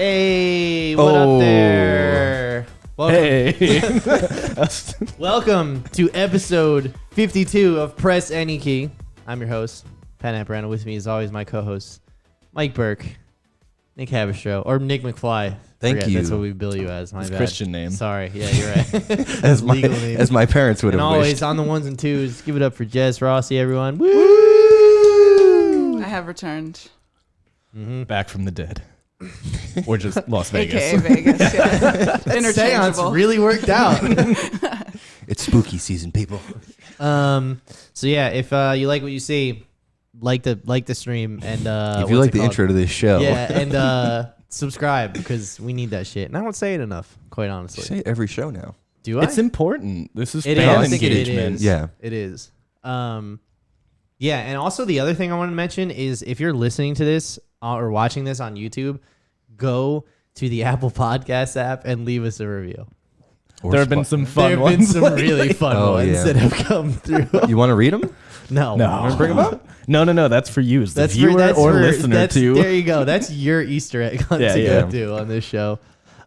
Hey, what up there? Welcome. Hey. Welcome to episode 52 of Press Any Key. I'm your host, Pat Amperano. With me, as always, my co-hosts, Mike Burke, Nick Havistro, or Nick McFly. Thank you. That's what we bill you as. My bad. Christian name. Sorry. Yeah, you're right. as my parents would and have always wished. on the ones and twos, give it up for Jess Rossi, everyone. Woo! I have returned. Back from the dead. Or just Las Vegas. AKA Vegas, yeah. That seance Interchangeable. really worked out. It's spooky season, people. So yeah, if you like what you see, like the stream, and If you like the intro to this show, yeah, and subscribe because we need that shit. And I don't say it enough, quite you honestly. say it every show now. Do I? It's important. This is It fan is. I think it engagement. is. Yeah. It is. Yeah, and also the other thing I want to mention is if you're listening to this or watching this on YouTube, go to the Apple Podcast app and leave us a review. Or There have been some fun There have ones. been some really fun Oh, ones yeah. that have come through. You want to read them? No. No. Want to bring them up? No. That's for you as the That's viewer or listener that's, to. There you go. That's your Easter egg hunt Yeah, to yeah. go do on this show.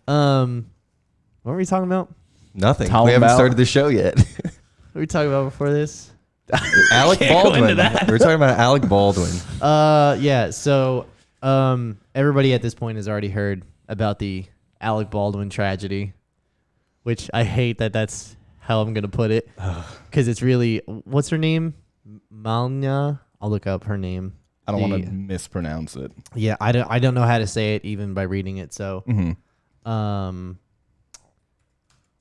What were we talking about? Nothing. Tell we them haven't about- started the show yet. What were we talking about before this? Alec Can't go into Baldwin. that. We're talking about Alec Baldwin. Yeah. So, everybody at this point has already heard about the Alec Baldwin tragedy, which I hate that that's how I'm gonna put it, because it's really, what's her name? Malnya. I'll look up her name. I don't want The- to mispronounce it. Yeah, I don't know how to say it even by reading it. So,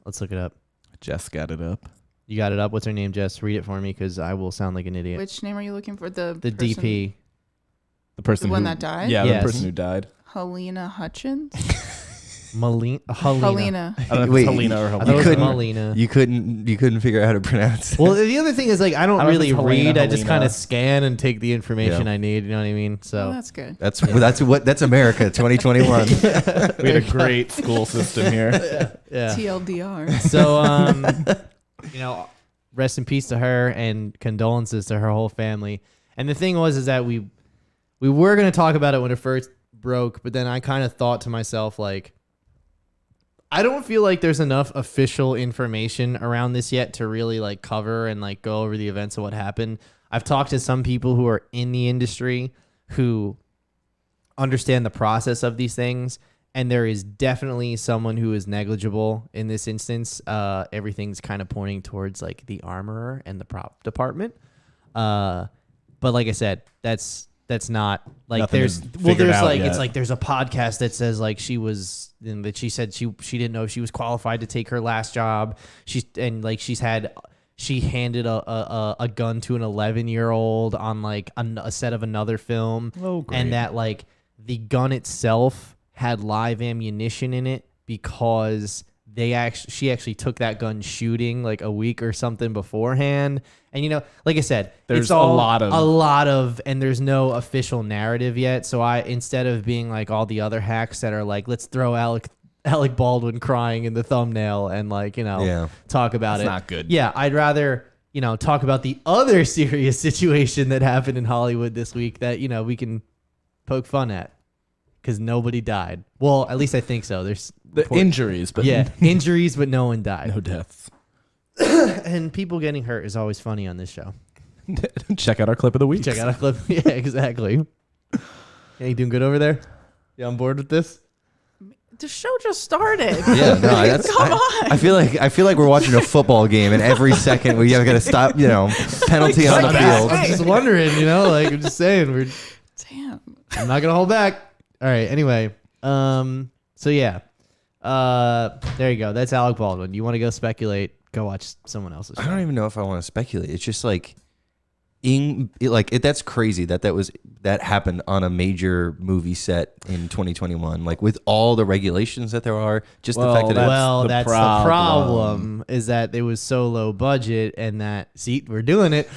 let's look it up. Jess got it up. You got it up. What's her name, Jess? Read it for me, because I will sound like an idiot. Which name are you looking for? The The person- DP. The person one who, that died? Yeah, Yes. the person who died. Helena Hutchins? Helena. Helena. I don't know if Wait, it's Helena or I thought it Helena. was couldn't- Malina. You couldn't figure out how to pronounce it. Well, the other thing is, like, I don't I don't know if really it's Helena, read. I just Helena. kind of scan and take the information Yeah. I need. You know what I mean? Oh, So that's good. That's America 2021. We had a great school system here. yeah. TLDR. So rest in peace to her and condolences to her whole family. And the thing is that we were gonna talk about it when it first broke, but then I kind of thought to myself, like, I don't feel like there's enough official information around this yet to really like cover and like go over the events of what happened. I've talked to some people who are in the industry who understand the process of these things, and there is definitely someone who is negligible in this instance. Everything's kind of pointing towards like the armorer and the prop department. But like I said, that's not like Nothing there's is figured out like yet. it's like there's a podcast that says like she was, and that she said she didn't know if she was qualified to take her last job. She handed a gun to an 11-year-old on like a set of another film. Oh, great. And that like the gun itself had live ammunition in it because she actually took that gun shooting like a week or something beforehand. And like I said, There's it's all a lot of, and there's no official narrative yet. So instead of being like all the other hacks that are like, let's throw Alec Baldwin crying in the thumbnail and like, talk about It's it. not good. Yeah. I'd rather, talk about the other serious situation that happened in Hollywood this week that, we can poke fun at because nobody died. Well, at least I think so. There's The injuries, but injuries, but no one died. no deaths. And people getting hurt is always funny on this show. Check out our clip of the week. Check out a clip. Yeah, exactly. Yeah, you doing good over there? You on board with this? The show just started. Yeah, no, Come on. I feel like we're watching a football game, and every second we got to stop. Penalty on the field. I'm just wondering, like I'm just saying, Damn. I'm not gonna hold back. All right. Anyway, so yeah, there you go. That's Alec Baldwin. You want to go speculate? Go watch someone else's show. I don't even know if I want to speculate. It's just like, that's crazy that happened on a major movie set in 2021. Like with all the regulations that there are, just the fact that That's the problem is that it was so low budget, and that we're doing it.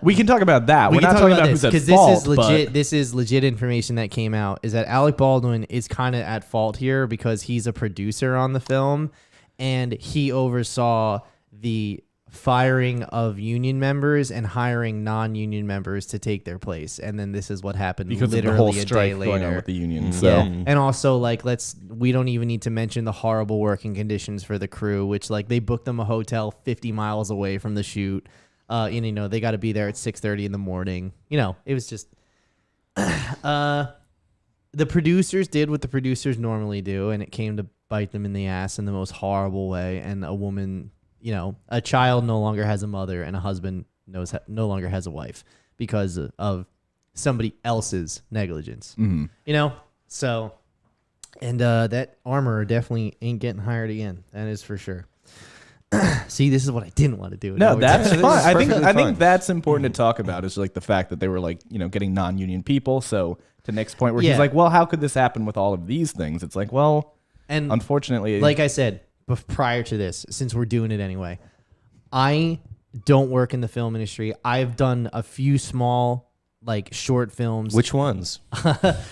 We can talk about that. We're not talking about who's at fault. This is legit. This is legit information that came out. Is that Alec Baldwin is kind of at fault here because he's a producer on the film, and he oversaw the firing of union members and hiring non-union members to take their place, and then this is what happened because literally of the whole a day strike later. going on with the union. So Yeah, and also like we don't even need to mention the horrible working conditions for the crew, which like they booked them a hotel 50 miles away from the shoot. And, you know, they got to be there at 6:30 in the morning. You know, it was just the producers did what the producers normally do, and it came to bite them in the ass in the most horrible way. And a woman, you know, a child no longer has a mother, and a husband no longer has a wife because of somebody else's negligence. Mhm. You know, so and that armorer definitely ain't getting hired again. That is for sure. See, this is what I didn't want to do. no, that's This is fine. I perfectly think fine. that's important to talk about is like the fact that they were like, you know, getting non-union people. So to Nick's point where Yeah. he's like, well, how could this happen with all of these things? It's like, well, and unfortunately, like I said prior to this, since we're doing it anyway, I don't work in the film industry. I've done a few small like short films. Which ones?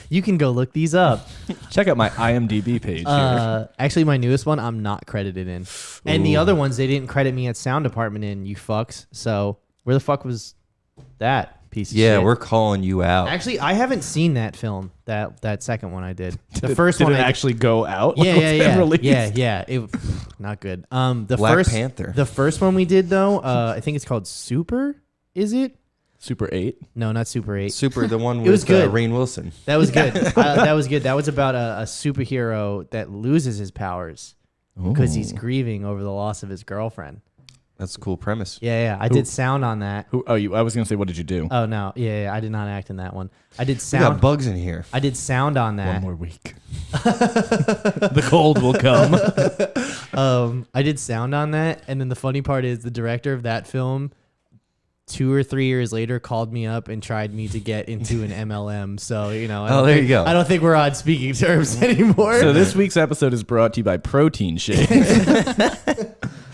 You can go look these up. check out my IMDb page here. Actually, my newest one I'm not credited in, and the other ones they didn't credit me at sound department in. You fucks. So where the fuck was that piece of shit? Yeah, we're calling you out. Actually, I haven't seen that film. That second one I did. The Did first it, one did it I actually go out? Yeah, Like, was yeah, it yeah, released? yeah. It not good. The Black first Panther. The first one we did though, I think it's called Super. Is it? Super 8. No, not Super 8. Super, the one with was good. Rainn Wilson. That was good. That was good. That was about a superhero that loses his powers because he's grieving over the loss of his girlfriend. That's a cool premise. Yeah. I did sound on that. Who? Oh, I was gonna say, what did you do? Oh no, yeah. I did not act in that one. I did We got sound. bugs in here. I did sound on One that. more week. The cold will come. I did sound on that, and then the funny part is the director of that film 2 or 3 years later called me up and tried me to get into an MLM. So, you know, Oh, there you go. I don't think we're on speaking terms anymore. So this week's episode is brought to you by Protein Shake.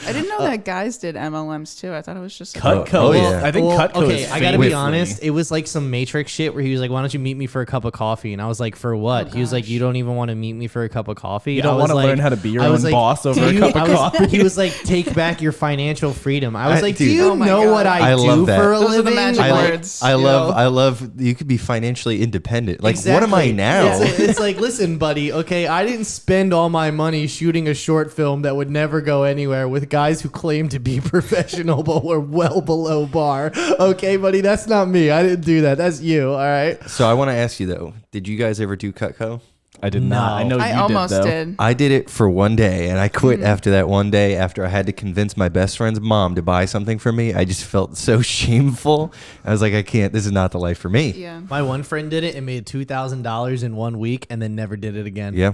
I didn't know that guys did MLMs too. I thought it was just Cutco. Oh, yeah. I think Cutco okay, is I gotta be famously- honest. It was like some Matrix shit where he was like, "Why don't you meet me for a cup of coffee?" And I was like, "For what?" He was like, gosh. "You don't even want to meet me for a cup of coffee." You don't I was want to like- learn how to be your I own was like, boss over "Do a you-" cup of I was- coffee. He was like, "Take back your financial freedom." I was like, "Do dude. you Oh my know God. what I I do love that. for a Those are the living?" magic Like, words. I you know? love. You could be financially independent. Like, what am I Exactly. now? It's like, listen, buddy. Okay, I didn't spend all my money shooting a short film that would never go anywhere with guys who claim to be professional but were well below bar. Okay, buddy, that's not me. I didn't do that. That's you. All right. So I want to ask you though, did you guys ever do Cutco? I did not. I know I you almost did, though. did. I did it for one day and I quit after that one day after I had to convince my best friend's mom to buy something for me. I just felt so shameful. I was like, I can't, this is not the life for me. Yeah. My one friend did it and made $2,000 in 1 week and then never did it again. Yeah.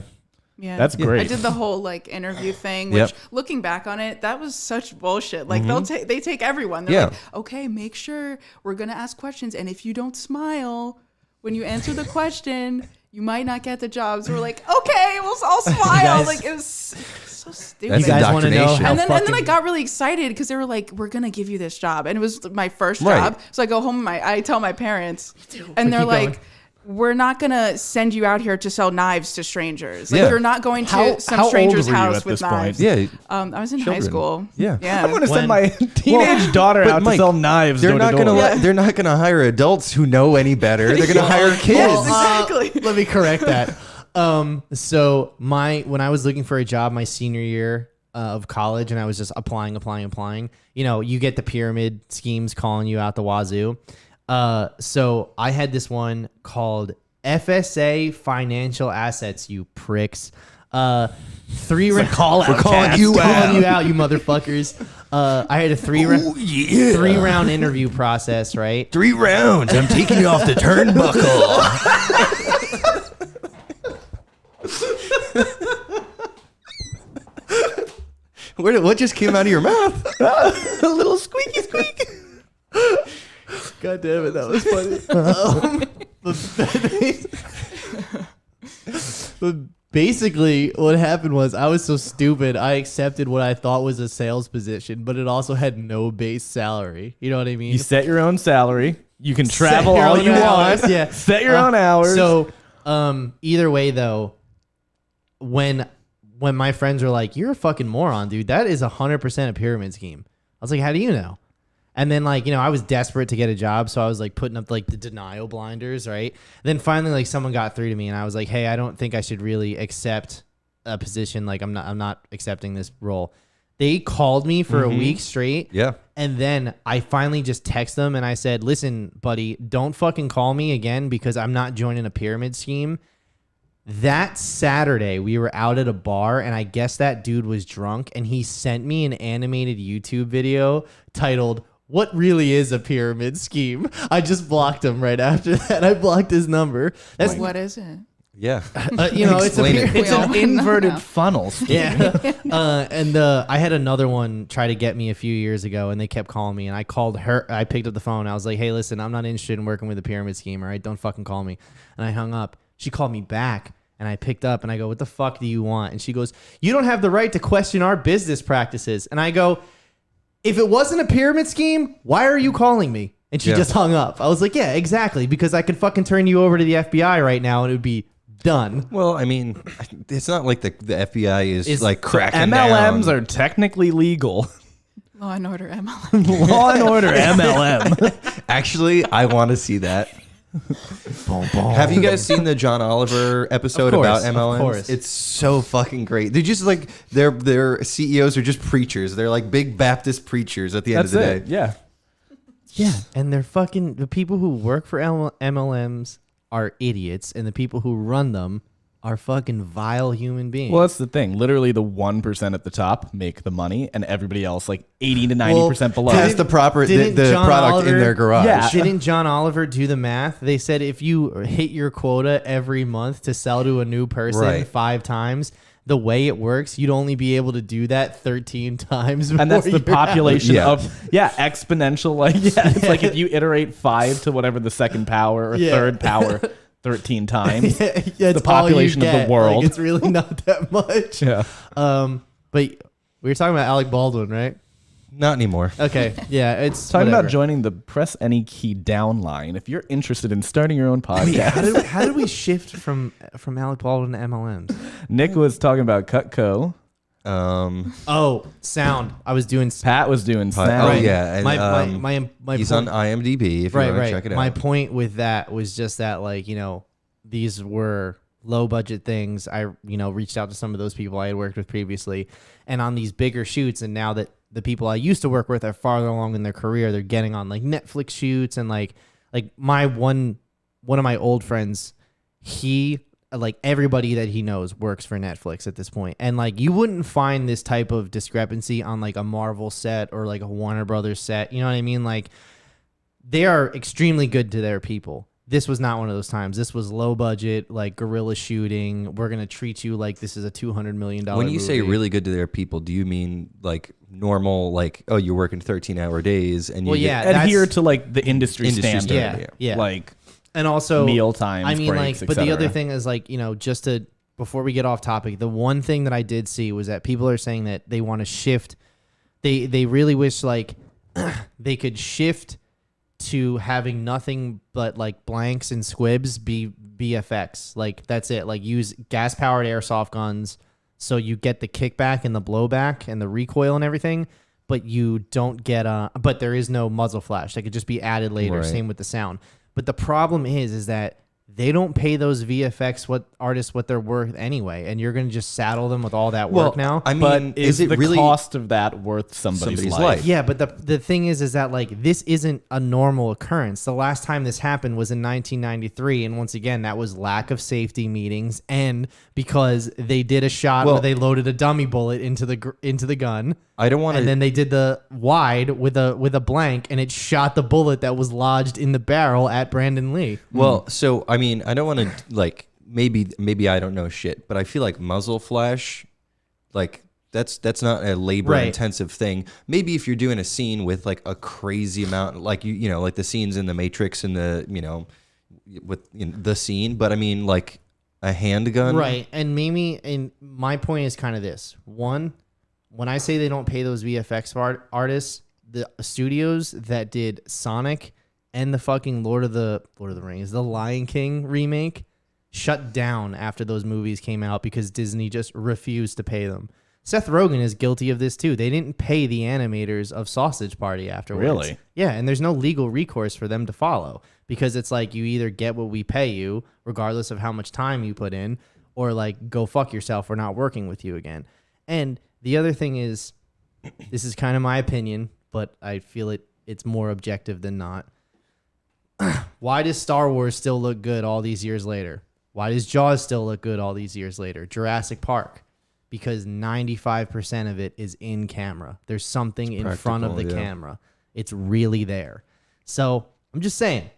Yeah. That's great. I did the whole like interview thing, which Yep. looking back on it, that was such bullshit. Like they take everyone. They're Yeah. like, okay, make sure we're gonna ask questions, and if you don't smile when you answer the question, you might not get the job. So we're like, okay, I'll smile. guys- Like it was so stupid. That's You guys want to know indoctrination. how and then I fucking got really excited because they were like, "We're gonna give you this job," and it was my first Right. job. So I go home, I tell my parents, and But they're keep like, going. "We're not gonna send you out here to sell knives to strangers. Like Yeah. you're not going to How some old stranger's were you house at with this point? knives." Yeah. I was in high Children. school. Yeah. Yeah. I'm going to When- send my teenage daughter But out Mike, to sell knives. They're door to not door. gonna they're not gonna hire adults who know any better. They're gonna hire kids. Well, Exactly. let me correct that. So when I was looking for a job my senior year of college and I was just applying, you know, you get the pyramid schemes calling you out the wazoo. So I had this one called FSA Financial Assets, you pricks. We're calling you out, you motherfuckers. I had a three round interview process, right? 3 rounds. I'm taking you off the turnbuckle. What just came out of your mouth? A little squeaky squeak. God damn it, that was funny. But basically, what happened was I was so stupid. I accepted what I thought was a sales position, but it also had no base salary. You know what I mean? You set your own salary. You can Set travel your all own you hours, want. yeah. Set your own hours. So, either way, though, when my friends were like, "You're a fucking moron, dude. That is 100% a pyramid scheme." was like, how do you know? And then like, I was desperate to get a job. So I was like putting up like the denial blinders. Right. Then finally, like someone got through to me and I was like, hey, I don't think I should really accept a position. Like I'm not accepting this role. They called me for a week straight. Yeah. And then I finally just text them and I said, listen, buddy, don't fucking call me again because I'm not joining a pyramid scheme. That Saturday, we were out at a bar and I guess that dude was drunk and he sent me an animated YouTube video titled, "What Really Is a Pyramid Scheme?" I just blocked him right after that. I blocked his number. That's What is it? Yeah. it's Explain it. It's an inverted know. funnel scheme. Yeah. And I had another one try to get me a few years ago and they kept calling me and I called her. I picked up the phone. I was like, hey, listen, I'm not interested in working with a pyramid scheme. All right. Don't fucking call me. And I hung up. She called me back and I picked up and I go, what the fuck do you want? And she goes, you don't have the right to question our business practices. And I go, if it wasn't a pyramid scheme, why are you calling me? And she just hung up. I was like, yeah, exactly. Because I could fucking turn you over to the FBI right now and it would be done. Well, I mean, it's not like the FBI is It's like cracking MLMs down. are technically legal. Law and Order MLM. Law and Order MLM. Actually, I want to see that. Have you guys seen the John Oliver episode Of course, about MLMs? of course. It's so fucking great. They're just like their CEOs are just preachers. They're like big Baptist preachers at the end That's of the it. day. Yeah. Yeah. And they're fucking, the people who work for MLMs are idiots and the people who run them are fucking vile human beings. Well, that's the thing. Literally, the 1% at the top make the money, and everybody else, like 80 to 90% below. Has the proper the John product Oliver- in their garage. Yeah. Didn't John Oliver do the math? They said if you hit your quota every month to sell to a new person Right. 5 times, the way it works, you'd only be able to do that 13 times. And that's the before you're out. population Yeah. of exponential. Like it's like if you iterate 5 to whatever the second power or third power 13 times, Yeah, it's the all you population of the get. world. Like, it's really not that much. Yeah. But we were talking about Alec Baldwin, right? Not anymore. Okay. Yeah. It's Talking whatever. about joining the press any key down line. If you're interested in starting your own podcast, How did we shift from Alec Baldwin to MLMs? Nick was talking about Cutco. Oh, sound. I was doing. Pat was doing Oh sound. yeah, and, My he's point, on IMDb if you want to check it out. My point with that was just that, like, these were low budget things. I, reached out to some of those people I had worked with previously, and on these bigger shoots. And now that the people I used to work with are farther along in their career, they're getting on like Netflix shoots and like my one of my old friends, he, like, everybody that he knows works for Netflix at this point. And like, you wouldn't find this type of discrepancy on like a Marvel set or like a Warner Brothers set. You know what I mean? Like, they are extremely good to their people. This was not one of those times. This was low budget, like guerrilla shooting. We're going to treat you like this is a $200 million When you say movie. really good to their people, do you mean like normal, like, oh, you're working 13-hour days and you Well, get- yeah. Adhere that's- to like the industry standard. standard, yeah. Like And also meal times, I mean, breaks, like, but the etc. other thing is like, just to, before we get off topic, the one thing that I did see was that people are saying that they want to shift. They really wish like they could shift to having nothing but like blanks and squibs be VFX. Like, that's it. Like, use gas powered airsoft guns so you get the kickback and the blowback and the recoil and everything, but you don't get but there is no muzzle flash. That could just be added later. Right. Same with the sound. But the problem is that they don't pay those VFX artists what they're worth anyway, and you're going to just saddle them with all that work now. I mean, but is it the really cost of that worth somebody's life? Yeah, but the thing is that like, this isn't a normal occurrence. The last time this happened was in 1993, and once again, that was lack of safety meetings, and because they did a shot Well- where they loaded a dummy bullet into the gun. I don't want And to. then they did the wide with a blank, and it shot the bullet that was lodged in the barrel at Brandon Lee. Well, so I mean, I don't want to like maybe I don't know shit, but I feel like muzzle flash, like that's not a labor intensive thing. Maybe if you're doing a scene with like a crazy amount, like like the scenes in the Matrix and the with the scene, but I mean like a handgun, Right. And my point is kind of this. One, when I say they don't pay those VFX artists, the studios that did Sonic and the fucking Lord of the Rings, the Lion King remake, shut down after those movies came out because Disney just refused to pay them. Seth Rogen is guilty of this too. They didn't pay the animators of Sausage Party afterwards. Really? Yeah, and there's no legal recourse for them to follow because it's like you either get what we pay you, regardless of how much time you put in, or like go fuck yourself. We're not working with you again. And the other thing is, this is kind of my opinion, but I feel it's more objective than not. Why does Star Wars still look good all these years later? Why does Jaws still look good all these years later? Jurassic Park. Because 95% of it is in camera. There's something in front of the camera. It's really there. So I'm just saying,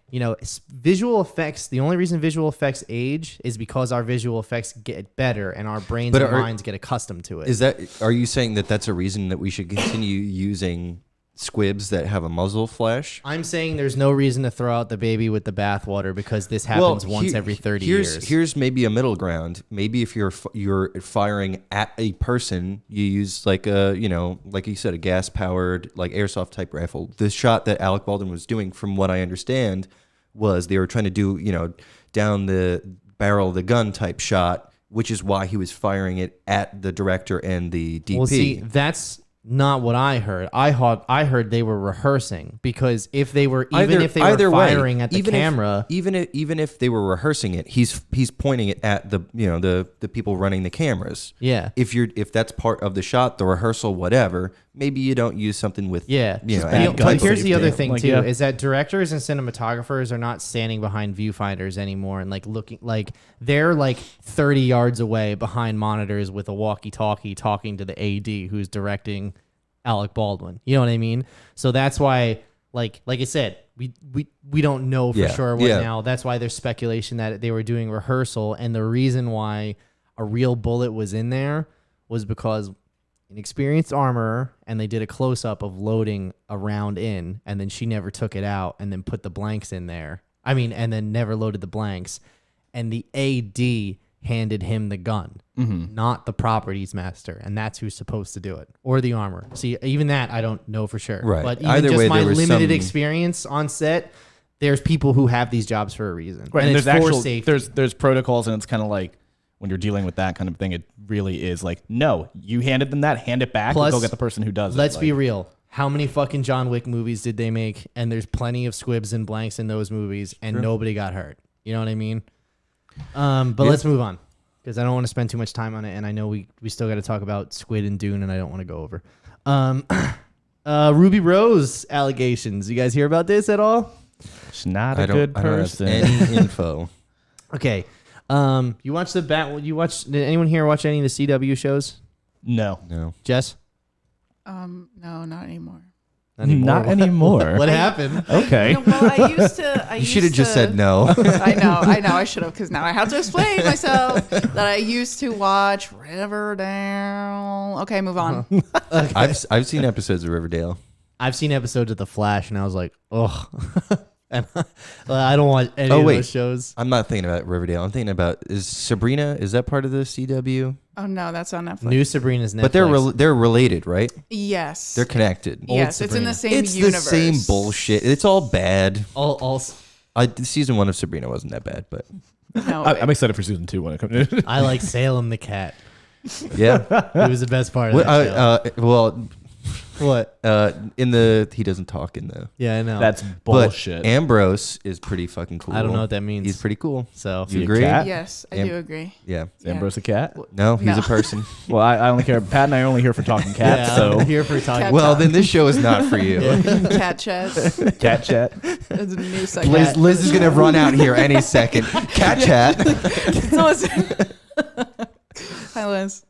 visual effects, the only reason visual effects age is because our visual effects get better and our brains and minds get accustomed to it. Are you saying that that's a reason that we should continue using squibs that have a muzzle flash? I'm saying there's no reason to throw out the baby with the bathwater because this happens once every 30 years. Here's maybe a middle ground. Maybe if you're firing at a person, you use like like you said, a gas powered like airsoft type rifle. The shot that Alec Baldwin was doing, from what I understand, was they were trying to do down the barrel of the gun type shot, which is why he was firing it at the director and the DP. Well, see, that's not what I heard. I heard they were rehearsing because if they were firing at the camera, even if they were rehearsing it, he's pointing it at the the people running the cameras. Yeah. If that's part of the shot, the rehearsal, whatever, maybe you don't use something with But here's the other thing too is that directors and cinematographers are not standing behind viewfinders anymore and like looking like they're like 30 yards away behind monitors with a walkie-talkie talking to the AD who's directing Alec Baldwin. You know what I mean? So that's why like I said, we don't know for sure what now. That's why there's speculation that they were doing rehearsal, and the reason why a real bullet was in there was because an experienced armorer, and they did a close-up of loading a round in, and then she never took it out and then put the blanks in there. And then never loaded the blanks. And the AD handed him the gun, not the properties master, and that's who's supposed to do it, or the armorer. See, even that I don't know for sure. Right. But even just my limited experience on set, there's people who have these jobs for a reason. Right. And there's it's for safety. there's protocols, and it's kind of like when you're dealing with that kind of thing, it really is like, no, you handed them that, hand it back, Plus, and go get the person who does it. Let's be real. How many fucking John Wick movies did they make? And there's plenty of squibs and blanks in those movies, and nobody got hurt. You know what I mean? But let's move on because I don't want to spend too much time on it, and I know we still got to talk about Squid and Dune, and I don't want to go over. Ruby Rose allegations. You guys hear about this at all? She's not a good person. I don't have any info. Okay. You watch the did anyone here watch any of the CW shows? No. Jess? No, not anymore. Not anymore. What happened? Okay. Well, I used to. You should have just said no. I know. I should have, because now I have to explain myself that I used to watch Riverdale. Okay, move on. I've seen episodes of Riverdale. I've seen episodes of The Flash, and I was like, ugh. And I don't want any of those shows. I'm not thinking about Riverdale. I'm thinking about, is Sabrina, is that part of the CW? Oh no, that's on Netflix. New Sabrina's Netflix. But they're related, right? Yes. They're connected. Yes, it's in the same It's universe. the same bullshit. It's all bad. All Season 1 of Sabrina wasn't that bad, but No, I'm excited for season 2 when it comes in. I like Salem the cat. yeah. It was the best part of that show. What? He doesn't talk in the. Yeah, I know. That's bullshit. But Ambrose is pretty fucking cool. I don't know what that means. He's pretty cool. So You he a agree? cat? yes, I do agree. Yeah. Is Ambrose a cat? No, he's No. a person. Well, I only care. Pat and I are only here for talking cats, yeah, so I'm here for talking. Cat Well, talk. then this show is not for you. Cat chat. cat chat. It's a new segment. Liz is gonna run out here any second. Cat chat. Hi, Liz.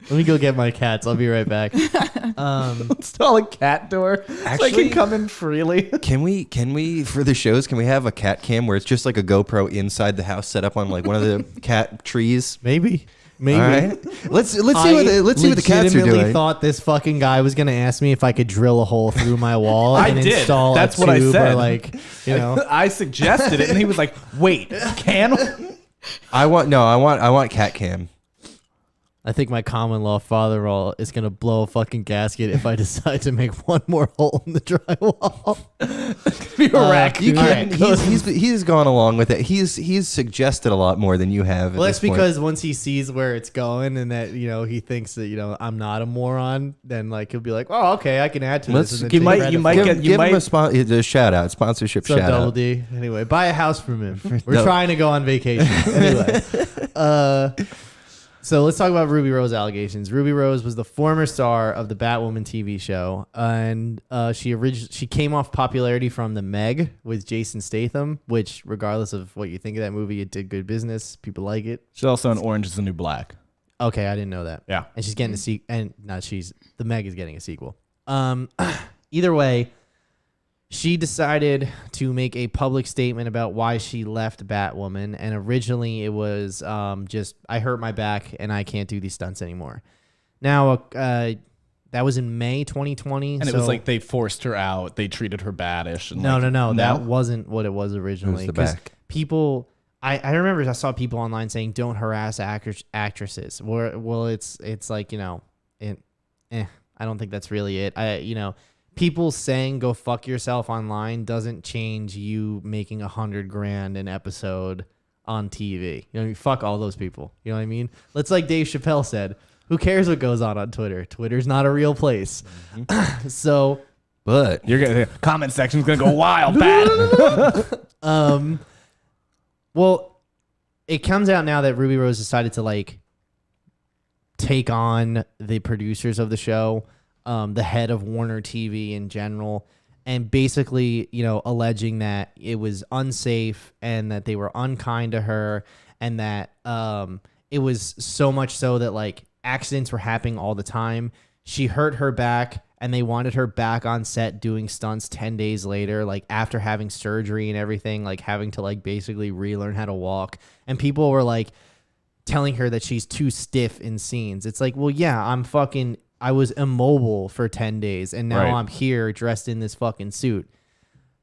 Let me go get my cats. I'll be right back. Install a cat door so I can come in freely. Can we for the shows? Can we have a cat cam where it's just like a GoPro inside the house, set up on like one of the cat trees? Maybe. All right. Let's see what the cats are legitimately doing. thought this fucking guy was gonna ask me if I could drill a hole through my wall I and did. install That's a what I tube said. or like, you know. I suggested it, and he was like, "Wait, can?" I want cat cam. I think my common law father-in-law is gonna blow a fucking gasket if I decide to make one more hole in the drywall. Be a raccoon. You can't. He's gone along with it. He's suggested a lot more than you have. Well, that's because once he sees where it's going and that he thinks that I'm not a moron, then like he'll be like, oh, okay, I can add to this. And then You might give him a shout out, sponsorship So shout Double out. D. Anyway, buy a house from him. We're trying to go on vacation. Anyway, so let's talk about Ruby Rose allegations. Ruby Rose was the former star of the Batwoman TV show, and she came off popularity from The Meg with Jason Statham, which, regardless of what you think of that movie, it did good business. People like it. She's also in Orange Is the New Black. Okay, I didn't know that. Yeah, and she's getting The Meg is getting a sequel. Either way, she decided to make a public statement about why she left Batwoman, and originally it was just, I hurt my back and I can't do these stunts anymore. Now, that was in May 2020. And it was like they forced her out. They treated her baddish. And No. That wasn't what it was originally. It was the back. People, I remember I saw people online saying, don't harass actresses. Well, it's like, I don't think that's really it. People saying go fuck yourself online doesn't change you making $100,000 an episode on TV. Fuck all those people. You know what I mean? Let's, like Dave Chappelle said, who cares what goes on Twitter? Twitter's not a real place. Mm-hmm. So, but the comment section's gonna go wild, Pat. Well, it comes out now that Ruby Rose decided to like take on the producers of the show. The head of Warner TV in general, and basically, alleging that it was unsafe and that they were unkind to her, and that it was so much so that like accidents were happening all the time. She hurt her back, and they wanted her back on set doing stunts 10 days later, like after having surgery and everything, like having to like basically relearn how to walk. And people were like telling her that she's too stiff in scenes. It's like, well, yeah, I was immobile for 10 days, and now I'm here dressed in this fucking suit.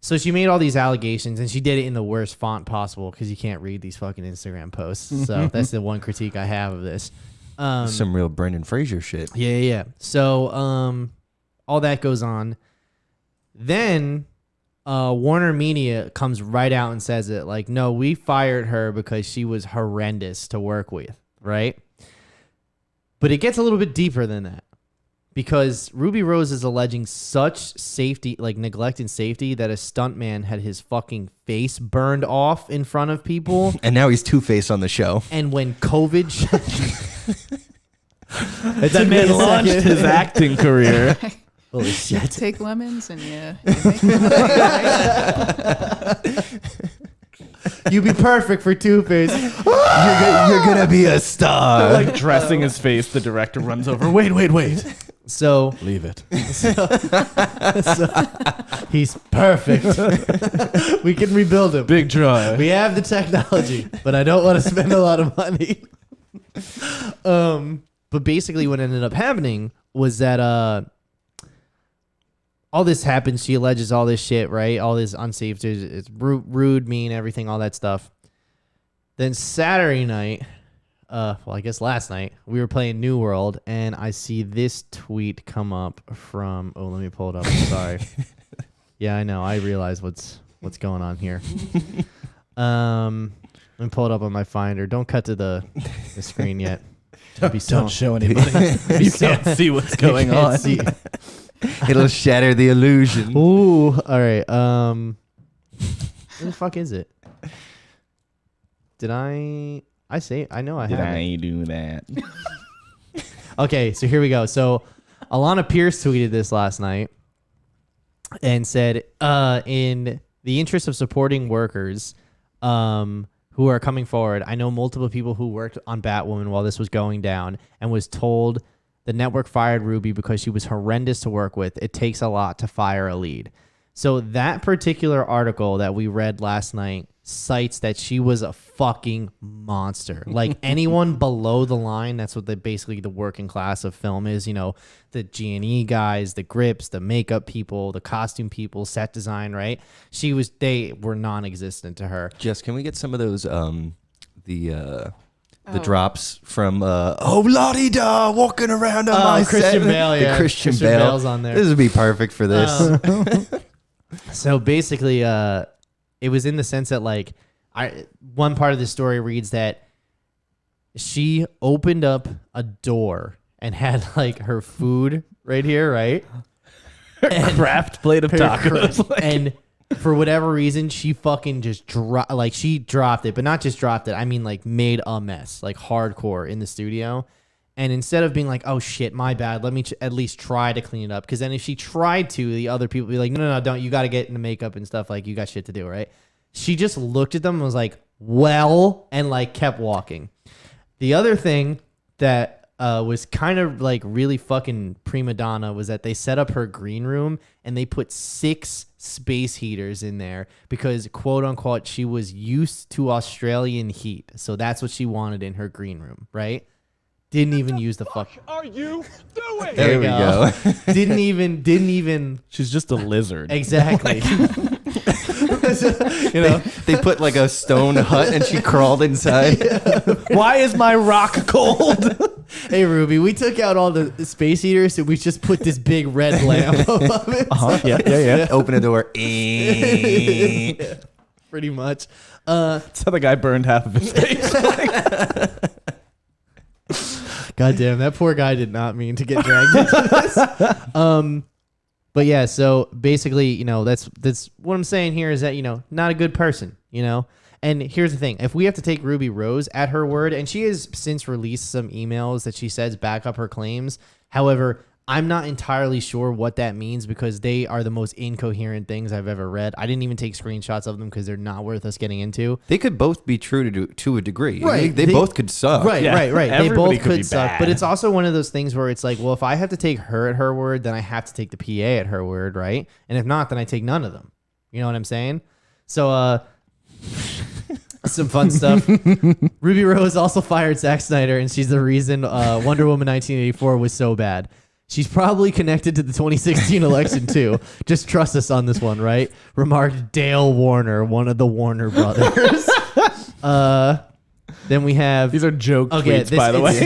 So she made all these allegations, and she did it in the worst font possible because you can't read these fucking Instagram posts. So that's the one critique I have of this. Some real Brendan Fraser shit. Yeah. So all that goes on. Then Warner Media comes right out and says it. Like, no, we fired her because she was horrendous to work with, right? But it gets a little bit deeper than that. Because Ruby Rose is alleging such safety, like neglect and safety, that a stuntman had his fucking face burned off in front of people. And now he's Two-Face on the show. And when COVID... That man launched his acting career. Holy shit. Take lemons and you make lemonade. You'd be perfect for Two-Face. You're gonna be a star. Like dressing his face, the director runs over. Wait. So Leave it. he's perfect. We can rebuild him. Big try. We have the technology, but I don't want to spend a lot of money. But basically what ended up happening was that all this happened. She alleges all this shit, right? All this unsafe, it's rude, mean, everything, all that stuff. Then Saturday night, I guess last night, we were playing New World, and I see this tweet come up from. Oh, let me pull it up. I'm sorry. Yeah, I know. I realize what's going on here. Let me pull it up on my Finder. Don't cut to the screen yet. Don't show anybody. You can't see what's going on. See. It'll shatter the illusion. Ooh, all right. Where the fuck is it? Did I say? I know I have. Did I do that? Okay, so here we go. So Alana Pierce tweeted this last night and said, in the interest of supporting workers who are coming forward, I know multiple people who worked on Batwoman while this was going down and was told the network fired Ruby because she was horrendous to work with. It takes a lot to fire a lead. So that particular article that we read last night cites that she was a fucking monster. Like anyone below the line, that's what basically the working class of film is, the G&E guys, the grips, the makeup people, the costume people, set design, right? They were non-existent to her. Jess, can we get some of those drops from oh Lottie Da walking around on my Christian set. Bale, yeah. The Christian Christian Bale. Bale's on there. This would be perfect for this. So basically, it was in the sense that like one part of the story reads that she opened up a door and had like her food right here, right? And craft plate of tacos. And for whatever reason, she fucking just she dropped it, but not just dropped it. I mean, like made a mess, like hardcore in the studio. And instead of being like, "Oh shit, my bad," let me at least try to clean it up. Because then if she tried to, the other people would be like, "No, don't. You got to get into makeup and stuff. Like you got shit to do, right?" She just looked at them and was like, "Well," and like kept walking. The other thing that was kind of like really fucking prima donna was that they set up her green room and they put 6 space heaters in there because quote unquote she was used to Australian heat. So that's what she wanted in her green room, right? Didn't even use the fuck. Are you doing? There we go. didn't even. She's just a lizard. Exactly. You know, They put like a stone hut and she crawled inside. Why is my rock cold? hey Ruby, we took out all the space heaters and we just put this big red lamp above it. Yeah. Open a door. Yeah, pretty much. That's how the guy burned half of his face. God damn, that poor guy did not mean to get dragged into this. But yeah, so basically, you know, that's what I'm saying here is that, you know, not a good person, you know? And here's the thing. If we have to take Ruby Rose at her word, and she has since released some emails that she says back up her claims. However, I'm not entirely sure what that means because they are the most incoherent things I've ever read. I didn't even take screenshots of them because they're not worth us getting into. They could both be true to a degree. Right. They both could suck. Right, Yeah. right. They Everybody both could be could suck. bad. But it's also one of those things where it's like, well, if I have to take her at her word, then I have to take the PA at her word, right? And if not, then I take none of them. You know what I'm saying? So, some fun stuff. Ruby Rose also fired Zack Snyder, and she's the reason Wonder Woman 1984 was so bad. She's probably connected to the 2016 election, too. Just trust us on this one, right? Remarked Dale Warner, one of the Warner brothers. Then we have... These are joke tweets, by the way.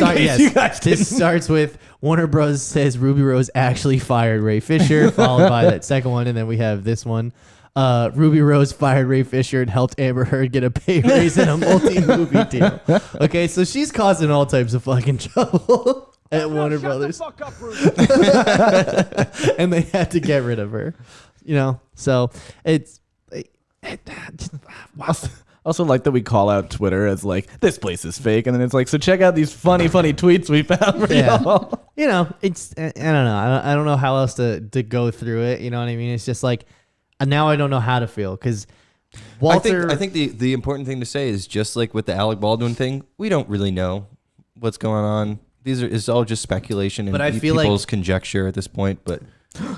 This starts with Warner Bros. Says Ruby Rose actually fired Ray Fisher, followed by that second one, and then we have this one. Ruby Rose fired Ray Fisher and helped Amber Heard get a pay raise in a multi-movie deal. Okay, so she's causing all types of fucking trouble at Warner Brothers. Shut the fuck up, Ruby. And they had to get rid of her. You know, so it's... Also like that we call out Twitter as like, this place is fake. And then it's like, so check out these funny tweets we found for y'all. You know, it's... I don't know. I don't know how else to go through it. You know what I mean? It's just like... Now I don't know how to feel because Walter... I think the important thing to say is just like with the Alec Baldwin thing, we don't really know what's going on. It's all just speculation and But I feel like- people's conjecture at this point. But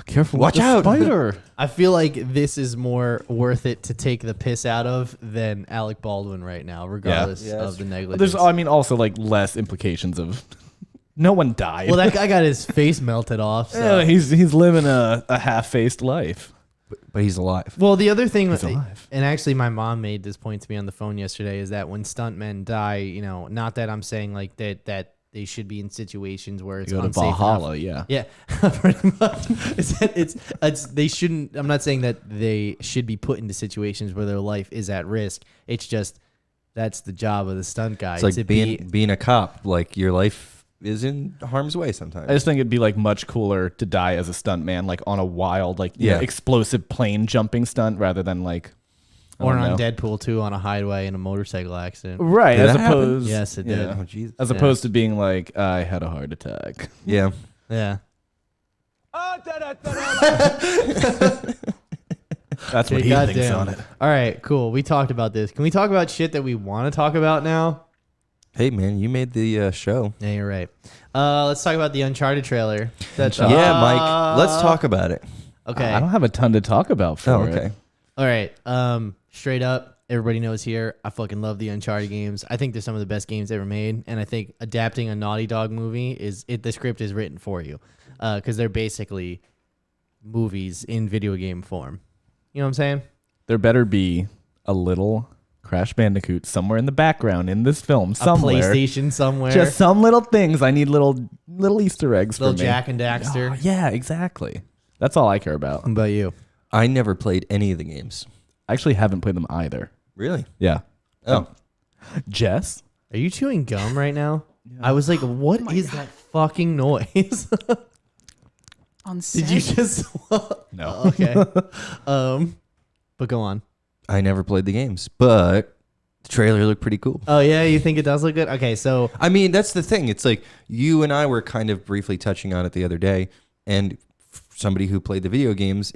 Careful. Watch with the out. Spider. I feel like this is more worth it to take the piss out of than Alec Baldwin right now, regardless Yeah, of the negligence. There's, I mean, also like less implications of no one died. well, that guy got his face melted off. So. yeah, he's living a half-faced life. but he's alive. Well, the other thing, alive. and actually my mom made this point to me on the phone yesterday, is that when stuntmen die, you know, not that I'm saying like that they should be in situations where it's You go to unsafe Valhalla, enough. yeah. Yeah, pretty much. It's they shouldn't. I'm not saying that they should be put into situations where their life is at risk. It's just that's the job of the stunt guy. It's like to being a cop. Like your life is in harm's way sometimes. I just think it'd be like much cooler to die as a stuntman, like on a wild, like you know, explosive plane jumping stunt rather than like. or I on don't know. Deadpool 2 on a highway in a motorcycle accident. Right, Did as that happen? opposed, Yes, it did. yeah. Oh Jesus. As opposed to being like, I had a heart attack. Yeah. Yeah. That's what Okay, he thinks goddamn. on it. All right, cool. We talked about this. Can we talk about shit that we want to talk about now? Hey man, you made the show. Yeah, you're right. Let's talk about the Uncharted trailer. Yeah, Mike. Let's talk about it. Okay. I don't have a ton to talk about for Oh, it. okay. All right. Straight up, everybody knows here, I fucking love the Uncharted games. I think they're some of the best games ever made, and I think adapting a Naughty Dog movie the script is written for you, because they're basically movies in video game form. You know what I'm saying? There better be a little Crash Bandicoot somewhere in the background in this film, A somewhere. PlayStation somewhere. Just some little things. I need little Easter eggs little for me. Jack and Daxter. Oh, yeah, exactly. That's all I care about. What about you? I never played any of the games. I actually haven't played them either. Really? Yeah. Oh. Jess? Are you chewing gum right now? I was like, what is that fucking noise? On set. Did you just? No. Okay. But go on. I never played the games, but the trailer looked pretty cool. Oh yeah, you think it does look good? Okay, so I mean, that's the thing. It's like you and I were kind of briefly touching on it the other day, and somebody who played the video games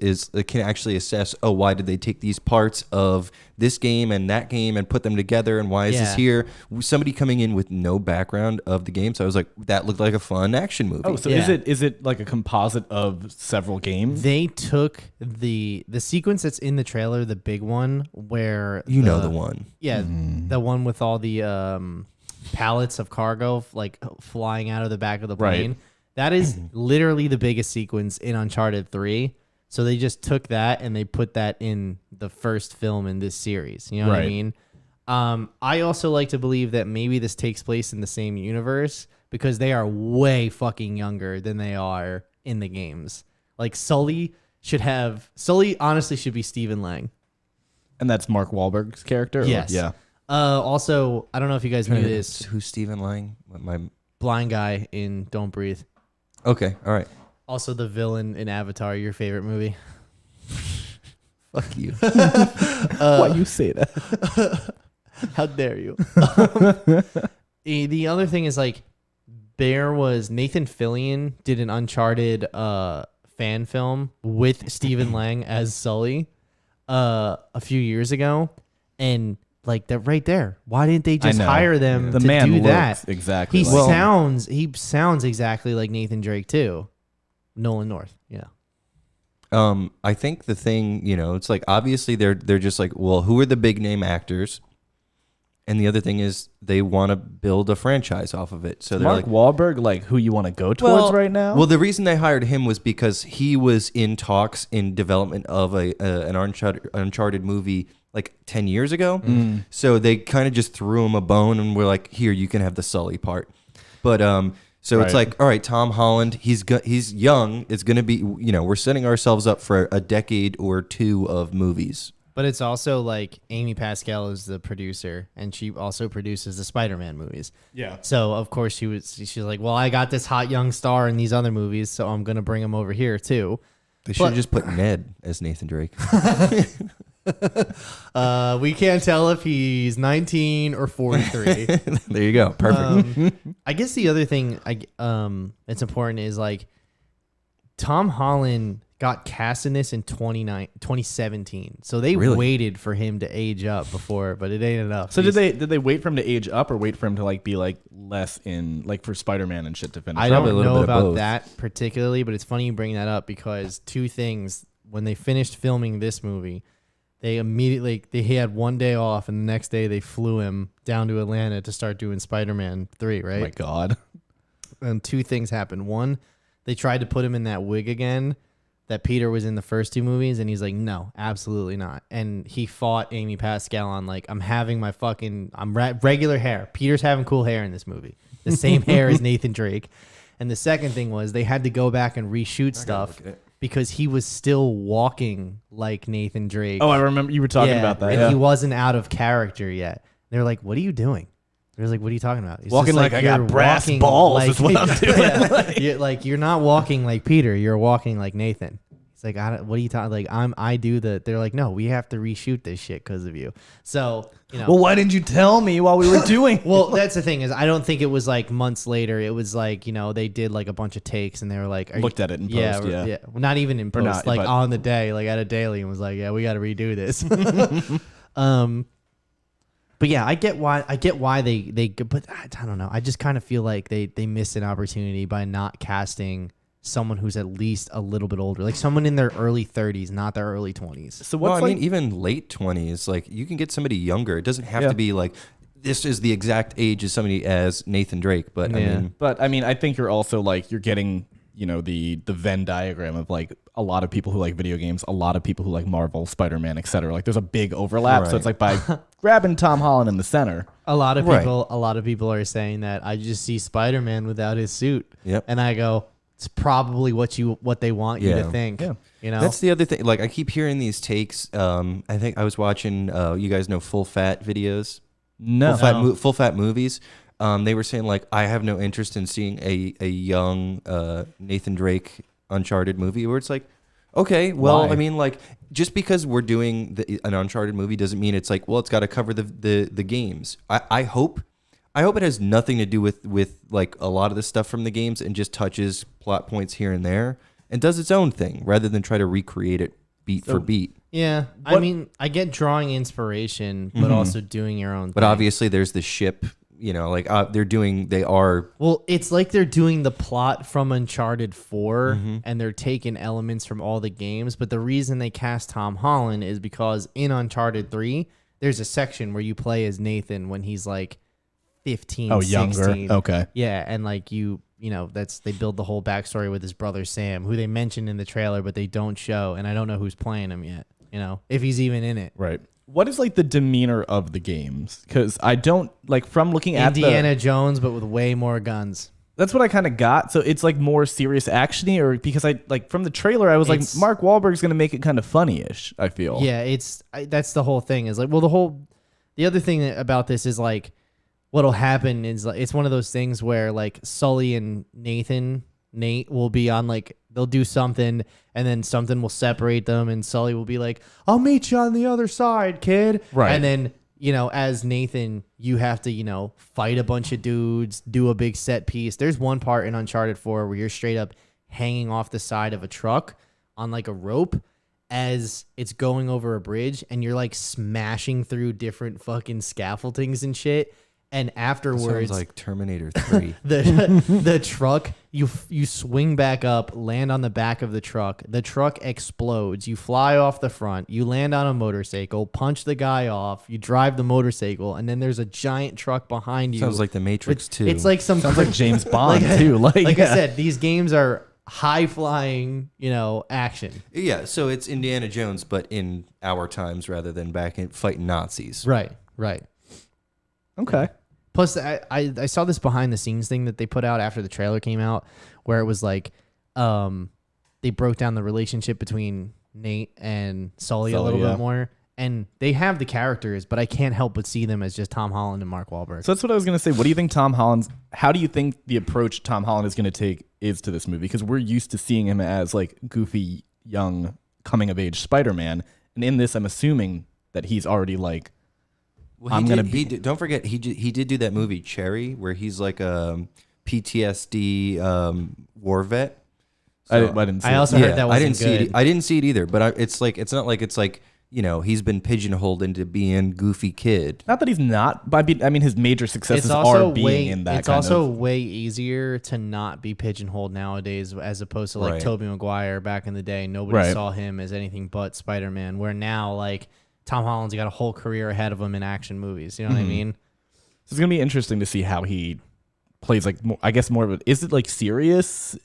can actually assess, oh, why did they take these parts of this game and that game and put them together, and why is this Yeah. here? Somebody coming in with no background of the game, so I was like, that looked like a fun action movie. Oh, so Yeah. is it like a composite of several games? they took the sequence that's in the trailer, the big one where you know the one. Yeah, the one with all the pallets of cargo like flying out of the back of the Right. plane. That is literally the biggest sequence in Uncharted 3. So they just took that and they put that in the first film in this series. You know what I Right. mean? I also like to believe that maybe this takes place in the same universe because they are way fucking younger than they are in the games. Like Sully honestly should be Stephen Lang. And that's Mark Wahlberg's character? or- Yes. Yeah. Also, I don't know if you guys knew this. Who's Stephen Lang? Blind guy in Don't Breathe. Okay, all right. Also, the villain in Avatar, your favorite movie. Fuck you. Why you say that? How dare you? The other thing is like, there was Nathan Fillion did an Uncharted fan film with Stephen Lang as Sully a few years ago, and like that right there. Why didn't they just know. hire them The to man do looks that? exactly He like sounds exactly like Nathan Drake too. Nolan North, yeah. I think the thing, it's like obviously they're just like, well, who are the big name actors? And the other thing is they want to build a franchise off of it. So they're Mark like, Wahlberg, like who you want to go towards right now? Well, the reason they hired him was because he was in talks in development of an Uncharted movie like 10 years ago. So they kind of just threw him a bone and were like, here, you can have the Sully part. But so it's Right. like, all right, Tom Holland, he's young. It's going to be, we're setting ourselves up for a decade or two of movies. But it's also like Amy Pascal is the producer, and she also produces the Spider-Man movies. yeah. So of course she's like, well, I got this hot young star in these other movies, so I'm gonna bring him over here too. They should have just put Ned as Nathan Drake. We can't tell if he's 19 or 43. There you go. Perfect. I guess the other thing that's important is like Tom Holland got cast in this in 2017. So they Really? waited for him to age up before, but it ain't enough. So did they wait for him to age up or wait for him to like be like less in like for Spider-Man and shit to finish? I up? Probably a don't little know bit of about both. that particularly, but it's funny you bring that up because two things. When they finished filming this movie, they immediately he had one day off, and the next day they flew him down to Atlanta to start doing Spider-Man 3, right? Oh my God. And two things happened. One, they tried to put him in that wig again that Peter was in the first two movies, and he's like, no, absolutely not. And he fought Amy Pascal on like, I'm regular hair. Peter's having cool hair in this movie. The same hair as Nathan Drake. And the second thing was they had to go back and reshoot stuff because he was still walking like Nathan Drake. Oh, I remember you were talking about that. And Yeah. he wasn't out of character yet. They were like, what are you doing? They was like, what are you talking about? He's Walking just like I got "You're brass walking balls is what I'm doing." Yeah. You're not walking like Peter. You're walking like Nathan. He's like, what are you talking? Like I do the. They're like, no, we have to reshoot this shit because of you. So Well, why didn't you tell me while we were doing? Well, that's the thing is, I don't think it was like months later. It was like they did like a bunch of takes and they were like, Looked at it in post, yeah. Well, not even in post, not, like but- on the day, like at a daily, and was like, yeah, we got to redo this. But yeah, I get why they but I don't know. I just kind of feel like they missed an opportunity by not casting someone who's at least a little bit older, like someone in their early 30s, not their early 20s. So Well, what's I like? mean, even late 20s, like you can get somebody younger. It doesn't have Yeah. to be like this is the exact age as somebody as Nathan Drake. But I Yeah. mean, But I mean, I think you're also like you're getting the Venn diagram of like a lot of people who like video games, a lot of people who like Marvel, Spider-Man, etc. Like there's a big overlap. So Right. it's like by grabbing Tom Holland in the center. A lot of Right. people are saying that I just see Spider-Man without his suit. Yep. And I go, it's probably what they want you to Yeah. think. Yeah. You know? That's the other thing. Like I keep hearing these takes. I think I was watching. You guys know Full Fat videos. No. Full fat movies. They were saying like I have no interest in seeing a young Nathan Drake Uncharted movie where it's like, okay, well, Why? I mean, like just because we're doing an Uncharted movie doesn't mean it's like, well, it's got to cover the games. I hope it has nothing to do with like a lot of the stuff from the games and just touches plot points here and there and does its own thing rather than try to recreate it beat for beat. Yeah. I mean, I get drawing inspiration, but also doing your own But thing. obviously, there's the ship. You know, like they are. Well, it's like they're doing the plot from Uncharted 4 and they're taking elements from all the games. But the reason they cast Tom Holland is because in Uncharted 3, there's a section where you play as Nathan when he's like 15, 16. Younger. Okay. Yeah. And like they build the whole backstory with his brother Sam, who they mention in the trailer, but they don't show. And I don't know who's playing him yet, if he's even in it. Right. What is like the demeanor of the games? Because I don't like from looking at Indiana Jones, but with way more guns. That's what I kind of got. So it's like more serious actiony, or because I like from the trailer, I was like, Mark Wahlberg's gonna make it kind of funny-ish. I feel. Yeah, that's the whole thing. Is like, well, the other thing about this is like, what'll happen is like, it's one of those things where like Sully and Nate will be on like they'll do something and then something will separate them and Sully will be like, I'll meet you on the other side, kid. Right. And then as Nathan, you have to fight a bunch of dudes, do a big set piece. There's one part in Uncharted 4 where you're straight up hanging off the side of a truck on like a rope as it's going over a bridge and you're like smashing through different fucking scaffoldings and shit. And afterwards, Sounds like Terminator 3. the truck, you swing back up, land on the back of the truck explodes, you fly off the front, you land on a motorcycle, punch the guy off, you drive the motorcycle, and then there's a giant truck behind you. Sounds like the Matrix 2. It's like Sounds like James Bond too. Like I said, these games are high flying, action. Yeah, so it's Indiana Jones, but in our times rather than back in fighting Nazis. Right. Okay. Plus, I saw this behind the scenes thing that they put out after the trailer came out, where it was like, they broke down the relationship between Nate and Sully a little bit more, and they have the characters, but I can't help but see them as just Tom Holland and Mark Wahlberg. So that's what I was gonna say. What do you think how do you think the approach Tom Holland is gonna take is to this movie? Because we're used to seeing him as like goofy, young, coming of age Spider-Man, and in this, I'm assuming that he's already like. Well, don't forget he did do that movie Cherry where he's like a PTSD war vet. So, I didn't see I also heard that wasn't good. I didn't see it either, but it's not like he's been pigeonholed into being a goofy kid. Not that he's not, but I mean his major successes are being in that. It's also way easier to not be pigeonholed nowadays, as opposed to like Right. Tobey Maguire back in the day. Nobody Right. saw him as anything but Spider-Man. Where now, like Tom Holland's got a whole career ahead of him in action movies. You know what I mean? So it's gonna be interesting to see how he plays. Like, I guess more of it. Is it like serious?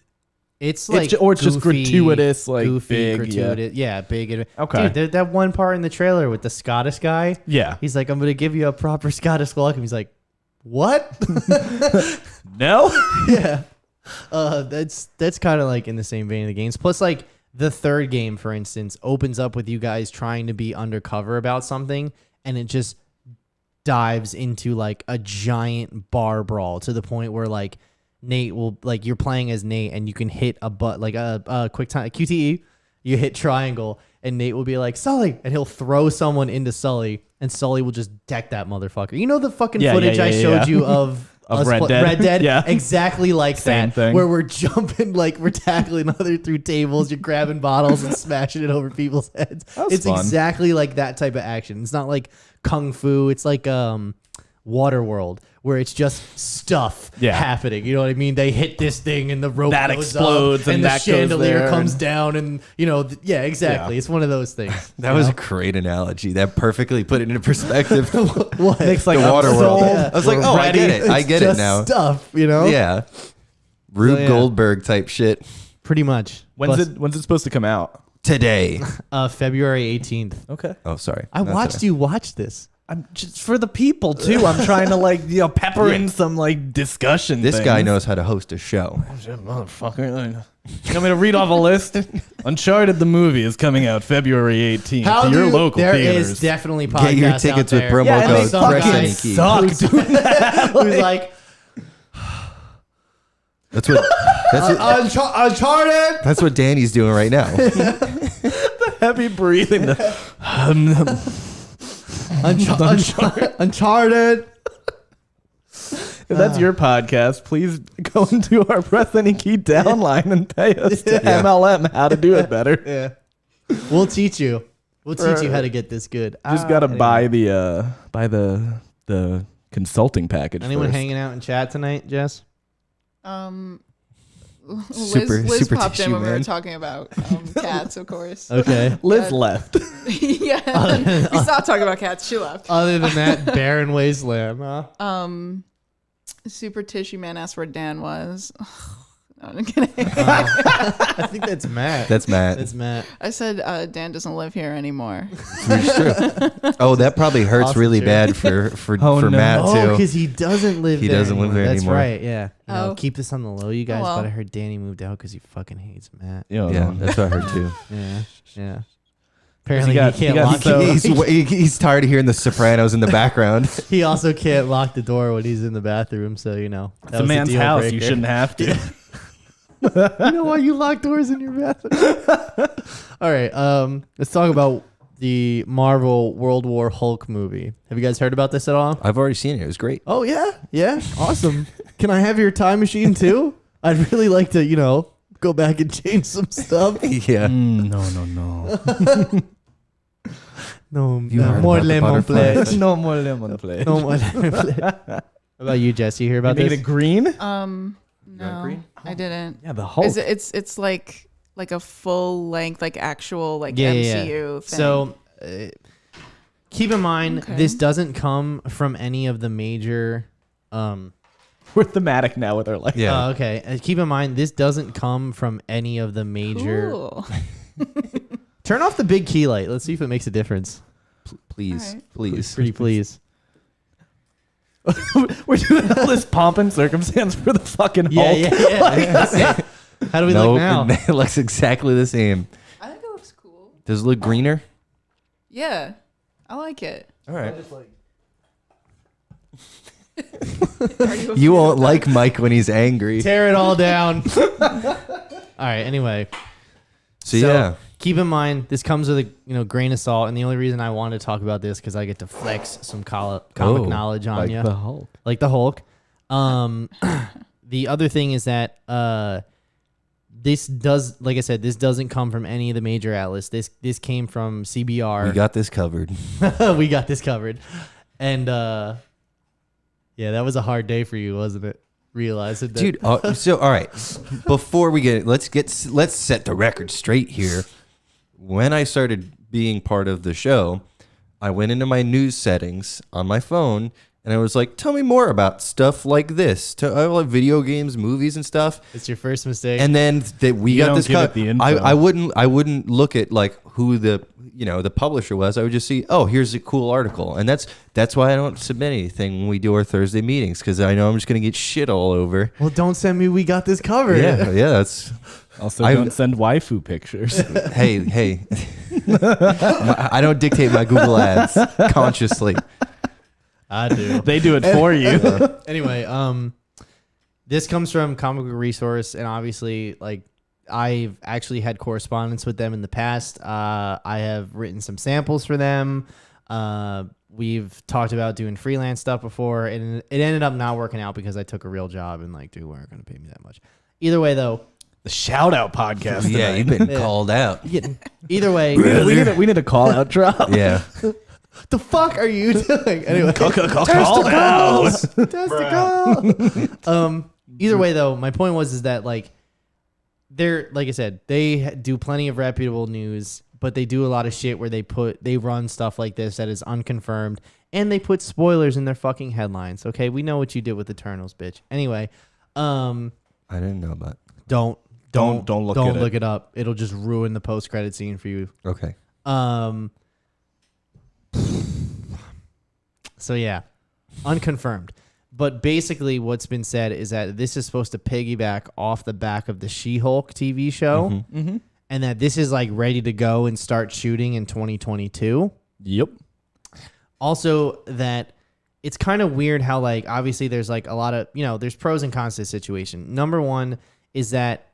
It's like it's just goofy, gratuitous, like goofy, big. gratuitous. Yeah, big. Okay. Dude, that one part in the trailer with the Scottish guy. Yeah. He's like, I'm gonna give you a proper Scottish welcome. He's like, what? No. Yeah. That's kind of like in the same vein of the games. Plus, like the third game, for instance, opens up with you guys trying to be undercover about something, and it just dives into like a giant bar brawl to the point where like Nate will like you're playing as Nate and you can hit a quick time QTE. You hit triangle and Nate will be like Sully, and he'll throw someone into Sully, and Sully will just deck that motherfucker. You know the fucking footage I showed you of. Of Red Dead? Red Dead, Yeah. exactly like Same that. thing. Where we're jumping, like we're tackling other through tables, you're grabbing bottles and smashing it over people's heads. was It's fun. exactly like that type of action. It's not like kung fu. It's like Waterworld, where it's just stuff happening. You know what I mean? They hit this thing and the rope That goes explodes up, and the that goes chandelier there comes and- down, and exactly. Yeah. It's one of those things. That was a great analogy. That perfectly put it into perspective. What? Makes like The a water soul world. I was like, oh, I get it. I It's get it just now. Stuff, you know? Yeah. Rube yeah. Goldberg type shit. Pretty much. When's it supposed to come out? Today. February 18th. Okay. Oh, sorry. I Not watched today. you watch this. I'm just for the people too. I'm trying to pepper in some discussion. This guy knows how to host a show. Motherfucker. You want me to read off a list? Uncharted the movie is coming out February 18th to your local there theaters. is definitely podcasts Get your tickets out with there. promo Yeah, and code they Some Press guy Any Key. suck doing that. who's like, That's what Uncharted. that's what Danny's doing right now. Heavy breathing. Uncharted. If that's your podcast, please go into our Press Any Key downline and pay us to Yeah. MLM how to do it better. Yeah. We'll teach you. We'll teach you how to get this good. Just gotta Anyway. buy the consulting package. Anyone first. hanging out in chat tonight, Jess? Liz super popped in tissue, when we were man. talking about cats, of course. Okay. Liz left. Yeah, we stopped talking about cats. She left. Other than that, barren wasteland, huh? Super Tissue Man asked where Dan was. No, I'm kidding. I think that's Matt. That's Matt. That's Matt. I said Dan doesn't live here anymore. It's true. Oh, that probably hurts Also really true. bad for Oh, no. Matt Oh, too. because he doesn't live He there doesn't live anymore. there That's anymore. right, yeah. You know, Oh. keep this on the low, you guys. well. But I heard Danny moved out because he fucking hates Matt. Yeah, that's what I heard too. Yeah, yeah. Apparently got- he can't he got lock so- He's tired of hearing the Sopranos in the background. He also can't lock the door when he's in the bathroom, so you know. It's a man's house. You shouldn't have to. You know why you lock doors in your bathroom? All right, let's talk about the Marvel World War Hulk movie. Have you guys heard about this at all? I've already seen it. It was great. Oh yeah, yeah, awesome. Can I have your time machine too? I'd really like to, you know, go back and change some stuff. Yeah. No. No, You heard more about the lemon butterfly pledge. effect? No more lemon play. No more lemon pledge. What about you, Jesse? You hear about Made this? it green? No, green? I didn't. Yeah, the Hulk. It's like a full length, like actual like Yeah, yeah, MCU thing. So keep in mind, Okay. this doesn't come from any of the major. We're thematic now with our life. Yeah. Okay. Keep in mind, this doesn't come from any of the major. cool. Turn off the big key light. Let's see if it makes a difference. Please, Alright. please. Pretty please. We're doing all this pomp and circumstance for the fucking Yeah, Hulk. yeah. How do we look now? it looks exactly the same. I think it looks cool. Does it look greener? Yeah, I like it. All right. Are you You won't like Mike when he's angry. Tear it all down. All right. Anyway, So yeah. keep in mind this comes with a grain of salt, and the only reason I wanted to talk about this because I get to flex some comic Oh, knowledge on Like you, the Hulk. like the Hulk. The other thing is that this does, like I said, this doesn't come from any of the major outlets. This came from CBR. We got this covered. We got this covered, and yeah, that was a hard day for you, wasn't it? Realizing that, Dude, so all right. Before we let's set the record straight here. When I started being part of the show, I went into my news settings on my phone and I was like, tell me more about stuff like this. I like video games, movies and stuff. it's your first mistake. And then that we You got don't this give it cut. the info. I wouldn't look at like who the publisher was. I would just see, oh, here's a cool article. And that's why I don't submit anything when we do our Thursday meetings, because I know I'm just gonna get shit all over. well, don't send me. We got this covered. Yeah, that's Also, I've- don't send waifu pictures. hey. I don't dictate my Google ads consciously. I do. They do it for you. Anyway, this comes from Comic Book Resource, and obviously, like, I've actually had correspondence with them in the past. I have written some samples for them. We've talked about doing freelance stuff before, and it ended up not working out because I took a real job, and like, they weren't going to pay me that much. Either way, though, The shout out podcast. Yeah, tonight. you've been Yeah. called out. either way, we need a call out drop. Yeah. the fuck are you doing? Anyway, Called out. testicle. Either way, though, my point is that like they're, like I said, they do plenty of reputable news, but they do a lot of shit where they run stuff like this that is unconfirmed, and they put spoilers in their fucking headlines. Okay, we know what you did with Eternals, bitch. Anyway, I didn't know about. Don't look it up. It'll just ruin the post credit scene for you. Okay. So yeah, unconfirmed. But basically, what's been said is that this is supposed to piggyback off the back of the She-Hulk TV show, and that this is like ready to go and start shooting in 2022. Yep. Also, that it's kind of weird how like obviously there's like a lot of there's pros and cons to this situation. Number one is that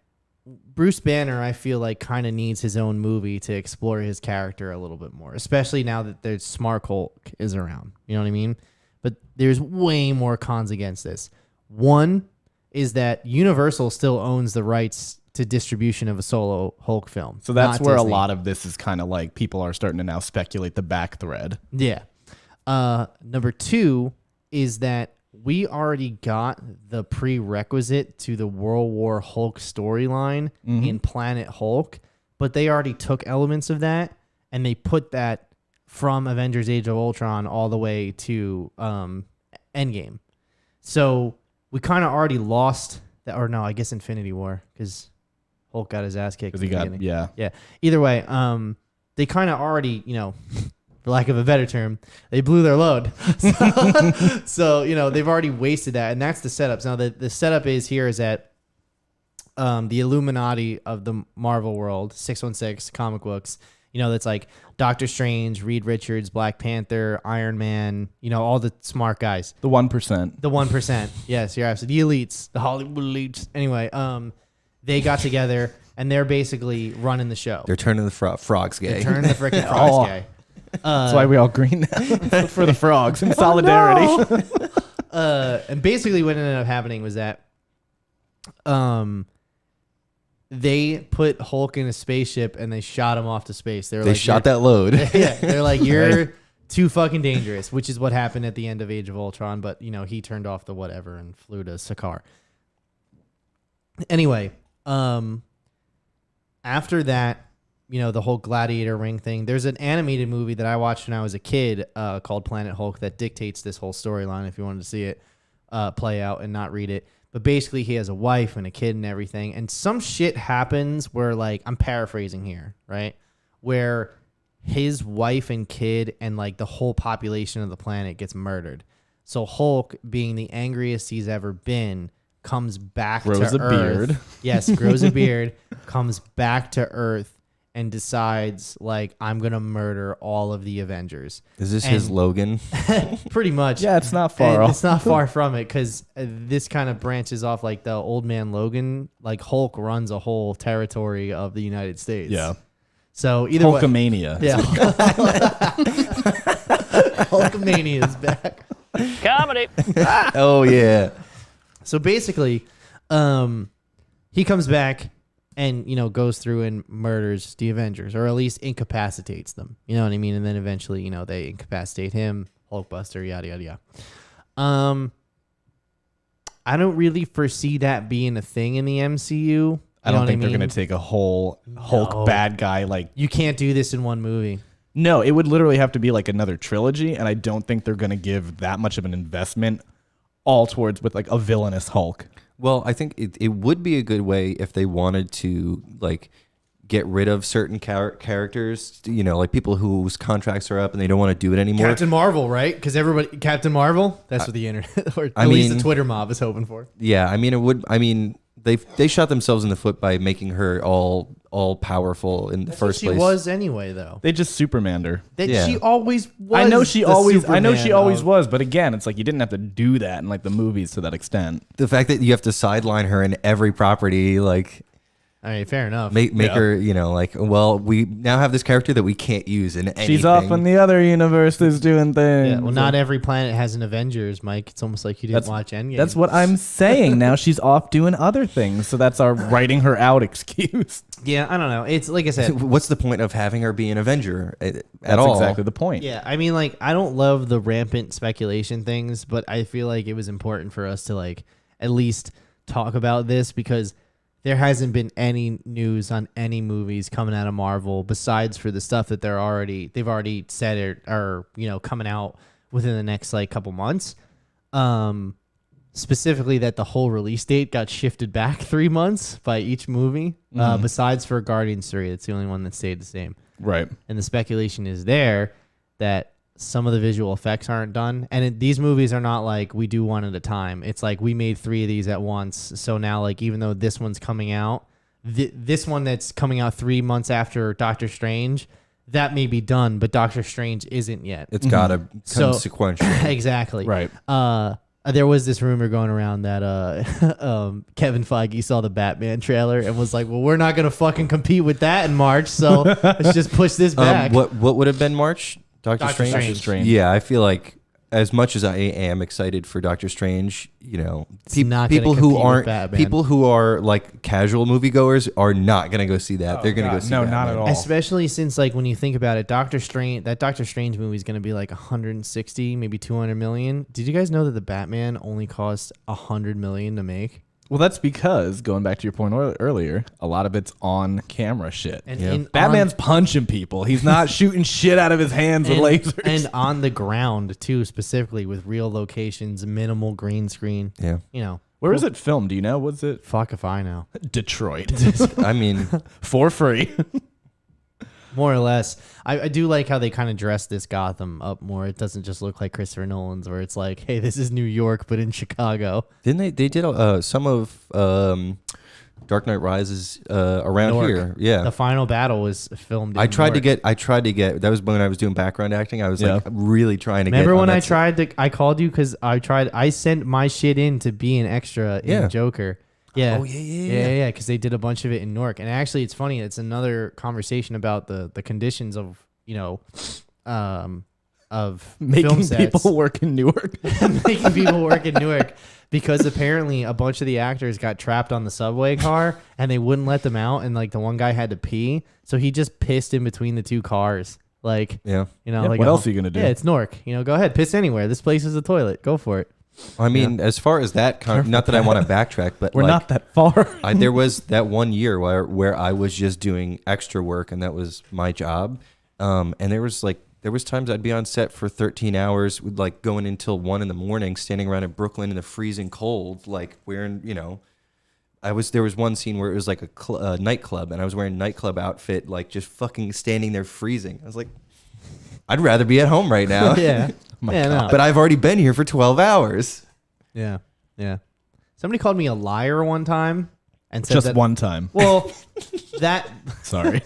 Bruce Banner, I feel like, kind of needs his own movie to explore his character a little bit more, especially now that there's Smart Hulk is around. You know what I mean? But there's way more cons against this. One is that Universal still owns the rights to distribution of a solo Hulk film. So that's not where Disney. a lot of this is kind of like people are starting to now speculate the back thread. Yeah. Number two is that we already got the prerequisite to the World War Hulk storyline in Planet Hulk, but they already took elements of that and they put that from Avengers Age of Ultron all the way to Endgame. So we kind of already lost that, or no, I guess Infinity War, because Hulk got his ass kicked. Because he got, yeah. Yeah. Either way, they kind of already, for lack of a better term, they blew their load. So they've already wasted that. And that's the setup. Now, the setup is that the Illuminati of the Marvel world, 616 comic books, that's like Doctor Strange, Reed Richards, Black Panther, Iron Man, all the smart guys. The 1%. The 1%. Yes, you're absolutely the elites, the Hollywood elites. Anyway, they got together and they're basically running the show. They're turning the frogs gay. They're turning the freaking frogs gay. That's why we all green now. For the frogs in solidarity. And basically what ended up happening was that they put Hulk in a spaceship and they shot him off to space. They shot that load. Yeah, they're like, you're too fucking dangerous, which is what happened at the end of Age of Ultron. But, he turned off the whatever and flew to Sakaar. Anyway, after that, the whole gladiator ring thing, there's an animated movie that I watched when I was a kid called Planet Hulk that dictates this whole storyline if you wanted to see it play out and not read it. But basically, he has a wife and a kid and everything. And some shit happens where, like, I'm paraphrasing here, right? Where his wife and kid and, like, the whole population of the planet gets murdered. So Hulk, being the angriest he's ever been, comes back grows to a Earth. beard. Yes, grows a beard, comes back to Earth, and decides, like, I'm going to murder all of the Avengers. Is this his Logan? Pretty much. Yeah, it's not far And off. It's not far from it because this kind of branches off like the old man Logan. Like Hulk runs a whole territory of the United States. Yeah. So either way. Hulkamania. Yeah. Hulkamania is back. Comedy. Oh, yeah. So basically, he comes back and, goes through and murders the Avengers, or at least incapacitates them. You know what I mean? And then eventually, they incapacitate him, Hulkbuster, yada, yada, yada. I don't really foresee that being a thing in the MCU. I don't think they're going to take a whole Hulk bad guy. Like, You can't do this in one movie. no, it would literally have to be like another trilogy. And I don't think they're going to give that much of an investment all towards with like a villainous Hulk. Well, I think it would be a good way if they wanted to, like, get rid of certain characters, like people whose contracts are up and they don't want to do it anymore. Captain Marvel, right? Because everybody, Captain Marvel, that's what the internet, or at least the Twitter mob is hoping for. Yeah, I mean, it would. I mean, they shot themselves in the foot by making her all powerful in the first She place. was anyway, though. They just Supermaned her. That Yeah. she always was. I know she always was. was, but again, it's like you didn't have to do that in like the movies to that extent. The fact that you have to sideline her in every property, like, I mean, fair enough. make her, like, well, we now have this character that we can't use in anything. She's off in the other universes doing things. Yeah, well, not every planet has an Avengers, Mike. It's almost like you didn't watch Endgame. That's what I'm saying. Now she's off doing other things, so that's our writing her out excuse. Yeah, I don't know. It's like I said. What's the point of having her be an Avenger at That's all? exactly the point. Yeah, I mean, like, I don't love the rampant speculation things, but I feel like it was important for us to, like, at least talk about this because there hasn't been any news on any movies coming out of Marvel besides for the stuff that they've already said are coming out within the next, like, couple months. specifically that the whole release date got shifted back 3 months by each movie, besides for Guardians 3. It's the only one that stayed the same. Right. And the speculation is there that some of the visual effects aren't done. And these movies are not like we do one at a time. It's like we made 3 of these at once. So now, like, even though this one's coming out, this one that's coming out 3 months after Doctor Strange, that may be done, but Doctor Strange isn't yet. It's got to come So- sequential. Exactly. Right. There was this rumor going around that Kevin Feige saw the Batman trailer and was like, well, we're not going to fucking compete with that in March, so let's just push this back. What would have been March? Doctor Doctor Strange? Strange. Strange. Yeah, I feel like as much as I am excited for Doctor Strange, you know, not gonna people who compete with aren't Batman. people who are like casual moviegoers are not going to go see that. They're going to go God, see no, Batman. not at all. Especially since, like, when you think about it, Doctor Strange movie is going to be like 160, maybe 200 million. Did you guys know that the Batman only cost 100 million to make? Well, that's because, going back to your point earlier, a lot of it's on camera shit. And Batman's punching people. He's not shooting shit out of his hands with lasers. and on the ground too, specifically with real locations, minimal green screen. Yeah. You know, Where was it filmed? Do you know? Was it fuck if I know. Detroit? I mean, For free. More or less. I do like how they kind of dress this Gotham up more. It doesn't just look like Christopher Nolan's where it's like, hey, this is New York, but in Chicago. didn't they did some of Dark Knight Rises around Newark. here. Yeah. The final battle was filmed in I tried Newark. to get that was when I was doing background acting. I was like really trying to Remember get when on I that tried to, I called you because I sent my shit in to be an extra in Yeah. Joker. Yeah. Oh, yeah. Yeah, because they did a bunch of it in Newark. And actually, it's funny. It's another conversation about the conditions of, you know, of Making film sets. people work in Newark. Making people work in Newark because apparently a bunch of the actors got trapped on the subway car and they wouldn't let them out. And, like, the one guy had to pee. So he just pissed in between the two cars. Like, Yeah. you know, Yeah, like what else are you gonna do? Yeah, it's Newark. You know, go ahead, piss anywhere. This place is a toilet. Go for it. I mean, as far as that, not that I want to backtrack, but We're like, not that far. there was that one year where I was just doing extra work and that was my job. And there was times I'd be on set for 13 hours, with like going until 1 a.m, standing around in Brooklyn in the freezing cold, like wearing, you know, there was one scene where it was like a nightclub and I was wearing nightclub outfit, like just fucking standing there freezing. I was like, I'd rather be at home right now. Yeah. Yeah, no. But I've already been here for 12 hours. Yeah. Yeah. Somebody called me a liar one time and said Just that, one time. Well, that Sorry.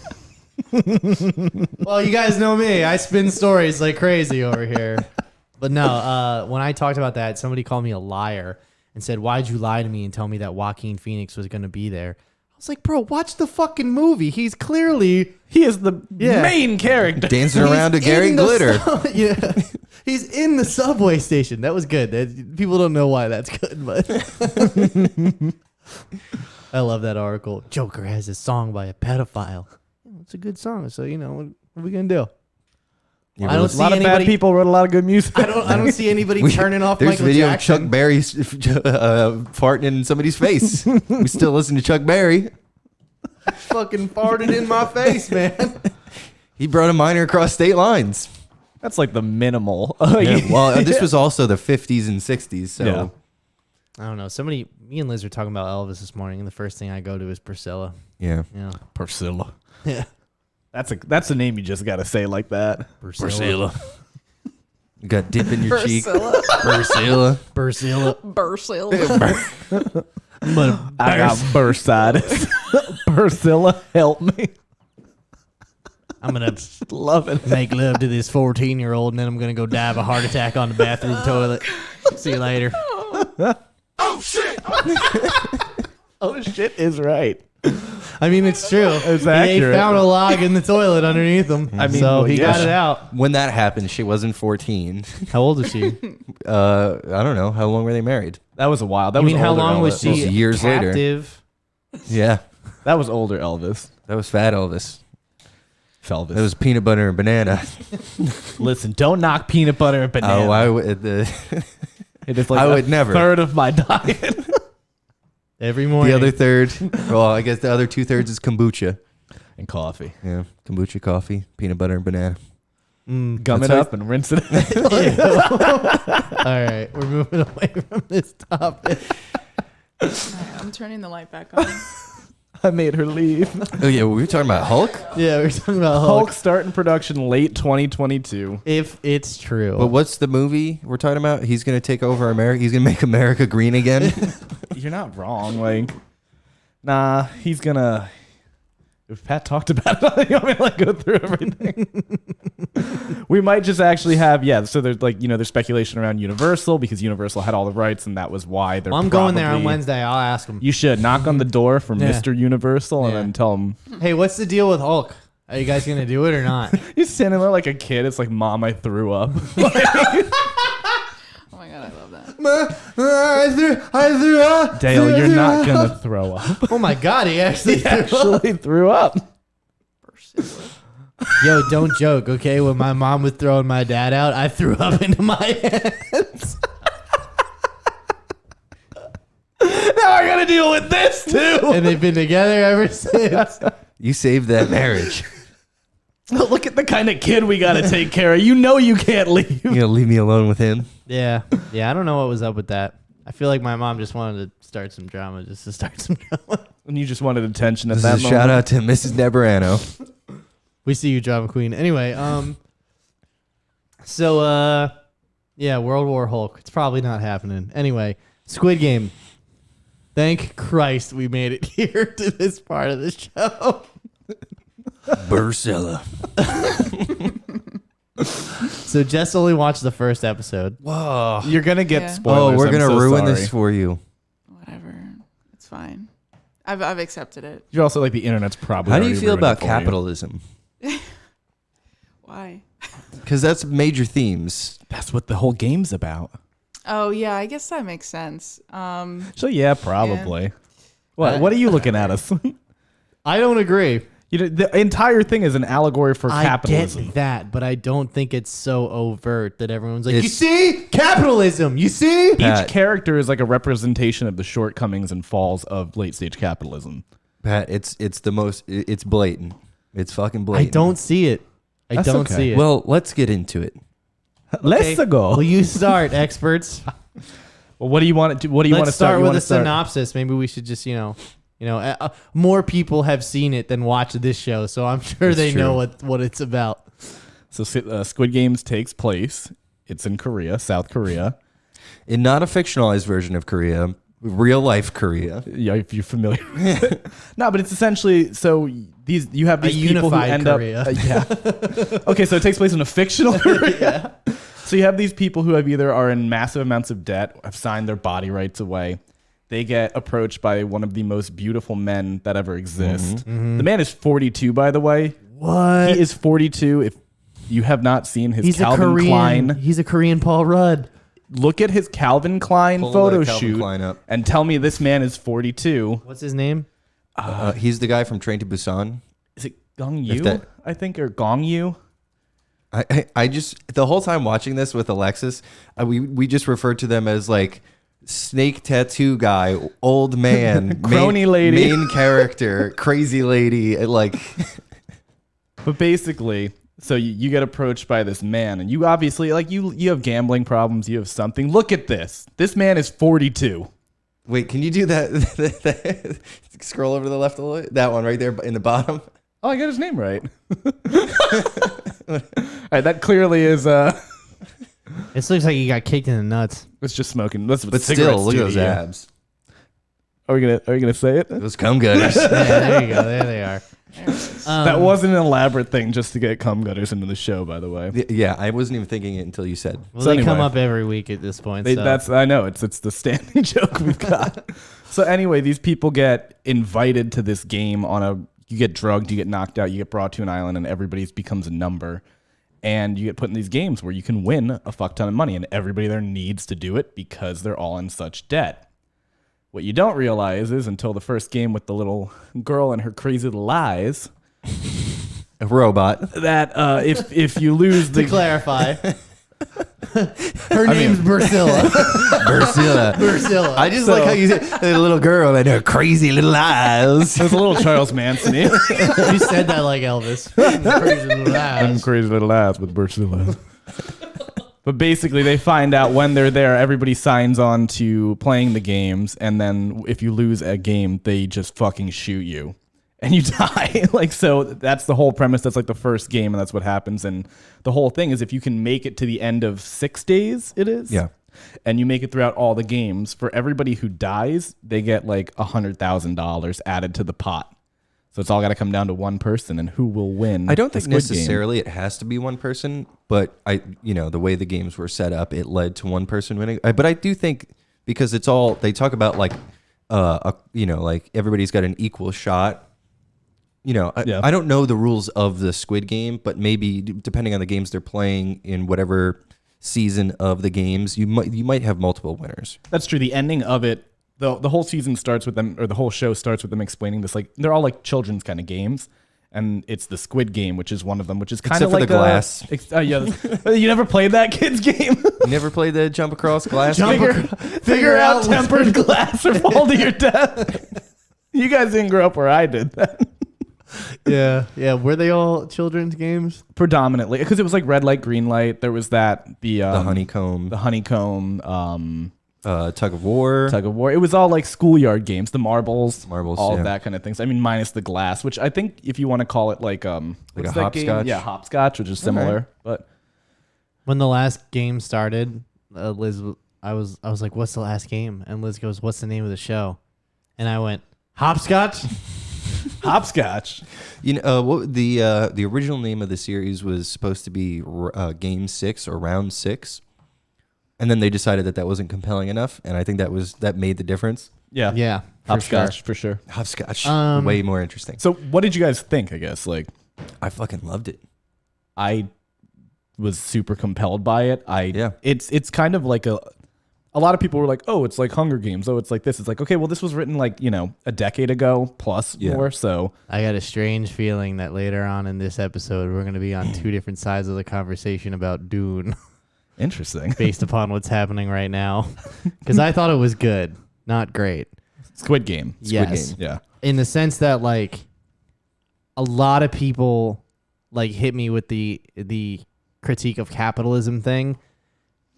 well, you guys know me. I spin stories like crazy over here. But no, when I talked about that, somebody called me a liar and said, "Why'd you lie to me and tell me that Joaquin Phoenix was going to be there?" I was like, "Bro, watch the fucking movie. He's clearly He is the main character. Dancing around to Gary in the Glitter. yeah. He's in the subway station. That was good. People don't know why that's good, but I love that article. Joker has a song by a pedophile. It's a good song, so you know what are we gonna do? Yeah, I don't A see lot of bad anybody. people wrote a lot of good music. I don't see anybody turning off There's Michael video Jackson. of Chuck Berry farting in somebody's face. We still listen to Chuck Berry. Fucking farted in my face, man. He brought a minor across state lines. That's like the minimal. Well, this was also the 50s and 60s. So Yeah. I don't know. Me and Liz were talking about Elvis this morning, and the first thing I go to is Priscilla. yeah. Yeah. Priscilla. Yeah. That's a name you just got to say like that. Priscilla. You got dip in your cheek. Priscilla. Priscilla. Priscilla. Bursil. I got bursitis. Priscilla, help me. I'm going to Love it. make love to this 14-year-old, and then I'm going to go die of a heart attack on the bathroom toilet. See you later. Oh shit! Oh, shit is right. I mean, it's true. It's He accurate. found a log in the toilet underneath him. I mean, so he yeah. got it out. When that happened, she wasn't 14. How old was she? I don't know. How long were they married? That was a while. That I was mean, how older long was Elvis. she Those years later. captive? Yeah. That was older Elvis. That was Fat Elvis. Felvis. That was peanut butter and banana. Listen, don't knock peanut butter and banana. Oh, I would. It is like I a would never. third of my diet. Every morning. The other third. Well, I guess the other 2/3 is kombucha. And coffee. Yeah. Kombucha, coffee, peanut butter and banana. Gum it That's up and rinse it. All right, we're moving away from this topic. All right, I'm turning the light back on. I made her leave. Oh yeah, we were talking about Hulk. Yeah, we're talking about Hulk Hulk. starting production late 2022. If it's true. But what's the movie we're talking about? He's gonna take over America. He's gonna make America green again. You're not wrong. Like, nah, he's gonna. If Pat talked about it, you want me to like go through everything? We might just actually have, so there's like, there's speculation around Universal because Universal had all the rights and that was why they're Well, I'm going there on probably- Wednesday. I'll ask him. You should knock on the door for Yeah. Mr. Universal and Yeah. then tell him. Hey, what's the deal with Hulk? Are you guys gonna do it or not? You're standing there like a kid. It's like, Mom, I threw up. Oh my god, I love that. I threw up. Dale, you're not going to throw up. Oh my God, he actually He threw up. actually threw up. Yo, don't joke, okay? When my mom was throwing my dad out, I threw up into my hands. Now I got to deal with this too. And they've been together ever since. You saved that marriage. Look at the kind of kid we got to take care of. You know you can't leave. You gonna leave me alone with him? Yeah. Yeah, I don't know what was up with that. I feel like my mom just wanted to start some drama just to start some drama. And you just wanted attention at This that is a moment. shout out to Mrs. Nebrano. We see you, drama queen. Anyway, yeah, World War Hulk. It's probably not happening. Anyway, Squid Game. Thank Christ we made it here to this part of the show. Bursella. So Jess only watched the first episode. Whoa. You're going to get Yeah. spoilers. Oh, we're I'm gonna so ruin sorry. this for you. Whatever. It's fine. I've accepted it. You're also like the internet's probably. How do you already feel ruined it about for you. capitalism? Why? Because that's major themes. That's what the whole game's about. Oh yeah, I guess that makes sense. So yeah, probably. What are you looking at us? I don't agree. The entire thing is an allegory for capitalism. I get that, but I don't think it's so overt that everyone's like, you It's- see? Capitalism. You see? Pat. Each character is like a representation of the shortcomings and falls of late stage capitalism. Pat, it's blatant. It's fucking I blatant. don't see it. I That's don't okay. see it. Well, let's get into it. Let's go. Well, you start, experts. Well, what do you want to? What do you want to Let's start You with wanna a synopsis. Maybe we should just, more people have seen it than watch this show, so I'm sure That's they true. know what it's about. So Squid Games takes place. It's in Korea, South Korea. In not a fictionalized version of Korea, real life Korea. Yeah, if you're familiar. No, but it's essentially you have A these people who unified end Korea. up. Yeah. Okay, so it takes place in a fictional Korea. So you have these people who have either are in massive amounts of debt, have signed their body rights away. They get approached by one of the most beautiful men that ever exist. The man is 42, by the way. What? He is 42. If you have not seen his He's Calvin a Korean. Klein, He's a Korean Paul Rudd. look at his Calvin Klein Pull photo the Calvin shoot Klein up. and tell me this man is 42. What's his name? He's the guy from Train to Busan. Is it Gong Yu? that- I think, or Gong Yu? I just the whole time watching this with Alexis, we just referred to them as like snake tattoo guy, old man, Crony lady. main character, crazy lady, like. But basically, so you get approached by this man, and you obviously like you have gambling problems, you have something. Look at this. This man is 42. Wait, can you do that? Scroll over to the left a little. That one right there in the bottom. Oh, I got his name right. All right, that clearly is This looks like he got kicked in the nuts. it's just smoking. That's what But cigarettes still, look do at to those you. abs. Are we gonna say it? Those cum gutters. Yeah, there you go. There they are. There it is. That wasn't an elaborate thing just to get cum gutters into the show, by the way. Yeah, I wasn't even thinking it until you said. Well, So they come anyway. up every week at this point. They, so. that's I know it's the standing joke we've got. So anyway, these people get invited to this game you get drugged, you get knocked out, you get brought to an island, and everybody becomes a number. And you get put in these games where you can win a fuck ton of money, and everybody there needs to do it because they're all in such debt. What you don't realize is until the first game with the little girl and her crazy little eyes, A robot. that if you lose to the clarify, Her name's Priscilla. Ursula. I just like how you said the little girl and her crazy little eyes. It was a little Charles Manson. You said that like Elvis. Crazy little eyes. Crazy little ass with Ursula. But basically, they find out when they're there, everybody signs on to playing the games, and then if you lose a game, they just fucking shoot you, and you die. Like, so that's the whole premise. That's like the first game, and that's what happens. And the whole thing is if you can make it to the end of 6 days, it is. Yeah. And you make it throughout all the games, for everybody who dies, they get like $100,000 added to the pot. So it's all got to come down to one person and who will win. I don't the think Squid Game. necessarily it has to be one person, but the way the games were set up, it led to one person winning. But I do think because it's all they talk about like, like everybody's got an equal shot. I don't know the rules of the Squid Game, but maybe depending on the games they're playing in whatever season of the games, you might have multiple winners. That's true. The ending of it. The whole season starts with them, or the whole show starts with them explaining this. Like, they're all like children's kind of games, and it's the Squid Game, which is one of them, which is kind of for like the glass. You never played that kids game? You never played the jump across glass? Figure out tempered glass or fall to your death. You guys didn't grow up where I did that. Yeah. Were they all children's games? Predominantly, because it was like red light, green light. There was that the honeycomb, tug of war. It was all like schoolyard games, the marbles, all yeah. of that kind of things. I mean, minus the glass, which I think if you want to call it like a what's that hopscotch? game? Yeah, hopscotch, which is similar. Okay. But When the last game started, Liz, I was like, "What's the last game?" And Liz goes, "What's the name of the show?" And I went, "Hopscotch." hopscotch. What the original name of the series was supposed to be Game 6 or Round 6. And then they decided that wasn't compelling enough, and I think that made the difference. Yeah, hopscotch for sure. Hopscotch, way more interesting. So, what did you guys think? I guess I fucking loved it. I was super compelled by it. Yeah. It's kind of like a lot of people were like, oh, it's like Hunger Games. Oh, it's like this. It's like, okay, well, this was written like a decade ago plus more. So I got a strange feeling that later on in this episode we're going to be on two different sides of the conversation about Dune. Interesting. Based upon what's happening right now. Because I thought it was good, not great. Squid Game. Yes. Yeah. In the sense that, like, a lot of people, like, hit me with the critique of capitalism thing.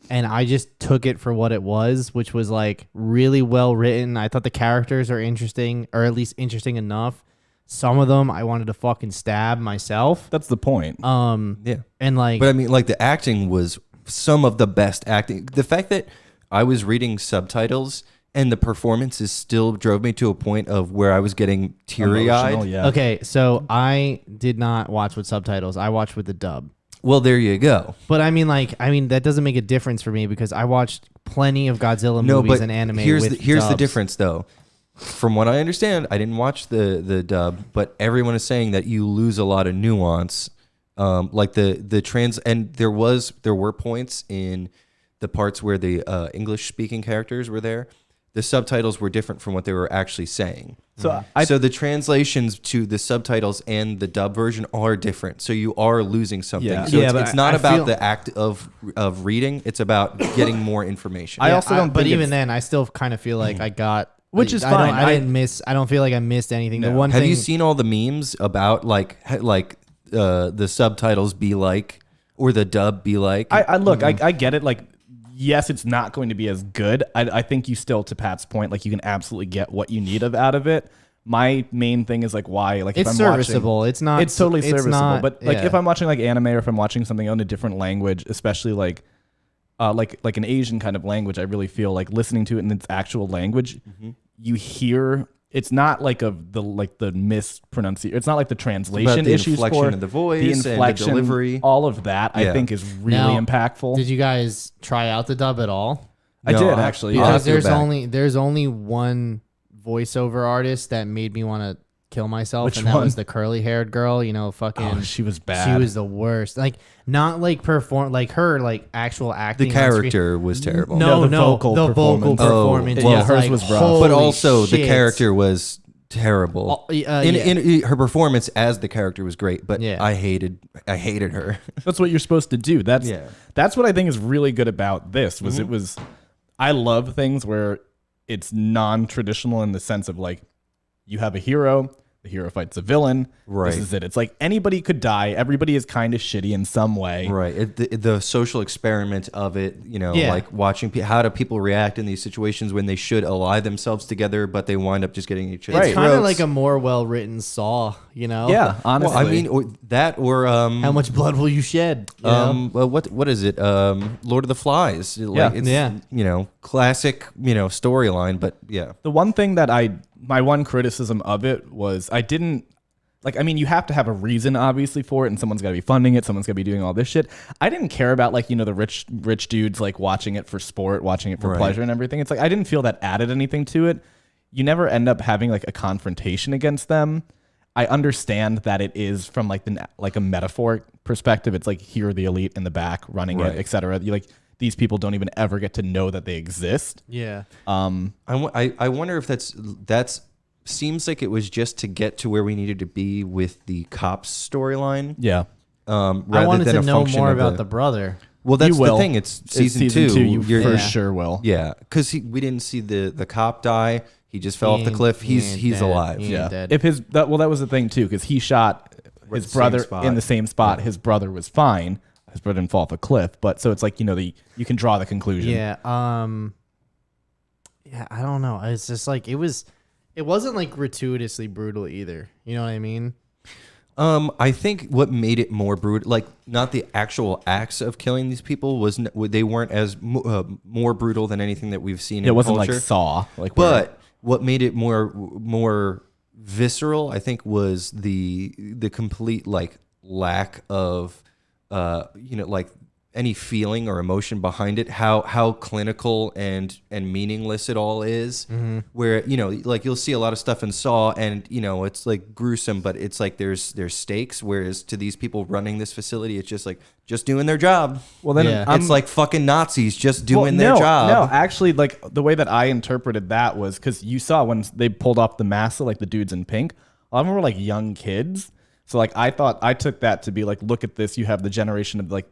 And I just took it for what it was, which was, like, really well written. I thought the characters are interesting, or at least interesting enough. Some of them I wanted to fucking stab myself. That's the point. Yeah. And, like... But, I mean, like, the acting was... some of the best acting. The fact that I was reading subtitles and the performances still drove me to a point of where I was getting teary-eyed. Yeah. Okay, so I did not watch with subtitles. I watched with the dub. Well, there you go. But I mean, that doesn't make a difference for me because I watched plenty of Godzilla movies and anime. Here's with the dubs. difference, though. From what I understand, I didn't watch the dub, but everyone is saying that you lose a lot of nuance. Like the trans, and there were points in the parts where the English speaking characters were there. The subtitles were different from what they were actually saying. So so the translations to the subtitles and the dub version are different. So you are losing something. Yeah. So Yeah, but it's not I about feel- the act of reading. It's about getting more information. I also don't But think even it's- then, I still kind of feel like I got, Which is I don't- fine. I don't feel like I missed anything. The No. one Have thing you seen all the memes about the subtitles be like, or the dub be like? I get it. Like, yes, it's not going to be as good. I think you still, to Pat's point, like you can absolutely get what you need out of it. My main thing is like why, like if it's I'm serviceable. watching, It's not. it's totally serviceable. not- But like yeah. if I'm watching like anime or if I'm watching something in a different language, especially like an Asian kind of language, I really feel like listening to it in its actual language, you hear. It's not like the mispronunciation. It's not like the translation the issues inflection for of the voice the and the inflection, delivery. all of that. I Yeah. think is really Now, impactful. Did you guys try out the dub at all? I No, did I- actually. I'll Yeah. have Because to go back. there's only one voiceover artist that made me want to kill myself, Which and that one? was the curly haired girl. Fucking. Oh, she was bad. She was the worst. Like, not like perform, like her, like actual acting. the on screen. character was terrible. No, No, the vocal the vocal performance. Oh, performance. well, was hers like, was rough. holy but also the shit. character was terrible. Yeah. Her performance as the character was great, but Yeah. I hated her. That's what you're supposed to do. That's Yeah. that's what I think is really good about this. I love things where it's non-traditional in the sense of like you have a hero. The hero fights a villain. Right. This is it. It's like anybody could die. Everybody is kind of shitty in some way. Right. The social experiment of it, Yeah. like watching how do people react in these situations when they should ally themselves together, but they wind up just getting each other's It's kind of throats. like a more well-written Saw, Yeah, honestly. Well, I mean, or how much blood will you shed? You know? well, what is it? Lord of the Flies. Like, it's, Yeah. classic, storyline, but yeah. The one thing that my one criticism of it was I didn't like, I mean, you have to have a reason obviously for it and someone's got to be funding it. Someone's got to be doing all this shit. I didn't care about like, the rich dudes like watching it for sport, watching it for Right. pleasure and everything. It's like, I didn't feel that added anything to it. You never end up having like a confrontation against them. I understand that it is from like a metaphoric perspective. It's like here are the elite in the back running Right. it, etc. You like these people don't even ever get to know that they exist. Yeah. I wonder if that's seems like it was just to get to where we needed to be with the cops storyline. Yeah. Rather I wanted than to a know function more of about the brother. Well, that's You will. the thing. It's season season 2. You You're- for Yeah. sure will. Yeah, because we didn't see the cop die. He just fell off the cliff. He He's ain't dead. alive. He ain't Yeah. dead. If that was the thing too, because he shot his the same brother spot. in the same spot. His brother was fine. His brother didn't fall off a cliff. But so it's like, you can draw the conclusion. Yeah. Yeah. I don't know. It's just like it wasn't like gratuitously brutal either. You know what I mean? I think what made it more brutal, like not the actual acts of killing these people, they weren't as more brutal than anything that we've seen. It in wasn't culture. like Saw. Like, But what made it more visceral, I think, was the complete like lack of like any feeling or emotion behind it. How clinical and meaningless it all is. Mm-hmm. Where like you'll see a lot of stuff in Saw, and it's like gruesome, but it's like there's stakes. Whereas to these people running this facility, it's just like just doing their job. well, then Yeah. It's like fucking Nazis just doing their no, job. No, actually, like the way that I interpreted that was because you saw when they pulled off the mask, like the dudes in pink, all of them were like young kids. So like I took that to be like, look at this. You have the generation of like,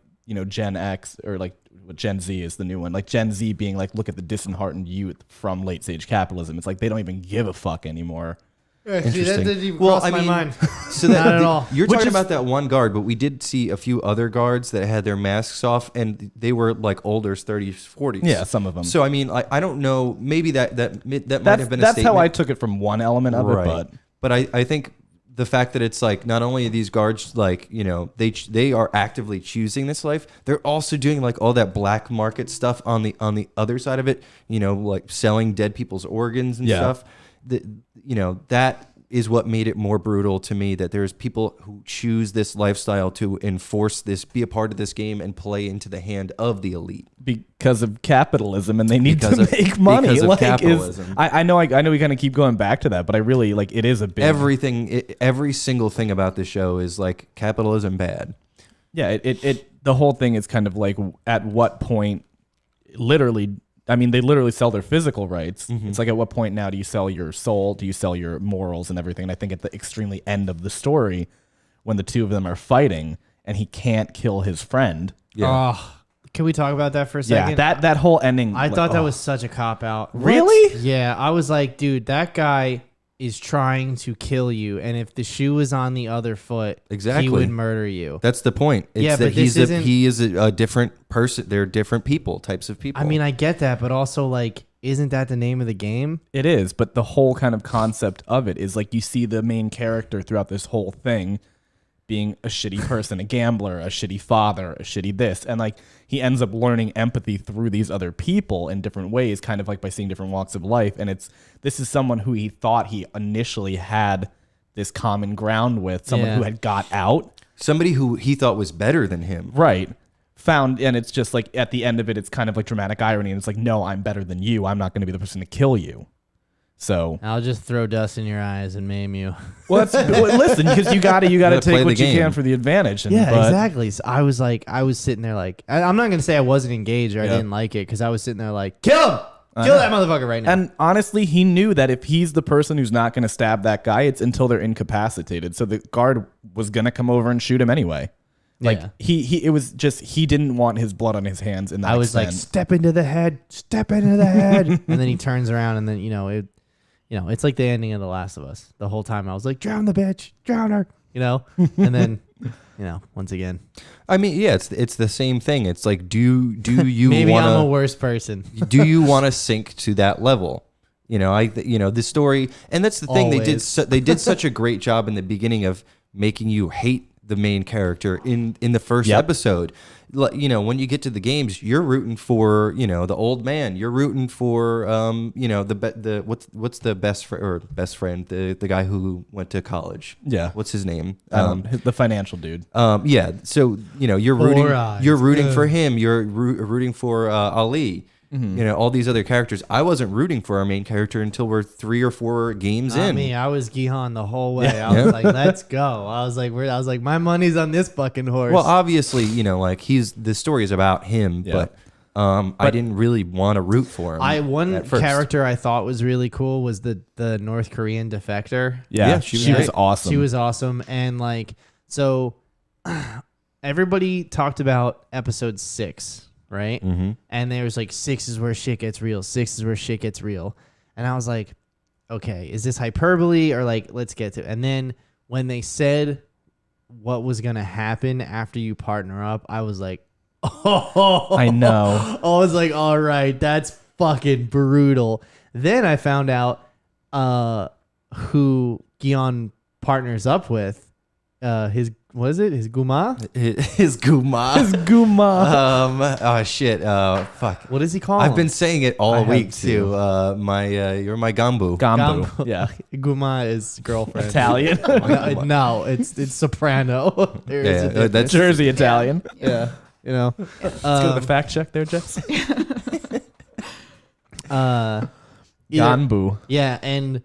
Gen X or like what Gen Z is the new one. Like Gen Z being like, look at the disheartened youth from late stage capitalism. It's like they don't even give a fuck anymore. Interesting. that didn't even Well, cross I my mean, mind. So that Not at all. You're Which talking is- about that one guard, but we did see a few other guards that had their masks off, and they were like older, 30s, 40s. Yeah, some of them. So I mean, I don't know. Maybe that might have That's been a that's statement. how I took it from one element of Right. it, But I think the fact that it's like not only are these guards like they are actively choosing this life, they're also doing like all that black market stuff on the other side of it. Like selling dead people's organs and Yeah. stuff. That is what made it more brutal to me, that there's people who choose this lifestyle to enforce this, be a part of this game, and play into the hand of the elite. because of capitalism, and they need Because to of- make money. because of Like, capitalism. I know we kind of keep going back to that, but I really like it is a big Every single thing about this show is like capitalism bad. Yeah, the whole thing is kind of like at what point, literally. I mean, they literally sell their physical rights. Mm-hmm. It's like at what point now do you sell your soul? Do you sell your morals and everything? And I think at the extremely end of the story, when the two of them are fighting and he can't kill his friend. Yeah. Oh, can we talk about that for a second? Yeah, that whole ending. I like, thought that oh. was such a cop out. Really? Yeah, I was like, dude, that guy is trying to kill you, and if the shoe was on the other foot, Exactly. he would murder you. That's the point. It's Yeah, that but this he is a different person. They're different people, types of people. I mean, I get that, but also like, isn't that the name of the game? It is, but the whole kind of concept of it is like you see the main character throughout this whole thing being a shitty person, a gambler, a shitty father, a shitty this. And like he ends up learning empathy through these other people in different ways, kind of like by seeing different walks of life. And this is someone who he thought he initially had this common ground with, someone Yeah. who had got out. somebody who he thought was better than him. Right. Found, and it's just like at the end of it, it's kind of like dramatic irony. And it's like, no, I'm better than you. I'm not going to be the person to kill you. So, I'll just throw dust in your eyes and maim you. well, listen, because you gotta gotta take play what the you game. can for the advantage. And, Yeah, but exactly. So I was sitting there like, I'm not gonna say I wasn't engaged or I Yeah. didn't like it, because I was sitting there like, kill him. Kill that motherfucker right now. And honestly, he knew that if he's the person who's not going to stab that guy, it's until they're incapacitated. So the guard was going to come over and shoot him anyway. Like it was just he didn't want his blood on his hands. In that I was like, step into the head, and then he turns around, and then it's like the ending of The Last of Us. The whole time I was like, drown the bitch, drown her, and then once again, I mean, yeah, it's the same thing. It's like, do you maybe wanna, I'm a worse person. do you want to sink to that level? The story, and that's the thing. Always. They did such a great job in the beginning of making you hate the main character in the first episode. When you get to the games, you're rooting for the old man. You're rooting for what's the best friend, the guy who went to college. Yeah, what's his name? The financial dude. Yeah. So you're rooting for him. You're rooting for Ali. Mm-hmm. All these other characters. I wasn't rooting for our main character until we're 3 or 4 games in. I was Gihan the whole way. I was like, let's go. I was like, my money's on this fucking horse. Well, obviously, the story is about him, but I didn't really want to root for him. One character I thought was really cool was the North Korean defector. Yeah, she was awesome. She was awesome, and so everybody talked about episode 6. Right? Mm-hmm. And there was 6 is where shit gets real. 6 is where shit gets real. And I was like, okay, is this hyperbole or let's get to it? And then when they said what was going to happen after you partner up, I was like, oh, I know. I was like, all right, that's fucking brutal. Then I found out who Gion partners up with. His guma? His guma. His guma. Oh shit. Fuck. What does he call I've him? been saying it all week too. You're my gambu. Gambu. Yeah. Guma is girlfriend. Italian. No, it's soprano. That's Jersey Italian. Yeah. Let's go to the fact check there, Jess. Ganbu. Yeah, and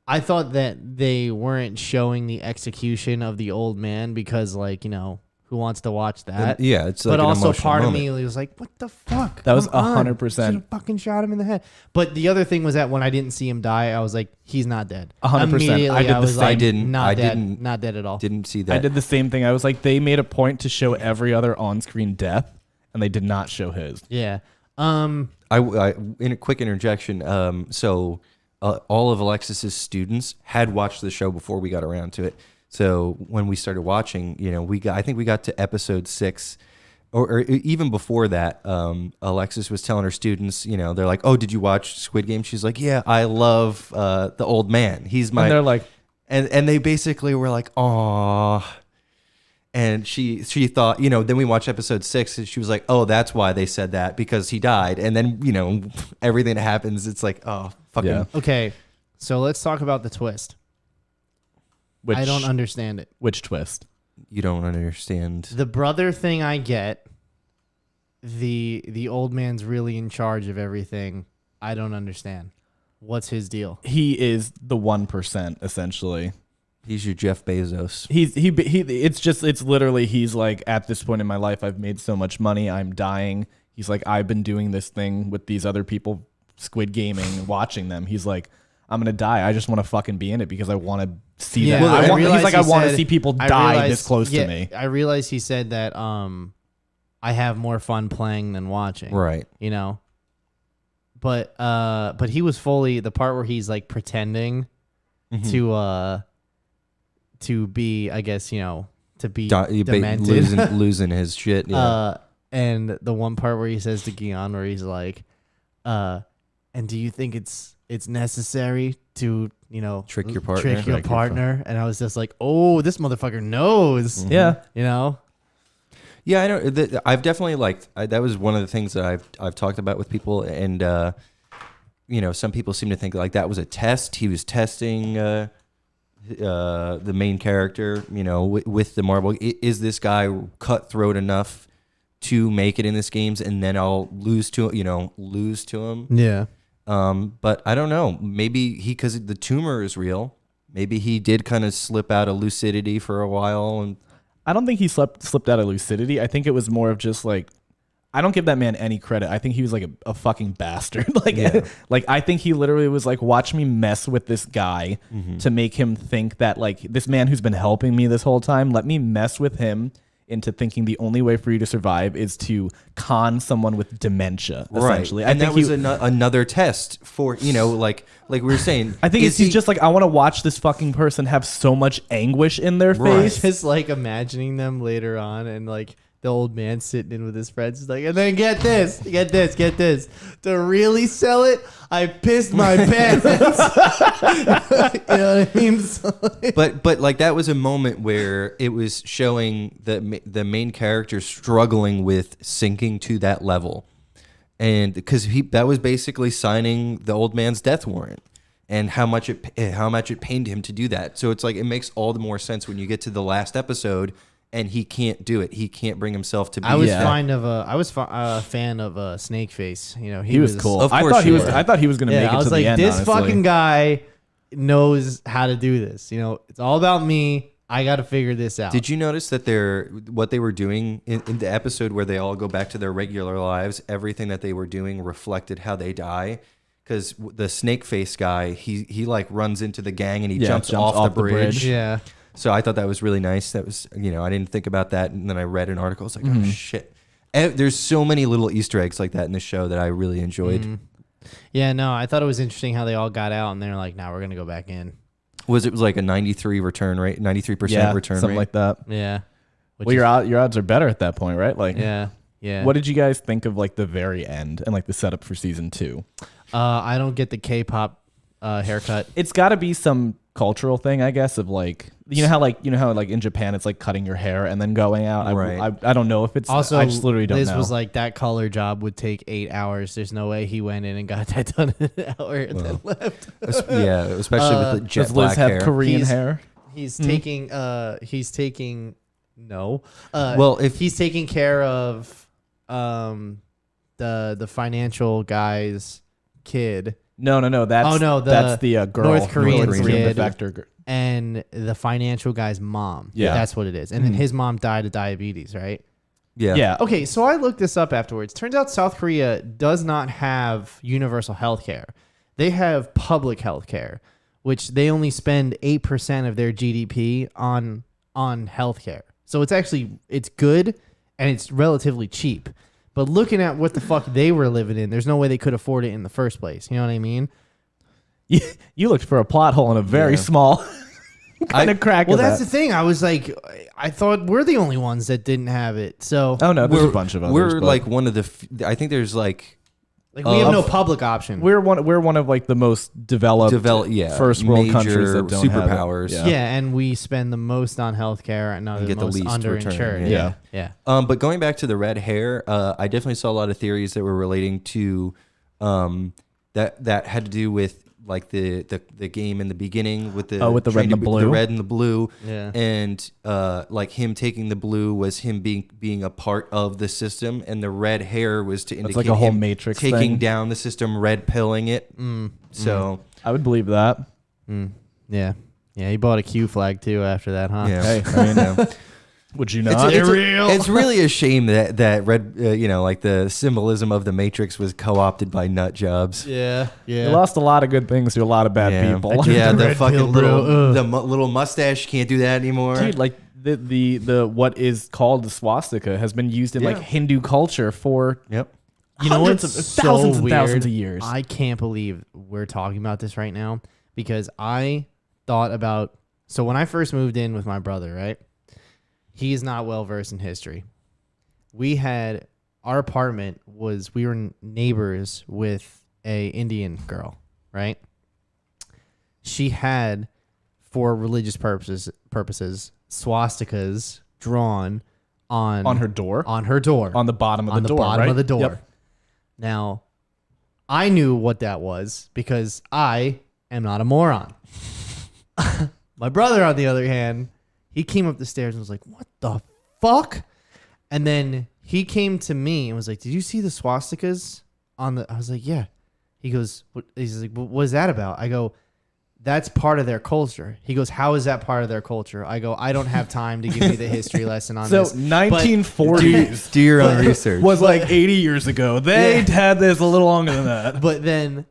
I thought that they weren't showing the execution of the old man because, who wants to watch that? Yeah, it's but an also emotional part moment. of me was like, what the fuck? That was Come on. 100%. Should have fucking shot him in the head. But the other thing was that when I didn't see him die, I was like, he's not dead. 100%. Immediately, I did the was same. like, I didn't. Not dead at all. Didn't see that. I did the same thing. I was like, they made a point to show every other on-screen death, and they did not show his. Yeah. I in a quick interjection. So all of Alexis's students had watched the show before we got around to it. So when we started watching, I think we got to episode 6, or even before that. Alexis was telling her students, they're like, "Oh, did you watch Squid Game?" She's like, "Yeah, I love the old man. He's my." And they're like, and they basically were like, "Aw." And she thought, then we watched episode 6 and she was like, oh, that's why they said that, because he died. And then, everything that happens, it's like, oh, fucking. Yeah. Okay, so let's talk about the twist. I don't understand it. Which twist? You don't understand. The brother thing I get. The old man's really in charge of everything. I don't understand. What's his deal? He is the 1%, essentially. He's your Jeff Bezos. It's literally, he's like, at this point in my life, I've made so much money, I'm dying. He's like, I've been doing this thing with these other people, Squid Gaming, watching them. He's like, I'm gonna die. I just want to fucking be in it because I want to see that. Well, He's like, I want to see people die this close to me. I realized he said that I have more fun playing than watching. Right. But he was fully the part where he's like pretending to be, I guess, to be demented. losing his shit. Yeah. And the one part where he says to Gion, where he's like, and do you think it's necessary to, trick your partner? Trick your partner? And I was just like, oh, this motherfucker knows. Yeah. Yeah, I know. I've definitely that was one of the things that I've talked about with people, and some people seem to think like that was a test. He was testing the main character, with the marble. Is this guy cutthroat enough to make it in this games, and then I'll lose to him? Yeah. But I don't know. Maybe because the tumor is real. Maybe he did kind of slip out of lucidity for a while, and I don't think he slipped out of lucidity. I think it was more of just like, I don't give that man any credit. I think he was like a fucking bastard. Like, Yeah. like I think he literally was like, watch me mess with this guy to make him think that like this man who's been helping me this whole time, let me mess with him into thinking the only way for you to survive is to con someone with dementia, essentially. And I that think was another test for, like we were saying. I think is he's he- just like, I want to watch this fucking person have so much anguish in their Right. face. Just like imagining them later on and like the old man sitting in with his friends is like, and then get this. To really sell it, I pissed my pants. You know what I mean? So, but like that was a moment where it was showing the main character struggling with sinking to that level, and because that was basically signing the old man's death warrant, and how much it pained him to do that. So it's like it makes all the more sense when you get to the last episode and he can't do it. He can't bring himself to be. I was Yeah. a fan of Snakeface. You know, He was cool. Of I course thought he you was. were. I thought he was going to make Yeah, it I was to like, the end. this honestly. fucking guy knows how to do this. You know, it's all about me. I got to figure this out. Did you notice that what they were doing in the episode where they all go back to their regular lives? Everything that they were doing reflected how they die. Because the snake face guy, he like runs into the gang and he jumps off the bridge. Yeah. So I thought that was really nice. That was, I didn't think about that. And then I read an article. I was like, Mm-hmm. oh, shit. There's so many little Easter eggs like that in the show that I really enjoyed. Mm-hmm. Yeah, no, I thought it was interesting how they all got out and they're like, now we're going to go back in. It was like a 93% return rate. something like that. Yeah. Which Well, is- your odds are better at that point, right? Like, Yeah. Yeah. what did you guys think of like the very end and like the setup for season 2? I don't get the K-pop haircut. It's got to be some cultural thing, I guess, of like you know how in Japan it's like cutting your hair and then going out. Right. I don't know if it's Also, I just literally don't Liz know. was like, that color job would take 8 hours. There's no way he went in and got that done in an hour and then left. Yeah, especially with the jet Does Liz black have hair. Korean He's- hair? He's Hmm? taking no. Well, if he's taking care of the financial guy's kid No. That's Oh, no, that's the girl, North Korean kid. defector. and the financial guy's mom. Yeah. That's what it is. And then his mom died of diabetes, right? yeah, Yeah. Okay, so I looked this up afterwards. Turns out South Korea does not have universal health care. They have public health care, which they only spend 8% of their GDP on health care. So it's good and it's relatively cheap. But looking at what the fuck they were living in, there's no way they could afford it in the first place. You know what I mean? You looked for a plot hole in a very small kind of crack. Well, of that's that. the thing. I was like, I thought we're the only ones that didn't have it. So Oh no, there's a bunch of others. We're but like one of the. I think there's like like we have no public option. we're one of like the most developed first world countries that don't superpowers. have it. Yeah, and we spend the most on healthcare and And the get the most least underinsured. return, yeah. Yeah. But going back to the red hair, I definitely saw a lot of theories that were relating to that had to do with like the game in the beginning with the with the red and the blue? the red and the blue, Yeah. and like him taking the blue was him being a part of the system, and the red hair was to indicate like a whole him Matrix taking thing. down the system, red pilling it. So I would believe that. Yeah. Yeah, he bought a Q flag too after that, huh? yeah, Hey, I mean. Would you It's, not? it's really a shame that red, like the symbolism of the Matrix was co-opted by nut jobs. Yeah. You Yeah. lost a lot of good things to a lot of bad Yeah. people. Yeah, the the red fucking pill, bro. little mustache can't do that anymore. Dude, like the what is called the swastika has been used in like Yeah. Hindu culture for Yep. You know hundreds what's of so thousands and weird? thousands of years. I can't believe we're talking about this right now because I thought about so when I first moved in with my brother, right? He is not well versed in history. Our apartment we were neighbors with a Indian girl, right? She had, for religious purposes, swastikas drawn on her door, on her door, on the bottom of on the the door, bottom right? of the door. Yep. Now, I knew what that was because I am not a moron. My brother, on the other hand, he came up the stairs and was like, "What the fuck?" And then he came to me and was like, "Did you see the swastikas on the?" I was like, "Yeah." He goes, "He's like, what is that about?" I go, that's part of their culture. He goes, how is that part of their culture? I go, I don't have time to give you the history lesson on So this. 1940s Do your own research. was like 80 years ago. They had this a little longer than that. But then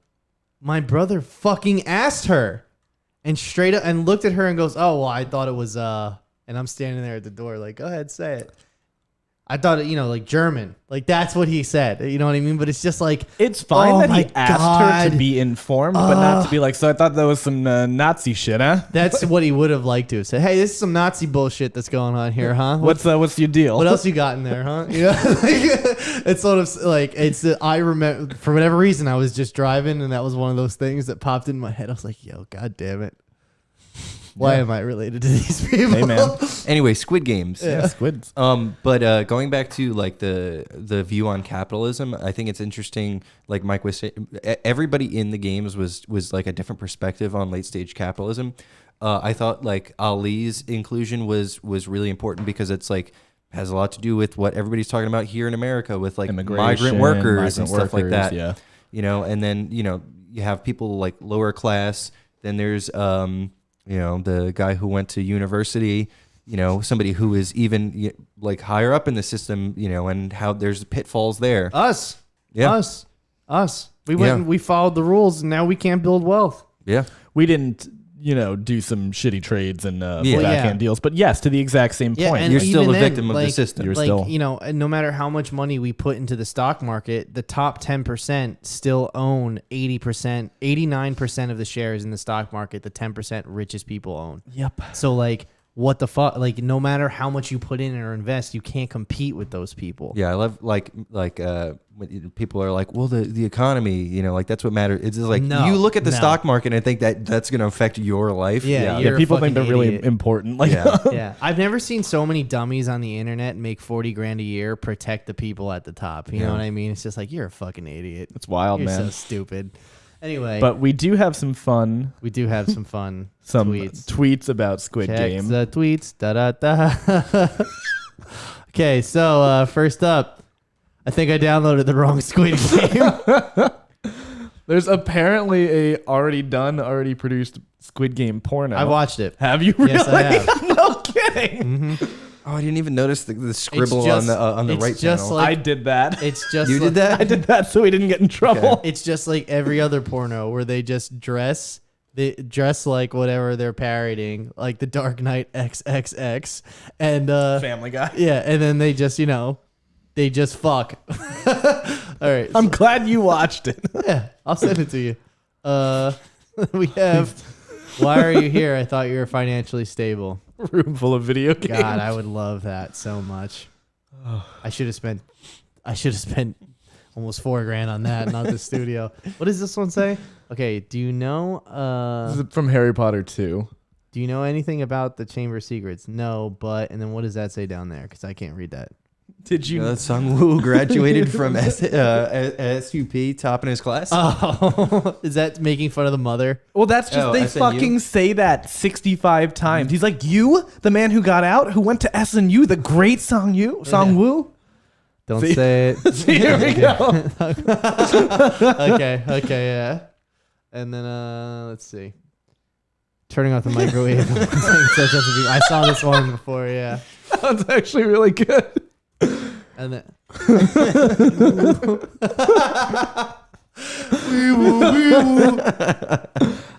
my brother fucking asked her and straight up and looked at her and goes, oh, well, I thought it was, and I'm standing there at the door like, go ahead, say it. I thought it, like German. Like that's what he said. You know what I mean? But it's just like, It's fine oh that he my asked her to God. be informed, but not to be like, so I thought that was some Nazi shit, huh? That's what he would have liked to have said. Hey, this is some Nazi bullshit that's going on here, huh? What's your deal? What else you got in there, huh? You know, it's sort of like I remember for whatever reason I was just driving and that was one of those things that popped in my head. I was like, "Yo, god damn it, why am I related to these people?" Hey, man. Anyway, Squid Games. Yeah, squids. But going back to like the view on capitalism, I think it's interesting. Like Mike was saying, everybody in the games was like a different perspective on late stage capitalism. I thought like Ali's inclusion was really important because it's like has a lot to do with what everybody's talking about here in America with like migrant workers and stuff like that. Yeah. You know, and then you have people like lower class. Then there's the guy who went to university. Somebody who is even like higher up in the system, and how there's pitfalls there. Us, Yeah. us. We went and we followed the rules, and now we can't build wealth. Yeah. We didn't, do some shitty trades and Yeah. backhand deals. But yes, to the exact same Yeah, point. and You're still even a then, victim of the system. You're like, still- no matter how much money we put into the stock market, the top 10% still own 80%, 89% of the shares in the stock market. The 10% richest people own. Yep. So like, what the fuck? Like, no matter how much you put in or invest, you can't compete with those people. Yeah, I love when people are like, well, the economy, like that's what matters. It's just like No, you look at the no. stock market and think that's going to affect your life. Yeah, Yeah, you're a people think they're fucking really idiot. important. Like, Yeah. Yeah, I've never seen so many dummies on the internet make 40 grand a year protect the people at the top. You know what I mean? It's just like, you're a fucking idiot. it's wild, You're man. so stupid. Anyway, But we do have some fun, we do have some fun some tweets. about Squid Check Game. the tweets. Da da da. Okay, so first up, I think I downloaded the wrong Squid Game. There's apparently already produced Squid Game porno. I watched it. Have you really? Yes, I have. No kidding. Oh, I didn't even notice the scribble just- on the it's right just panel. like- I did that. It's just You did that? I did that so we didn't get in trouble. It's just like every other porno where they just dress. They dress like whatever they're parodying, like the Dark Knight XXX, and Family Guy. yeah, and then they just they just fuck. All right, I'm glad you watched it. yeah, I'll send it to you. We have. Why are you here? I thought you were financially stable. Room full of video games. God, I would love that so much. I should have spent almost $4,000 on that, not the studio. What does this one say? Okay, do you know This is from Harry Potter 2. do you know anything about the Chamber of Secrets? No, but and then what does that say down there? Because I can't read that. Did you? Sung Woo graduated from SUP, top in his class. Oh, is that making fun of the mother? Well, that's just Oh, they SNU? fucking say that 65 times. He's like, you, the man who got out, who went to SNU, the great Song Woo. Don't See? say it. See, here we go. Okay, yeah. And then let's see. Turning off the microwave. I saw this one before, yeah. That's actually really good. And then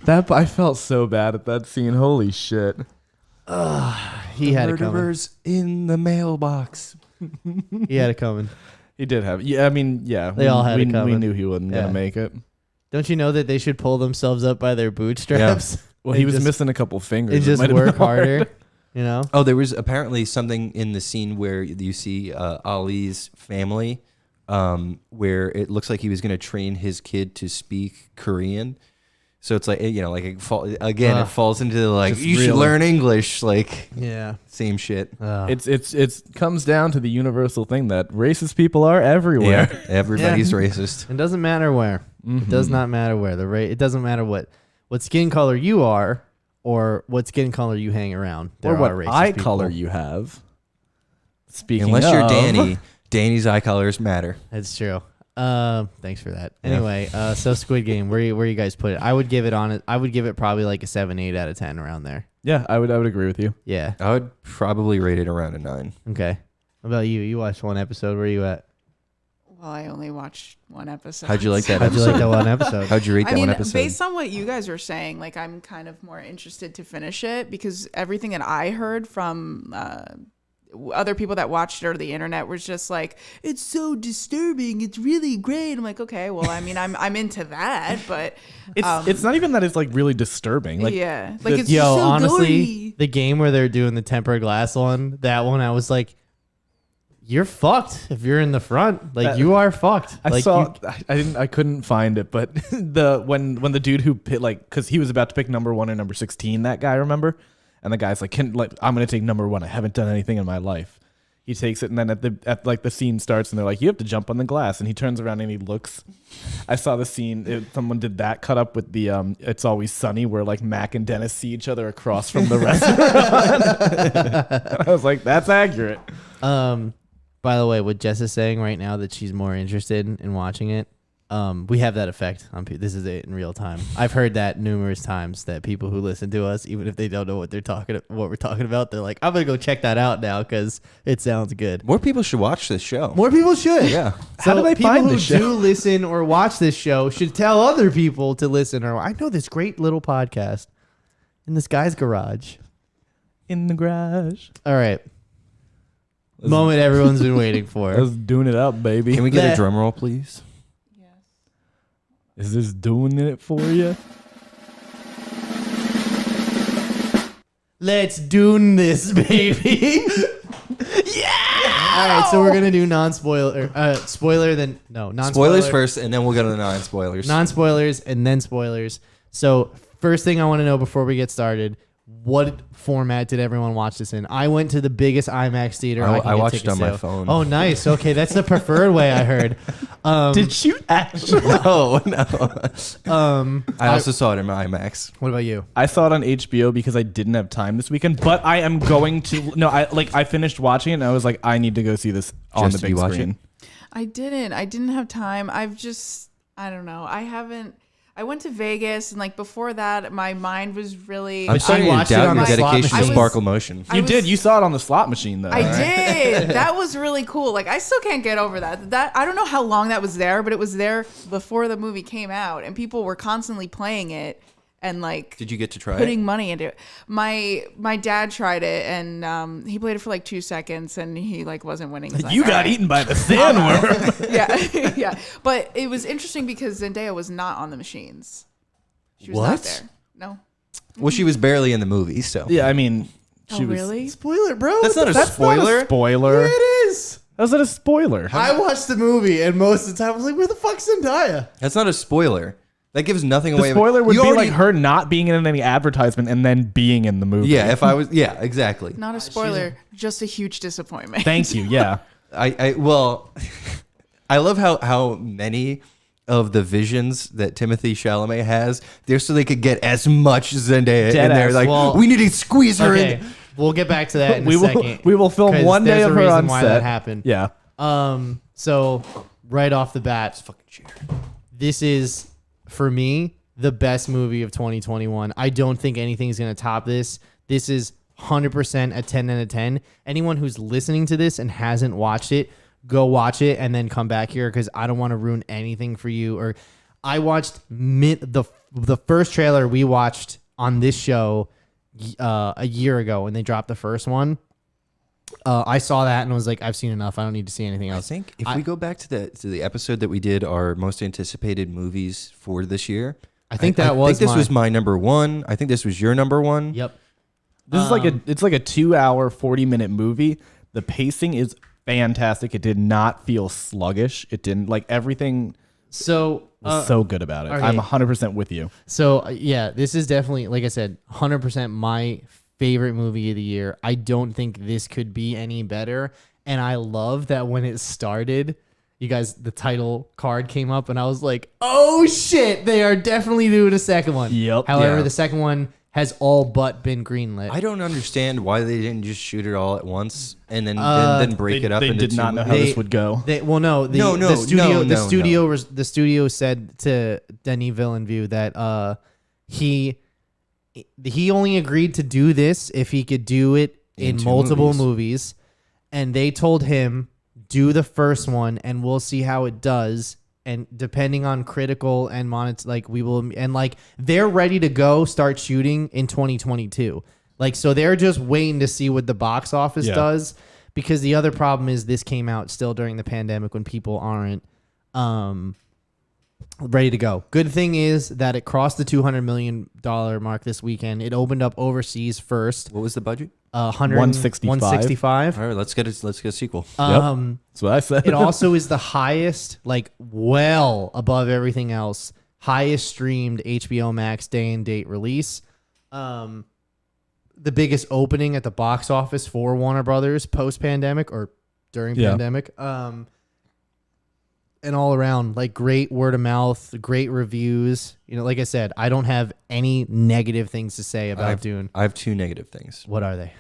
That I felt so bad at that scene. Holy shit. he had it coming. Murderers in the mailbox. He had it coming. He did have. Yeah, I mean, yeah. They all had we, it coming. We knew he wasn't Yeah. gonna make it. Don't you know that they should pull themselves up by their bootstraps? Well, They he was just- missing a couple fingers. And It just might have been work hard. harder, you know? Oh, there was apparently something in the scene where you see Ali's family, where it looks like he was going to train his kid to speak Korean. So it's like, like it falls into like, Just you should really- learn English, like Yeah. same shit. It's comes down to the universal thing that racist people are everywhere. Yeah, everybody's racist. It doesn't matter where. It does not matter where. It doesn't matter what skin color you are or what skin color you hang around. Or There what are racist eye people. color you have. Speaking Unless of, you're Danny, Danny's eye colors matter. It's true. Thanks for that. Anyway, so Squid Game, where you guys put it? I would give it probably like a 7, 8 out of 10 around there. Yeah, I would agree with you. Yeah. I would probably rate it around a 9. Okay. What about you? You watched one episode. Where are you at? Well, I only watched one episode. How'd you like that How'd you like that one episode? How'd you rate that one episode? Based on what you guys were saying, like I'm kind of more interested to finish it because everything that I heard from other people that watched it or the internet was just like, it's so disturbing. It's really great. I'm like, okay, well, I mean, I'm into that, but It's not even that it's like really disturbing. Like yeah, like it's Yo, just so honestly, gory. the game where they're doing the tempered glass one, that one, I was like, you're fucked if you're in the front. Like you are fucked. I like saw, I couldn't find it, but when the dude who because he was about to pick number 1 and number 16, that guy, remember? And the guy's like, I'm gonna take number 1. I haven't done anything in my life. He takes it, and then at the scene starts, and they're like, you have to jump on the glass, and he turns around and he looks. I saw the scene. Someone did that cut up with the It's Always Sunny, where like Mac and Dennis see each other across from the restaurant. I was like, that's accurate. By the way, what Jess is saying right now that she's more interested in watching it, we have that effect on people. This is it in real time. I've heard that numerous times that people who listen to us, even if they don't know what we're talking about, they're like, I'm gonna go check that out now because it sounds good. More people should watch this show. More people should. Yeah. So How do they people find who this show? do listen or watch this show should tell other people to listen. Or I know this great little podcast in this guy's garage. In the garage. All right. Moment everyone's been waiting for. Let's doing it up, baby. Can we get That- a drum roll, please? Is this doing it for you? Let's do this, baby. Yeah. All right, so we're gonna do non-spoiler, spoiler, then no non-spoiler. Spoilers first, and then we'll go to the non-spoilers. Non-spoilers and then spoilers. So first thing I want to know before we get started, what format did everyone watch this in? I went to the biggest IMAX theater. I can get watched tickets on my to. phone. Oh, nice. Okay, that's the preferred way I heard. Did you actually? no. I I- also saw it in my IMAX. What about you? I saw it on HBO because I didn't have time this weekend, but I am going to. No, I finished watching it and I was like, I need to go see this on Jess, the did you big watch screen. I didn't have time. I don't know. I went to Vegas and like before that, my mind was really. I'm starting to watched it doubt on your the slot dedication to machine. Sparkle Motion. I You was- did. You saw it on the slot machine, though. I right? did. That was really cool. Like I still can't get over that. That I don't know how long that was there, but it was there before the movie came out, and people were constantly playing it and like Did you get to try putting it? money into it. My dad tried it and he played it for like 2 seconds and he like wasn't winning. He's like, You "All got right." eaten by the sandworm. Yeah, yeah. But it was interesting because Zendaya was not on the machines. She was not What? there. No. Well, she was barely in the movie, so. Yeah, I mean, Oh, she was. really? Spoiler, bro. That's not a That's spoiler. not a spoiler. It is. How's that a spoiler? I watched the movie, and most of the time I was like, "Where the fuck's Zendaya?" That's not a spoiler. That gives nothing The away. spoiler would You be already- like her not being in any advertisement and then being in the movie. Yeah, if I was. Yeah, exactly. Not a spoiler, just a huge disappointment. Thank you. Yeah. Well, I love how many of the visions that Timothy Chalamet has, they're so they could get as much Zendaya in there. Deadass. Like, Well, we need to squeeze her Okay, in. we'll get back to that in we a will. second. We will film 'cause one day there's of a her reason on why set. that happened. Yeah. So right off the bat, Fucking cheater. this is for me the best movie of 2021. I don't think anything's gonna top this. This is 100% a 10 out of 10. Anyone who's listening to this and hasn't watched it, go watch it and then come back here because I don't want to ruin anything for you. Or I watched the first trailer we watched on this show a year ago when they dropped the first one. I saw that and was like, I've seen enough. I don't need to see anything I else. think if we go back to the episode that we did our most anticipated movies for this year, I think that was this mine. was my number one. I think this was your number one. Yep. This is like it's like a 2-hour, 40-minute movie. The pacing is fantastic. It did not feel sluggish. It didn't like everything So was so good about it. okay. I'm 100% with you. So yeah, this is definitely, like I said, 100% my favorite movie of the year. I don't think this could be any better. And I love that when it started, you guys, the title card came up and I was like, oh shit, they are definitely doing a second one. Yep. However, Yeah. the second one has all but been greenlit. I don't understand why they didn't just shoot it all at once and then break it up. They into did not two know how movies. this would go. The studio said to Denis Villeneuve that he only agreed to do this if he could do it in two multiple movies, and they told him do the first one and we'll see how it does. And depending on critical and they're ready to go start shooting in 2022. Like, so they're just waiting to see what the box office does, because the other problem is this came out still during the pandemic when people aren't ready to go. Good thing is that it crossed the $200 million mark this weekend. It opened up overseas first. What was the budget? 165. All right, let's get a sequel. That's what I said. It also is the highest, like well above everything else, highest streamed HBO Max day and date release. The biggest opening at the box office for Warner Brothers post pandemic or during pandemic. And all around, like, great word of mouth, great reviews. You know, like I said, I don't have any negative things to say about Dune. I have two negative things. What are they?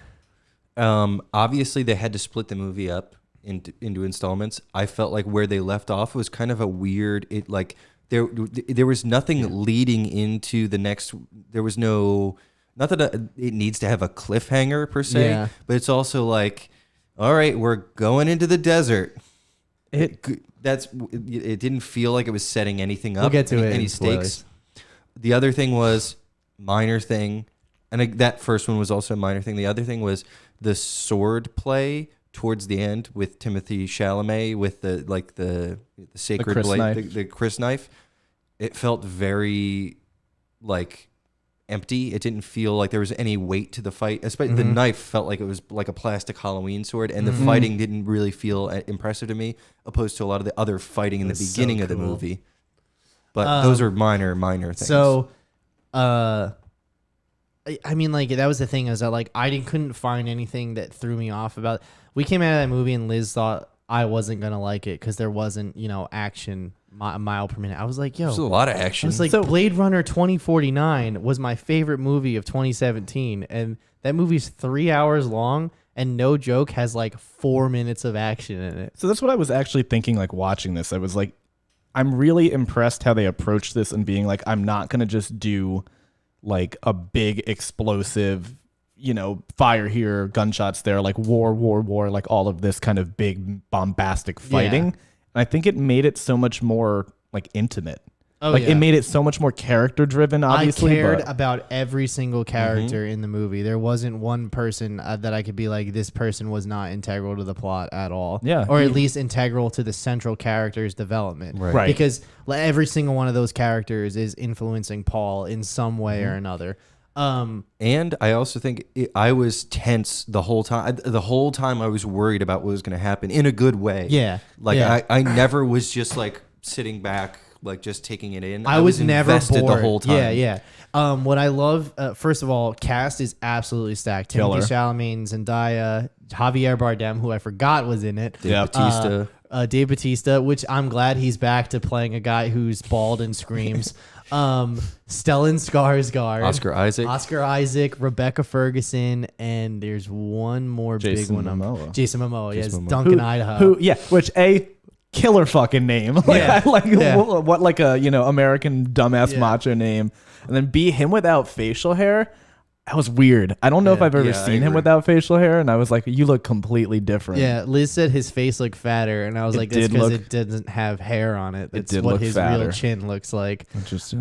Obviously, they had to split the movie up into installments. I felt like where they left off was kind of a weird. It like there was nothing leading into the next. There was no. Not that it needs to have a cliffhanger per se, but it's also like, all right, we're going into the desert. It didn't feel like it was setting anything up. We'll get to any stakes. The other thing was minor thing, and that first one was also a minor thing. The other thing was the sword play towards the end with Timothée Chalamet with the sacred blade, the Chris knife. It felt very like empty. It didn't feel like there was any weight to the fight. Especially the knife felt like it was like a plastic Halloween sword, and the fighting didn't really feel impressive to me, opposed to a lot of the other fighting in the beginning of the movie. But those are minor things. So, I mean, like, that was the thing, is that, like, I couldn't find anything that threw me off about. We came out of that movie and Liz thought I wasn't gonna like it because there wasn't, action a mile per minute. I was like, yo, there's a lot of action. I was like, Blade Runner 2049 was my favorite movie of 2017, and that movie's 3 hours long and no joke has like 4 minutes of action in it. So that's what I was actually thinking, like, watching this. I was like, I'm really impressed how they approached this and being like, I'm not gonna just do like a big explosive, fire here, gunshots there, like war, like all of this kind of big bombastic fighting. And I think it made it so much more like intimate. It made it so much more character driven, obviously. I cared about every single character in the movie. There wasn't one person that I could be like, this person was not integral to the plot at all. Yeah. Or at least integral to the central character's development. Right. Because every single one of those characters is influencing Paul in some way or another. And I also think I was tense the whole time. The whole time I was worried about what was going to happen in a good way. Yeah. Like, yeah. I never was just like sitting back, like just taking it in. I was never invested bored the whole time. Yeah. What I love, first of all, cast is absolutely stacked. Killer. Timothée Chalamet, Zendaya, Javier Bardem, who I forgot was in it. Dave Bautista. Dave Bautista, which I'm glad he's back to playing a guy who's bald and screams. Stellan Skarsgård, Oscar Isaac, Rebecca Ferguson, and there's one more Jason big one. Momoa. Jason Momoa, yes, Momoa. Duncan Idaho. Which killer fucking name. What like a American dumbass macho name, and then B, him without facial hair. That was weird. I don't know if I've ever seen him without facial hair, and I was like, you look completely different. Yeah, Liz said his face looked fatter, and I was like, that's because it doesn't have hair on it. That's what his real chin looks like. Interesting.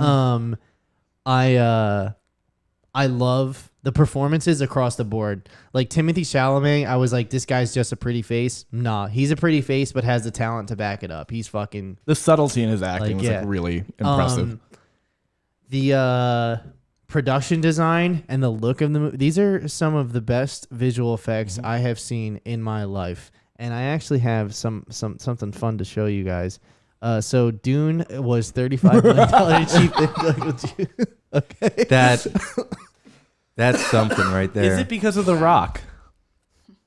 I love the performances across the board. Like Timothée Chalamet, I was like, this guy's just a pretty face. Nah, he's a pretty face, but has the talent to back it up. He's fucking... The subtlety in his acting was like really impressive. The production design and the look of the movie, these are some of the best visual effects I have seen in my life. And I actually have something fun to show you guys. So Dune was $35 million cheap. Okay. That's something right there. Is it because of The Rock?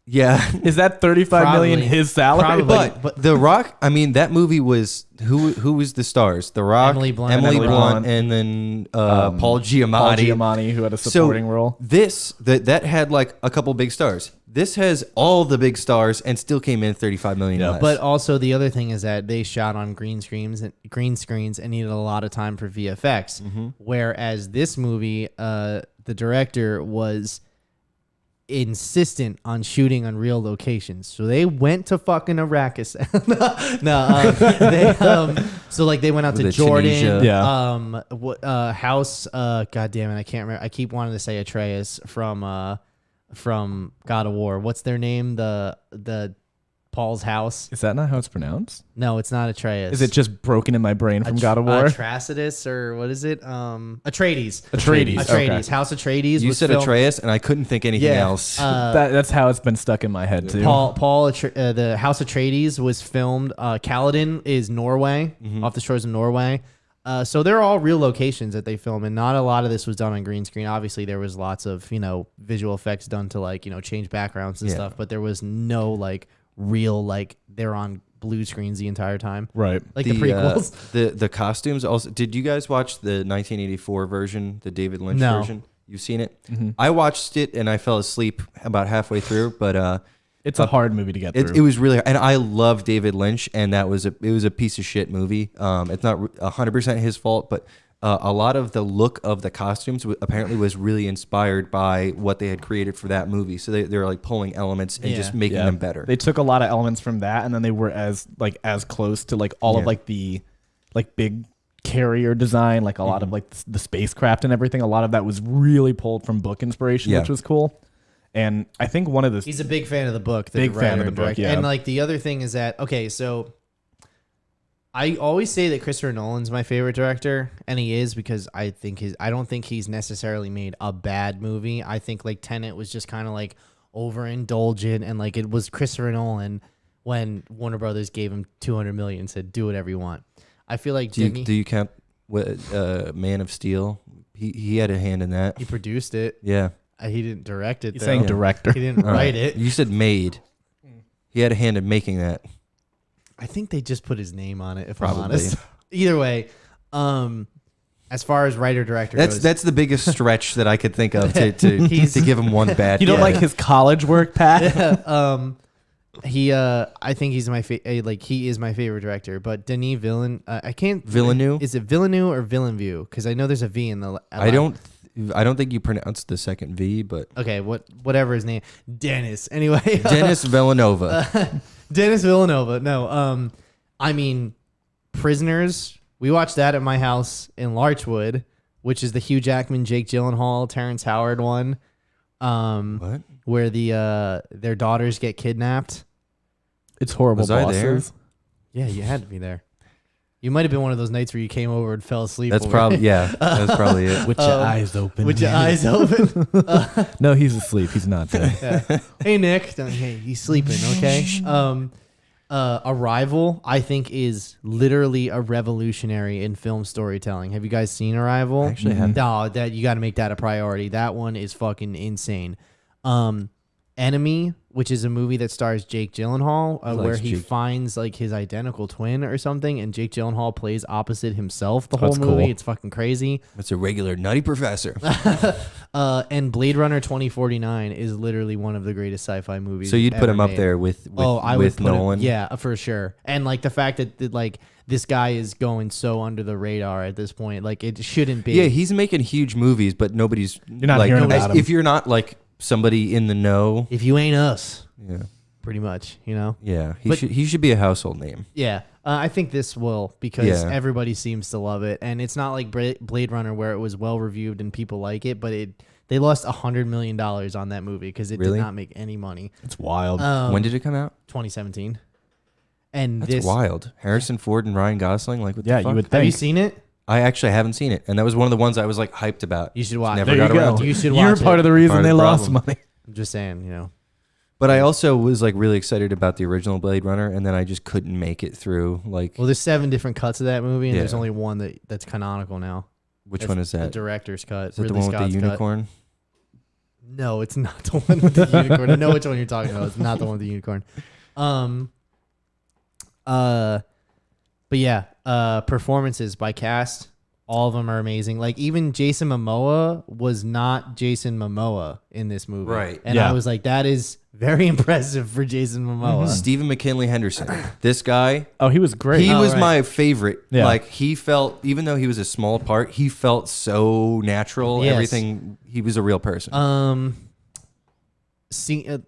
Yeah. Is that 35 million Probably. his salary? Probably. But The Rock, I mean, that movie was who was the stars? The Rock, Emily Blunt. Emily Emily Blunt, Blunt. and then Paul Paul Giamatti. Giamatti, who had a supporting role. That had like a couple big stars. This has all the big stars and still came in 35 million less. But also the other thing is that they shot on green screens and needed a lot of time for VFX. Whereas this movie, the director was insistent on shooting on real locations, so they went to fucking Arrakis. So like they went out to The Jordan. Tunisia. Yeah. House. God damn it, I can't remember. I keep wanting to say Atreus from God of War. What's their name? The Paul's house. Is that not how it's pronounced? No, it's not Atreus. Is it just broken in my brain from God of War? Atracitus, or what is it? Atreides. Atreides. Atreides. Okay. House Atreides. you was said filmed- Atreus, and I couldn't think anything Yeah. else. That's how it's been stuck in my head too. The House Atreides was filmed. Kaladin is Norway, off the shores of Norway. So they're all real locations that they film, and not a lot of this was done on green screen. Obviously, there was lots of visual effects done to change backgrounds and stuff, but there was no real they're on blue screens the entire time, Right. like the prequels. The costumes also. Did you guys watch the 1984 version, the David Lynch No. version? You've seen it? I watched it and I fell asleep about halfway through, but It's a hard movie to get through. it was really, and I love David Lynch, and it was a piece of shit movie. It's not 100% his fault, but a lot of the look of the costumes apparently was really inspired by what they had created for that movie. So they're like pulling elements and just making them better. They took a lot of elements from that, and then they were as close to all of the big carrier design, a lot of the spacecraft and everything. A lot of that was really pulled from book inspiration, which was cool. And I think one of the He's a big fan of the book. Big fan of the book, yeah. And the other thing is that so I always say that Christopher Nolan's my favorite director, and he is because I don't think he's necessarily made a bad movie. I think Tenet was just kind of overindulgent, and it was Christopher Nolan when Warner Brothers gave him $200 million and said do whatever you want. I feel like do you count Man of Steel? He had a hand in that. he produced it. Yeah. He didn't direct it. He's though. saying director. He didn't All write right. it. You said made. He had a hand in making that. I think they just put his name on it, if Probably. I'm honest. Either way, as far as writer director goes, That's the biggest stretch that I could think of to give him one bad. You don't like his college work, Pat? I think he's my he is my favorite director. But Denis Villeneuve? Is it Villeneuve or Villeneuve? Because I know there's a V in the. I don't think you pronounce the second V, but Okay, whatever his name, Dennis. Anyway, Dennis Villanova. Dennis Villanova. No, I mean, Prisoners. We watched that at my house in Larchwood, which is the Hugh Jackman, Jake Gyllenhaal, Terrence Howard one. What? Where their daughters get kidnapped. It's horrible. Was I there? Bosses. Yeah, you had to be there. You might have been one of those nights where you came over and fell asleep. That's over probably it. That's probably it. With your eyes open. With your eyes open. No, he's asleep. He's not there. Yeah. Hey Nick, hey, he's sleeping. Okay. Arrival, I think, is literally a revolutionary in film storytelling. Have you guys seen Arrival? I actually haven't. No, that you got to make that a priority. That one is fucking insane. Enemy, which is a movie that stars Jake Gyllenhaal, where he finds his identical twin or something, and Jake Gyllenhaal plays opposite himself the whole That's movie. cool. It's fucking crazy. It's a regular nutty professor. And Blade Runner 2049 is literally one of the greatest sci-fi movies. So you'd put ever him up made. there with I would put him- Nolan. yeah, for sure. And the fact that this guy is going so under the radar at this point, it shouldn't be. Yeah, he's making huge movies, but nobody's. You're not hearing about him. If you're not somebody in the know. If you ain't us, Yeah. pretty much, Yeah, But- he should be a household name. Yeah, I think this will because Yeah. everybody seems to love it, and it's not like Blade Runner where it was well reviewed and people like it, but they lost $100 million on that movie because it Really? did not make any money. It's wild. When did it come out? 2017. And That's this, wild. Harrison Ford and Ryan Gosling. What the yeah, fuck? you would have you think. seen it? I actually haven't seen it, and that was one of the ones I was hyped about. You should watch. Never There got you around go. to it. You should You're watch part it. of the reason Part of they the lost problem. money. I'm just saying, But I also was really excited about the original Blade Runner, and then I just couldn't make it through. Well, there's 7 different cuts of that movie, and Yeah. there's only one that's canonical now. Which That's one is The that? director's cut. Is that the Ridley one with the Scott's cut. unicorn? No, it's not the one with the unicorn. I know which one you're talking about. It's not the one with the unicorn. But yeah, performances by cast, all of them are amazing. Like even Jason Momoa was not Jason Momoa in this movie. Right. And Yeah. I was like, that is very impressive for Jason Momoa. Stephen McKinley Henderson. This guy, Oh, he was great. he was right. my favorite. Yeah. Like he felt, even though he was a small part, he felt so natural. Yes. Everything. He was a real person.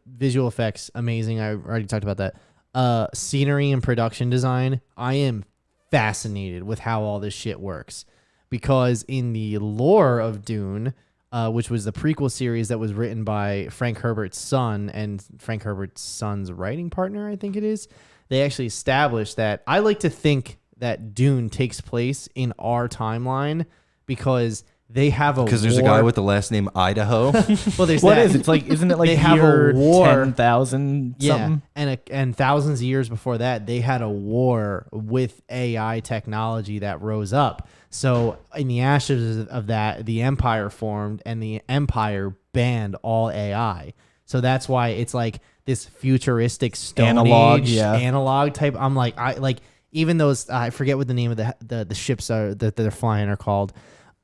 Visual effects, amazing. I already talked about that. Scenery and production design. I am fascinated with how all this shit works because in the lore of Dune, which was the prequel series that was written by Frank Herbert's son and Frank Herbert's son's writing partner, I think it is, they actually established that I like to think that Dune takes place in our timeline because they have a Because there's a guy with the last name Idaho. well, there's What that. is it? It's like, isn't it like They have a year war. 10,000 Yeah, something? and thousands of years before that, they had a war with AI technology that rose up. So in the ashes of that, the Empire formed, and the Empire banned all AI. So that's why it's like this futuristic Stone Analog, Age yeah. analog type. I'm like, I like even those. I forget what the name of the ships are that they're flying are called.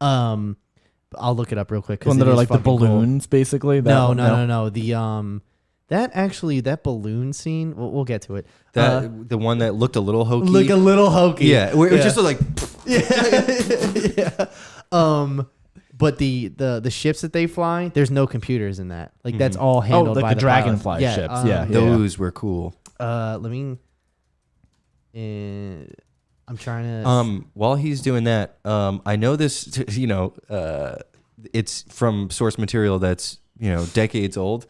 I'll look it up real quick. 'Cause One that it are is like the fucking cool. balloons, basically? No, That one? no. The that balloon scene. We'll get to it. That the one that looked a little hokey. Look a little hokey. yeah, where it was just like But the ships that they fly, there's no computers in that. Like that's all Oh, handled like by the pilot. Dragonfly ships. Yeah. those were cool. Let me. I'm trying to. While he's doing that, I know this. You know, it's from source material that's decades old.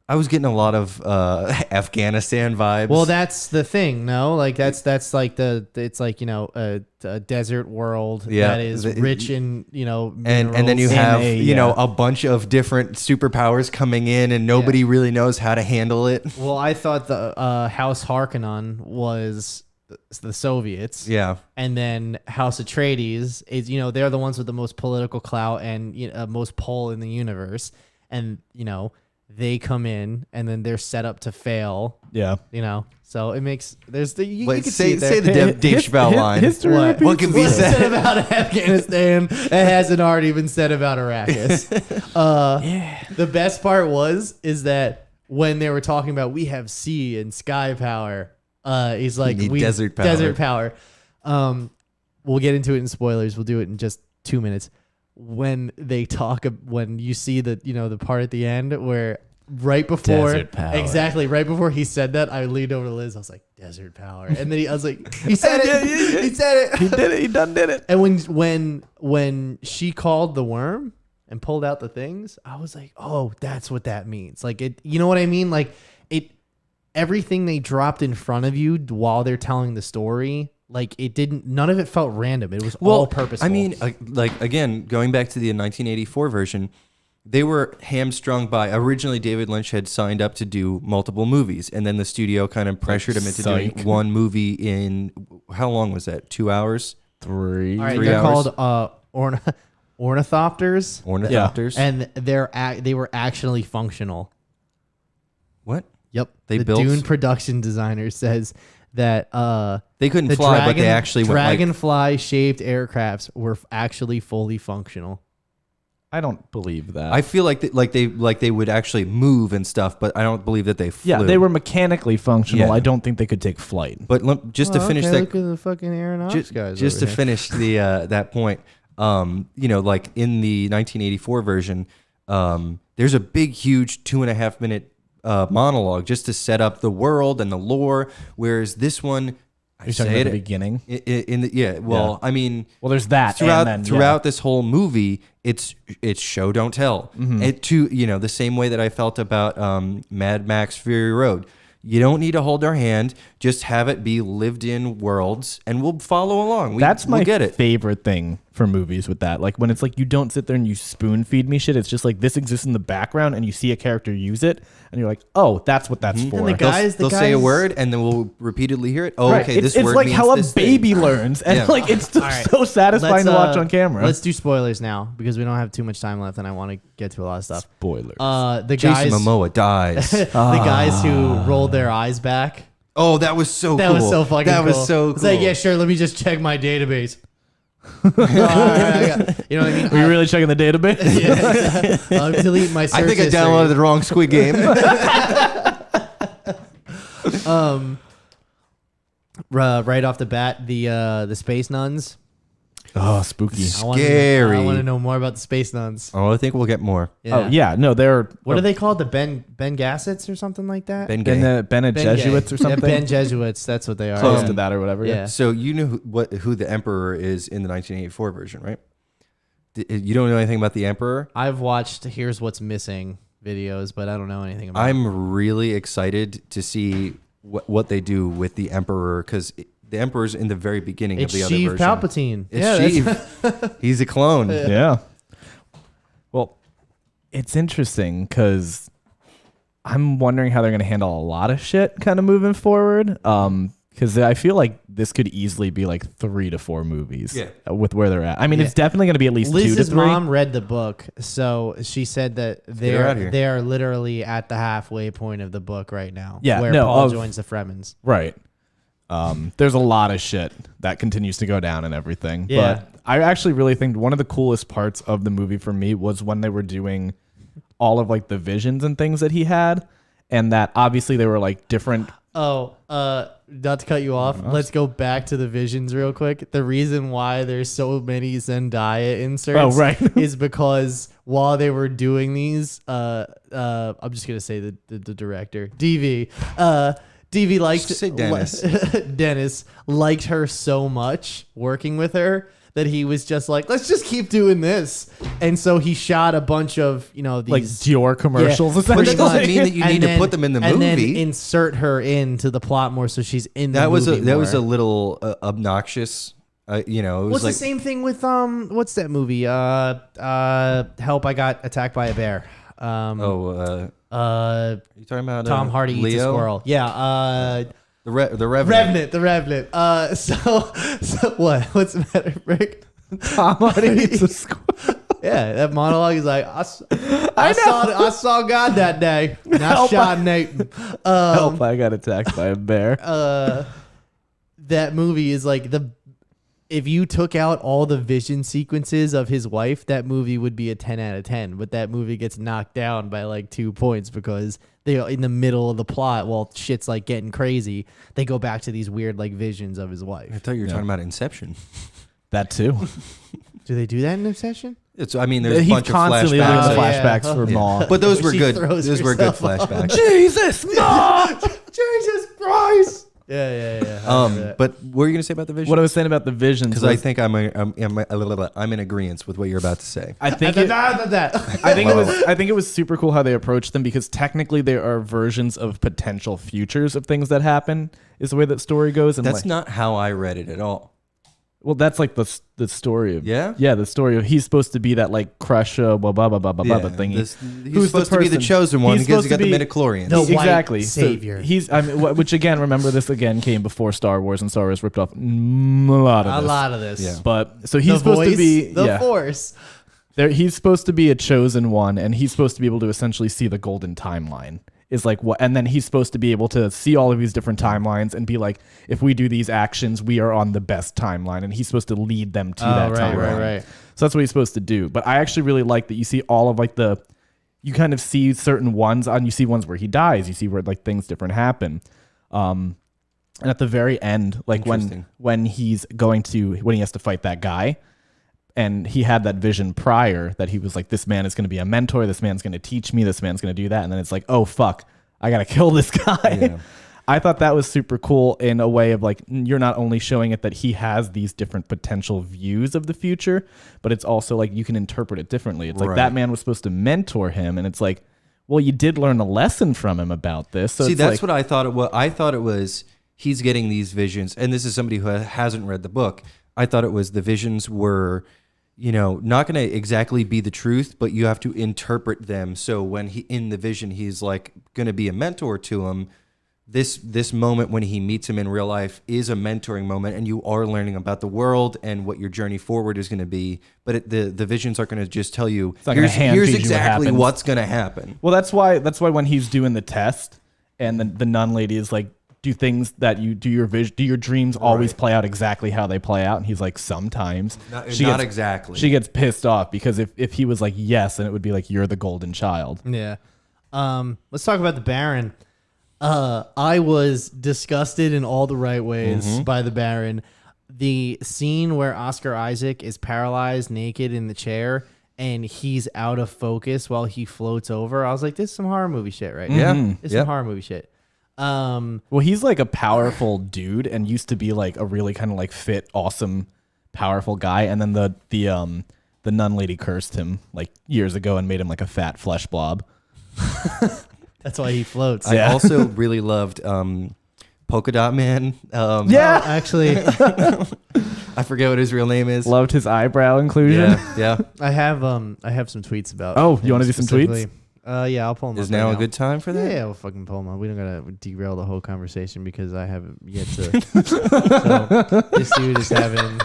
I was getting a lot of Afghanistan vibes. Well, that's the thing. No, like that's like it's like a desert world Yeah, that is rich in and then you minerals. have yeah. a bunch of different superpowers coming in, and nobody really knows how to handle it. Well, I thought the House Harkonnen was the Soviets. Yeah, And then House Atreides is, they're the ones with the most political clout and most pull in the universe. And, they come in and then they're set up to fail, Yeah. So it makes, there's the, you Wait, can say see it there. the Dave Chappelle line. History What? repeats What can be What's itself. said about Afghanistan that hasn't already been said about Arrakis. The best part is that when they were talking about we have sea and sky power, he's like need we desert power. Desert power. We'll get into it in spoilers. We'll do it in just 2 minutes. When you see the part at the end where right before Desert power. exactly right before he said that, I leaned over to Liz. I was like, desert power, and then I was like, he said it. He said it. He did it. He done did it. And when she called the worm and pulled out the things, I was like, oh, that's what that means. Like it, you know what I mean? Like everything they dropped in front of you while they're telling the story, like none of it felt random. It was all purposeful. I mean, like again, going back to the 1984 version, they were hamstrung by originally David Lynch had signed up to do multiple movies, and then the studio kind of pressured him into doing Psych. one movie in how long was that? 2 hours? 3. all right, 3 they're hours. called ornithopters, Ornithopters. and they were actually functional. What? Yep. They the built- Dune production designer says that They couldn't the fly, but they actually went like, dragonfly shaped aircrafts were actually fully functional. I don't believe that. I feel like they would actually move and stuff, but I don't believe that they flew. yeah, they were mechanically functional. Yeah. I don't think they could take flight. But just to finish that, Look at the fucking aeronautics guys. just to over here. finish the that point, like in the 1984 version, there's a big, huge 2.5 minute monologue just to set up the world and the lore. Whereas this one, I You're talking say about it the beginning. Well, I mean, Well, there's that. throughout and then, throughout this whole movie, it's show don't tell. Mm-hmm. The same way that I felt about Mad Max Fury Road. You don't need to hold our hand. Just have it be lived in worlds, and we'll follow along. That's my we'll get it. favorite thing for movies with that. Like when it's like you don't sit there and you spoon feed me shit. It's just like this exists in the background and you see a character use it and you're like, oh, that's what that's for. And the guys, They'll say a word and then we'll repeatedly hear it. Oh, Right. okay, It's this word like means how a this baby thing. learns, and Yeah. like it's All right. so satisfying to watch on camera. Let's do spoilers now because we don't have too much time left, and I want to get to a lot of stuff. Spoilers. The Jason guys, Momoa dies. the guys who rolled their eyes back. Oh, that was so That cool. was so fucking That cool. was so cool. It's like, yeah, sure. Let me just check my database. All right, you know what I mean? Are you really checking the database? Yeah, I'll delete my search I think I history. downloaded the wrong Squid Game. Right off the bat, the space nuns. Oh, spooky. I wanna- Scary. I want to know more about the space nuns. Oh, I think we'll get more. Oh yeah, no, they're What are they called? The Ben Gassets or something like that? Ben Ben Gay. the Bene Ben Jesuits Gay. or something. Yeah, Ben Jesuits. That's what they are. Close yeah. to that or whatever. Yeah. So you know who the Emperor is in the 1984 version, right? You don't know anything about the Emperor? I've watched Here's What's Missing videos, but I don't know anything about it. I'm really excited to see what they do with the Emperor because the Emperor's in the very beginning It's of the other Sheev version. Palpatine. It's yeah, Sheev. He's a clone. Yeah. Well, it's interesting because I'm wondering how they're going to handle a lot of shit kind of moving forward. Because I feel like this could easily be like 3 to 4 movies with where they're at. I mean, Yeah. it's definitely going to be at least 2 to 3. Liz's mom read the book, so she said that get her out here. they're literally at the halfway point of the book right now. Yeah, where no, Paul of- joins the Fremens. Right. There's a lot of shit that continues to go down and everything. Yeah. But I actually really think one of the coolest parts of the movie for me was when they were doing all of like the visions and things that he had. And that obviously they were like different. Oh, not to cut you off, let's go back to the visions real quick. The reason why there's so many Zendaya inserts Oh, right. is because while they were doing these, I'm just gonna say the director, DV, DV liked Just say Dennis. Dennis liked her so much working with her that he was just like, let's just keep doing this. And so he shot a bunch of, these Like Dior commercials. Yeah, But that pretty doesn't much. mean that you And need to then- put them in the and then movie. insert her into the plot more, so she's in the That was movie that was a more. little obnoxious. It was What's like the same thing with what's that movie? Help! I got attacked by a bear. you talking about Tom Hardy Leo? eats a squirrel. Yeah. The Revenant. The Revenant. So what? What's the matter, Rick? Tom Hardy eats a squirrel. Yeah, that monologue is like, I saw God that day. And I shot Nathan. Help, I got attacked by a bear. That movie is like if you took out all the vision sequences of his wife, that movie would be a 10 out of 10. But that movie gets knocked down by like 2 points because they are in the middle of the plot while shit's like getting crazy. They go back to these weird like visions of his I wife. thought you were talking about Inception. That too. Do they do that in Obsession? There's a He's bunch of constantly flashbacks. doing Oh, flashbacks yeah. for Maw. But those were She good. throws Those were good herself off. flashbacks. Jesus, Maw! Jesus Christ! Yeah. I remember that. But what were you gonna say about the vision? What I was saying about the visions Because I think I'm in agreement with what you're about to say. I think it was super cool how they approached them because technically there are versions of potential futures of things that happen is the way that story goes. And That's not how I read it at all. well, that's like the story of Yeah? the story of he's supposed to be that like crush thingy. He's Who's supposed the to be the person? chosen one He's because he got supposed the to be midichlorians. The white exactly So savior. he's which again, remember this again came before Star Wars and Star Wars ripped off a lot of this. this. Yeah. But so he's The supposed voice, to be the Force. he's supposed to be a chosen one, and he's supposed to be able to essentially see the golden timeline. Is like what, and then he's supposed to be able to see all of these different timelines and be like, if we do these actions, we are on the best timeline, and he's supposed to lead them to that timeline. Right. So that's what he's supposed to do. But I actually really like that you see all of like you kind of see certain ones, and you see ones where he dies, you see where like things different happen. And at the very end, like when he has to fight that guy. And he had that vision prior that he was like, this man is going to be a mentor. This man's going to teach me. This man's going to do that. And then it's like, oh, fuck, I got to kill this guy. Yeah. I thought that was super cool in a way of like, you're not only showing it that he has these different potential views of the future, but it's also like you can interpret it differently. It's like Right. that man was supposed to mentor him. And it's like, well, you did learn a lesson from him about this. So See, it's that's like, what I thought it was. I thought it was he's getting these visions, and this is somebody who hasn't read the book. I thought it was the visions were not going to exactly be the truth, but you have to interpret them. So when he in the vision, he's like going to be a mentor to him. This moment when he meets him in real life is a mentoring moment, and you are learning about the world and what your journey forward is going to be. But the visions aren't going to just tell you, here's exactly what's going to happen. Well, that's why when he's doing the test and the nun lady is like, do things that you do your dreams always play out exactly how they play out? And he's like, sometimes. Not exactly. She gets pissed off because if he was like, yes, then it would be like, you're the golden child. Yeah. Let's talk about the Baron. I was disgusted in all the right ways by the Baron. The scene where Oscar Isaac is paralyzed, naked in the chair, and he's out of focus while he floats over. I was like, this is some horror movie shit right now. Yeah. It's some horror movie shit. Well, he's like a powerful dude and used to be like a really kind of like fit, awesome, powerful guy. And then the nun lady cursed him like years ago and made him like a fat flesh blob. That's why he floats. I also really loved Polka Dot Man. Actually, I forget what his real name is. Loved his eyebrow inclusion. Yeah. I have some tweets about. Oh, you want to do some specifically. tweets? Yeah, I'll pull them. Is up now right a good time for that? Yeah, we'll fucking pull them up. We don't gotta derail the whole conversation because I haven't yet to. So this dude is having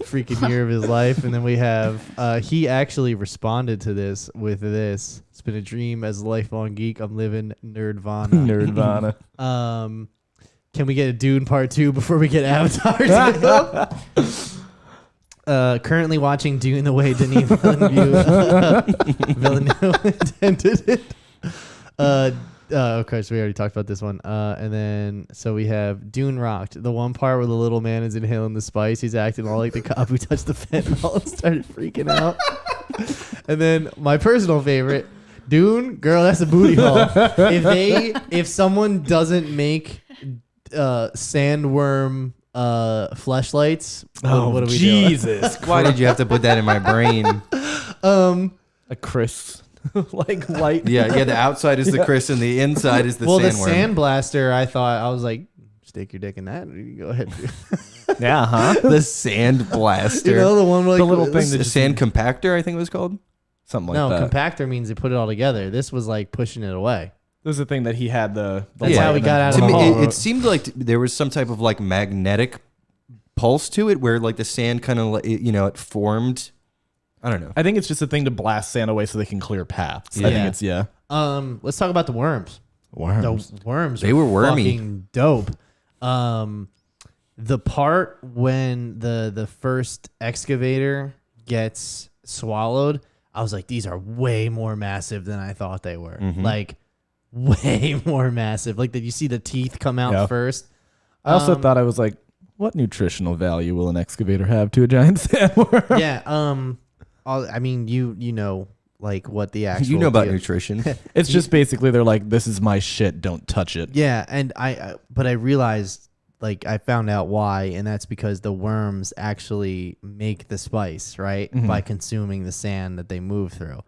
freaking year of his life, and then we have he actually responded to this with this. It's been a dream as a lifelong geek. I'm living nerdvana. Can we get a Dune part 2 before we get Avatar 2? Currently watching Dune the way Denis Villeneuve intended it. Of course, we already talked about this one. And then, so we have Dune rocked. The one part where the little man is inhaling the spice, he's acting all like the cop who touched the fentanyl and started freaking out. And then my personal favorite, Dune, girl, that's a booty hole. If someone doesn't make sandworm fleshlights, what are we doing? Jesus. Why did you have to put that in my brain? A crisp like light. Yeah. The outside is the crisp and the inside is the well, sandworm. the sandblaster, I was like, stick your dick in that. You go ahead. Yeah, huh? The sand blaster. The one where, the little thing The that sand compactor, I think it was called. something like that. Compactor means they put it all together. This was like pushing it away. This is the thing that he had the That's how we got out To of the me, hole. it seemed like there was some type of like magnetic pulse to it where like the sand kind of, it formed. I don't know. I think it's just a thing to blast sand away so they can clear paths. Yeah. I think it's, Let's talk about the worms. Worms. The worms. They were wormy. Fucking dope. The part when the first excavator gets swallowed, I was like, these are way more massive than I thought they were. Like, way more massive. Like, did you see the teeth come out first? I also thought, I was like, what nutritional value will an excavator have to a giant sandworm? Yeah. I mean, you know, like what the actual. You know about nutrition. It's just basically they're like, this is my shit, don't touch it. Yeah, and but I realized, like, I found out why, and that's because the worms actually make the spice, right? By consuming the sand that they move through.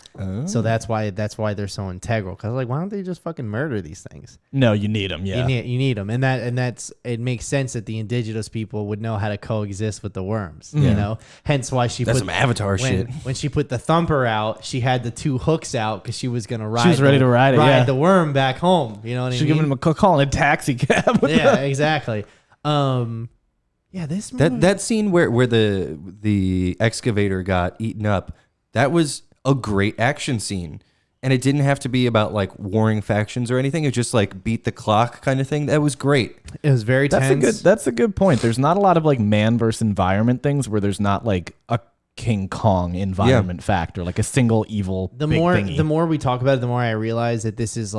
So that's why they're so integral. Because like, why don't they just fucking murder these things? No, you need them. Yeah, you need them, and that's it makes sense that the indigenous people would know how to coexist with the worms. You know, hence why she That's put some Avatar shit. When she put the thumper out, she had the two hooks out because she was gonna ride. She was ready to ride it. Yeah, the worm back home. You know what I mean? She's giving him a call in a taxi cab. Yeah, exactly. This movie. That scene where the excavator got eaten up, that was a great action scene. And it didn't have to be about like warring factions or anything. It was just like beat the clock kind of thing. That was great. It was very tense. That's a good point. There's not a lot of like man versus environment things where there's not like a King Kong environment factor, like a single evil The big more thingy. the more we talk about it, the more I realize that this is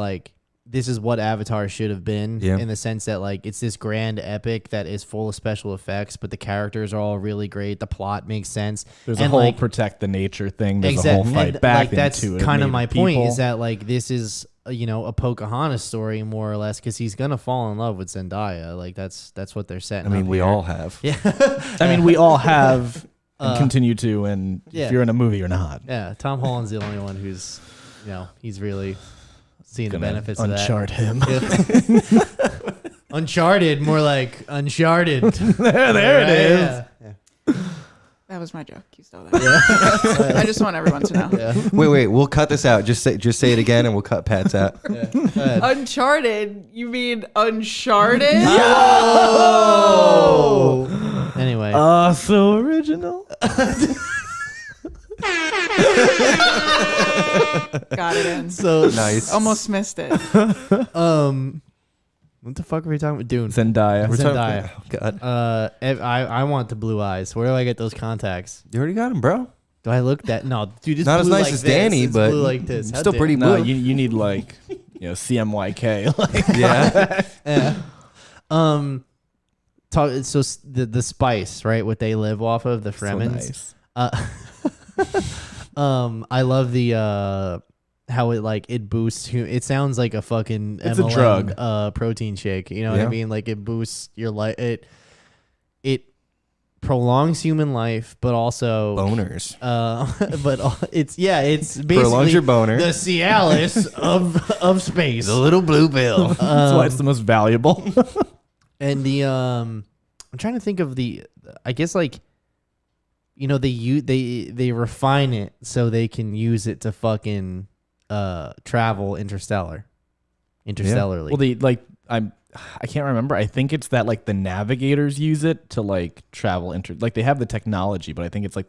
what Avatar should have been, in the sense that like it's this grand epic that is full of special effects, but the characters are all really great. The plot makes sense. There's a whole protect the nature thing. There's a whole fight and, back like, that's into it. kind of Native my point people. is that like this is a Pocahontas story more or less because he's gonna fall in love with Zendaya. Like that's what they're setting. I mean, up we here. all have. Yeah. I mean, we all have and continue to, and if you're in a movie or not. Yeah, Tom Holland's the only one who's, he's really seeing the benefits of that. Unchart him. Uncharted, more like Uncharted. there it is. Yeah. That was my joke. You stole that. I just want everyone to know. Yeah. Wait. We'll cut this out. Just say it again, and we'll cut Pat's out. Go ahead. Uncharted? You mean Uncharted? Oh. Anyway. So original. Got it in. So Nice. Almost missed it. what the fuck were we talking about? Dune. Zendaya. Zendaya. Oh, God. I want the blue eyes. Where do I get those contacts? You already got him, bro. Do I look that? No, dude. It's Not as blue nice like as this. Danny, It's but blue like this. How still dare- pretty No, blue. you need like CMYK. Like Yeah. Yeah. So the spice, right? What they live off of, the Fremens. So nice. I love the how it boosts. It sounds like a fucking It's a MLM, drug. protein shake. You know what I Yeah. mean? Like it boosts your life. It prolongs human life, but also Boners. but it's basically Prolongs your boner. the Cialis of space. The little blue pill. That's why it's the most valuable. And the I'm trying to think of I guess like they refine it so they can use it to fucking travel interstellarly. Well, I can't remember. I think it's that like the navigators use it to like travel like they have the technology, but I think it's like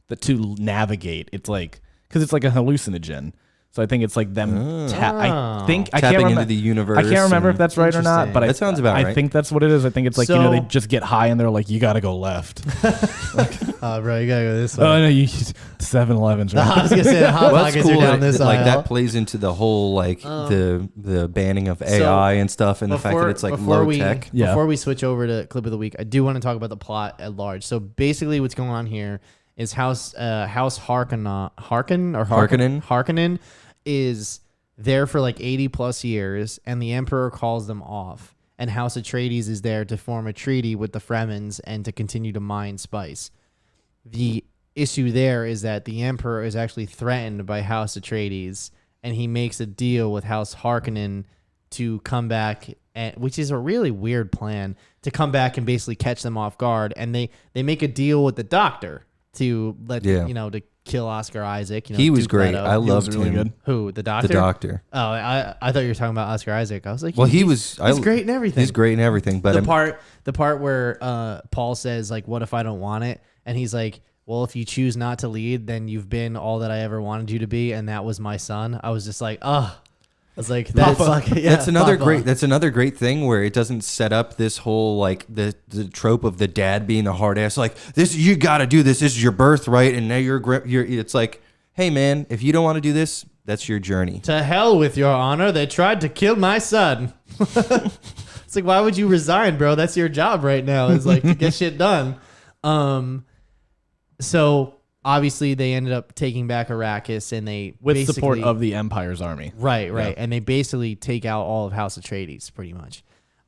the to navigate. It's like because it's like a hallucinogen. So I think it's like them. I think I can't Tapping remember into the universe. I can't remember if and- that's right or not, but That sounds about I right. think that's what it is. I think it's like So- they just get high and they're like, you got to go left. Bro, you gotta go this way. Oh no, you 7-Elevens. I Right? was gonna say the hot Well, that's pockets cool. are down this Like aisle. that plays into the whole like the banning of AI and stuff, and the fact that it's like low tech. Yeah. Before we switch over to clip of the week, I do want to talk about the plot at large. So basically, what's going on here is House Harkonnen is there for like 80 plus years, and the Emperor calls them off. And House Atreides is there to form a treaty with the Fremens and to continue to mine spice. The issue there is that the Emperor is actually threatened by House Atreides, and he makes a deal with House Harkonnen to come back, which is a really weird plan, to come back and basically catch them off guard. And they make a deal with the Doctor to to kill Oscar Isaac. He was Duke great. Leto. I loved really him. good. Who, the Doctor? The Doctor. Oh, I thought you were talking about Oscar Isaac. I was like, Well, he's he's great in everything. He's great in everything, but The part where Paul says like, "What if I don't want it?" And he's like, "Well, if you choose not to lead, then you've been all that I ever wanted you to be, and that was my son." I was just like, I was like, that's another great thing where it doesn't set up this whole like the trope of the dad being the hard ass. Like this, you got to do this. This is your birthright, and now you're. It's like, hey man, if you don't want to do this, that's your journey. To hell with your honor. They tried to kill my son. It's like, why would you resign, bro? That's your job right now. Is like to get shit done. So obviously they ended up taking back Arrakis, and they With support basically- of the Empire's army. Right. Yeah. And they basically take out all of House Atreides, pretty much.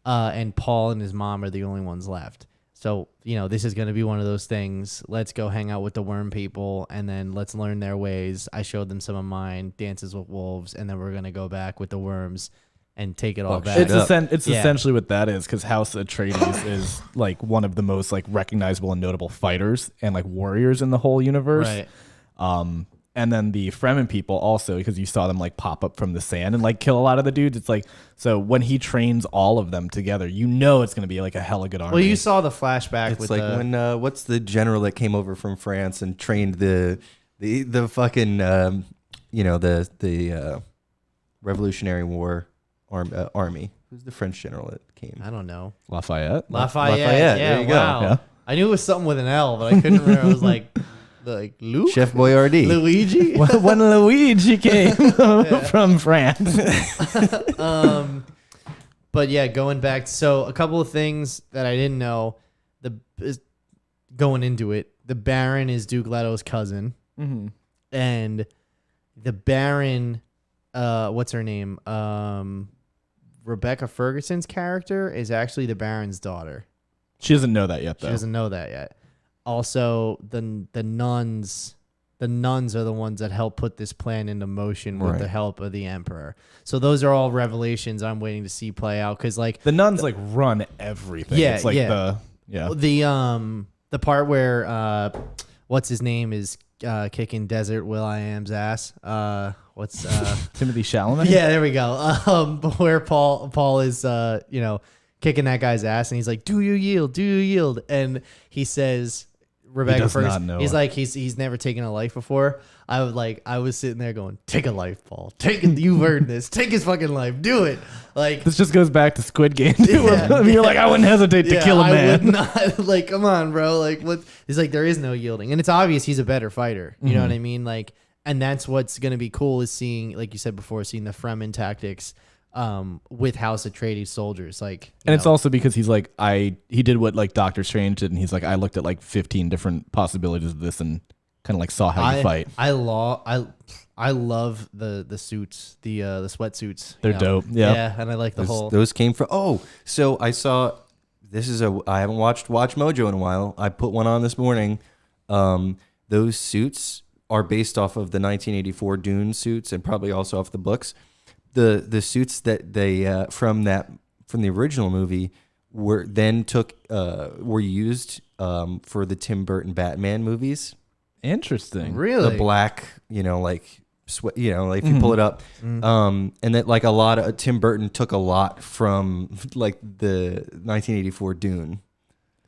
And Paul and his mom are the only ones left. So, this is going to be one of those things. Let's go hang out with the worm people, and then let's learn their ways. I showed them some of mine, Dances with Wolves, and then we're going to go back with the worms and take it all back. It's up. Yeah. essentially what that is, because House Atreides is like one of the most like recognizable and notable fighters and like warriors in the whole universe. Right. And then the Fremen people also, because you saw them like pop up from the sand and like kill a lot of the dudes. It's like, so when he trains all of them together, it's going to be like a hella good army. Well, you saw the flashback It's with like the, when what's the general that came over from France and trained the fucking the Revolutionary War army. Who's the French general that came? I don't know. Lafayette. Lafayette. Lafayette, Yeah, there you go. wow. Yeah. I knew it was something with an L, but I couldn't remember. I was like Luke? Chef Boyardee. Luigi? when Luigi came from France. But yeah, going back. So a couple of things that I didn't know. Going into it, the Baron is Duke Leto's cousin. Mm-hmm. And the Baron, what's her name? Rebecca Ferguson's character is actually the Baron's daughter. She doesn't know that yet, though. She doesn't know that yet. Also, the nuns are the ones that help put this plan into motion with the help of the Emperor. So those are all revelations I'm waiting to see play out, because like The nuns like run everything. Yeah, it's like yeah. the the part where what's his name is kicking Desert Will.i.am's ass. What's Timothy Chalamet. yeah, there we go. Where Paul is kicking that guy's ass, and he's like, "Do you yield? Do you yield?" And he says, Rebecca does first. not know He's her. like, he's never taken a life before. I was sitting there going, "Take a life, Paul. Take it. You've earned this. Take his fucking life. Do it." Like, This just goes back to Squid Game too. Yeah. You're like, I wouldn't hesitate to kill a I would man. not. Like, come on, bro. Like, what? He's like, there is no yielding, and it's obvious he's a better fighter. You know what I mean? Like, and that's what's gonna be cool is seeing, like you said before, seeing the Fremen tactics with House Atreides soldiers. Like, And it's also because he's like, he did what like Doctor Strange did, and he's like, I looked at like 15 different possibilities of this and kind of like saw how you fight. I love the suits, the sweatsuits. They're dope. Yeah. Yeah, and I like the whole. Those came from. Oh, so I saw. I haven't watched Watch Mojo in a while. I put one on this morning. Those suits are based off of the 1984 Dune suits, and probably also off the books. The suits that they from the original movie were used for the Tim Burton Batman movies. Interesting. Really? The black, like sweat, like if you pull it up, and that like a lot of Tim Burton took a lot from like the 1984 Dune.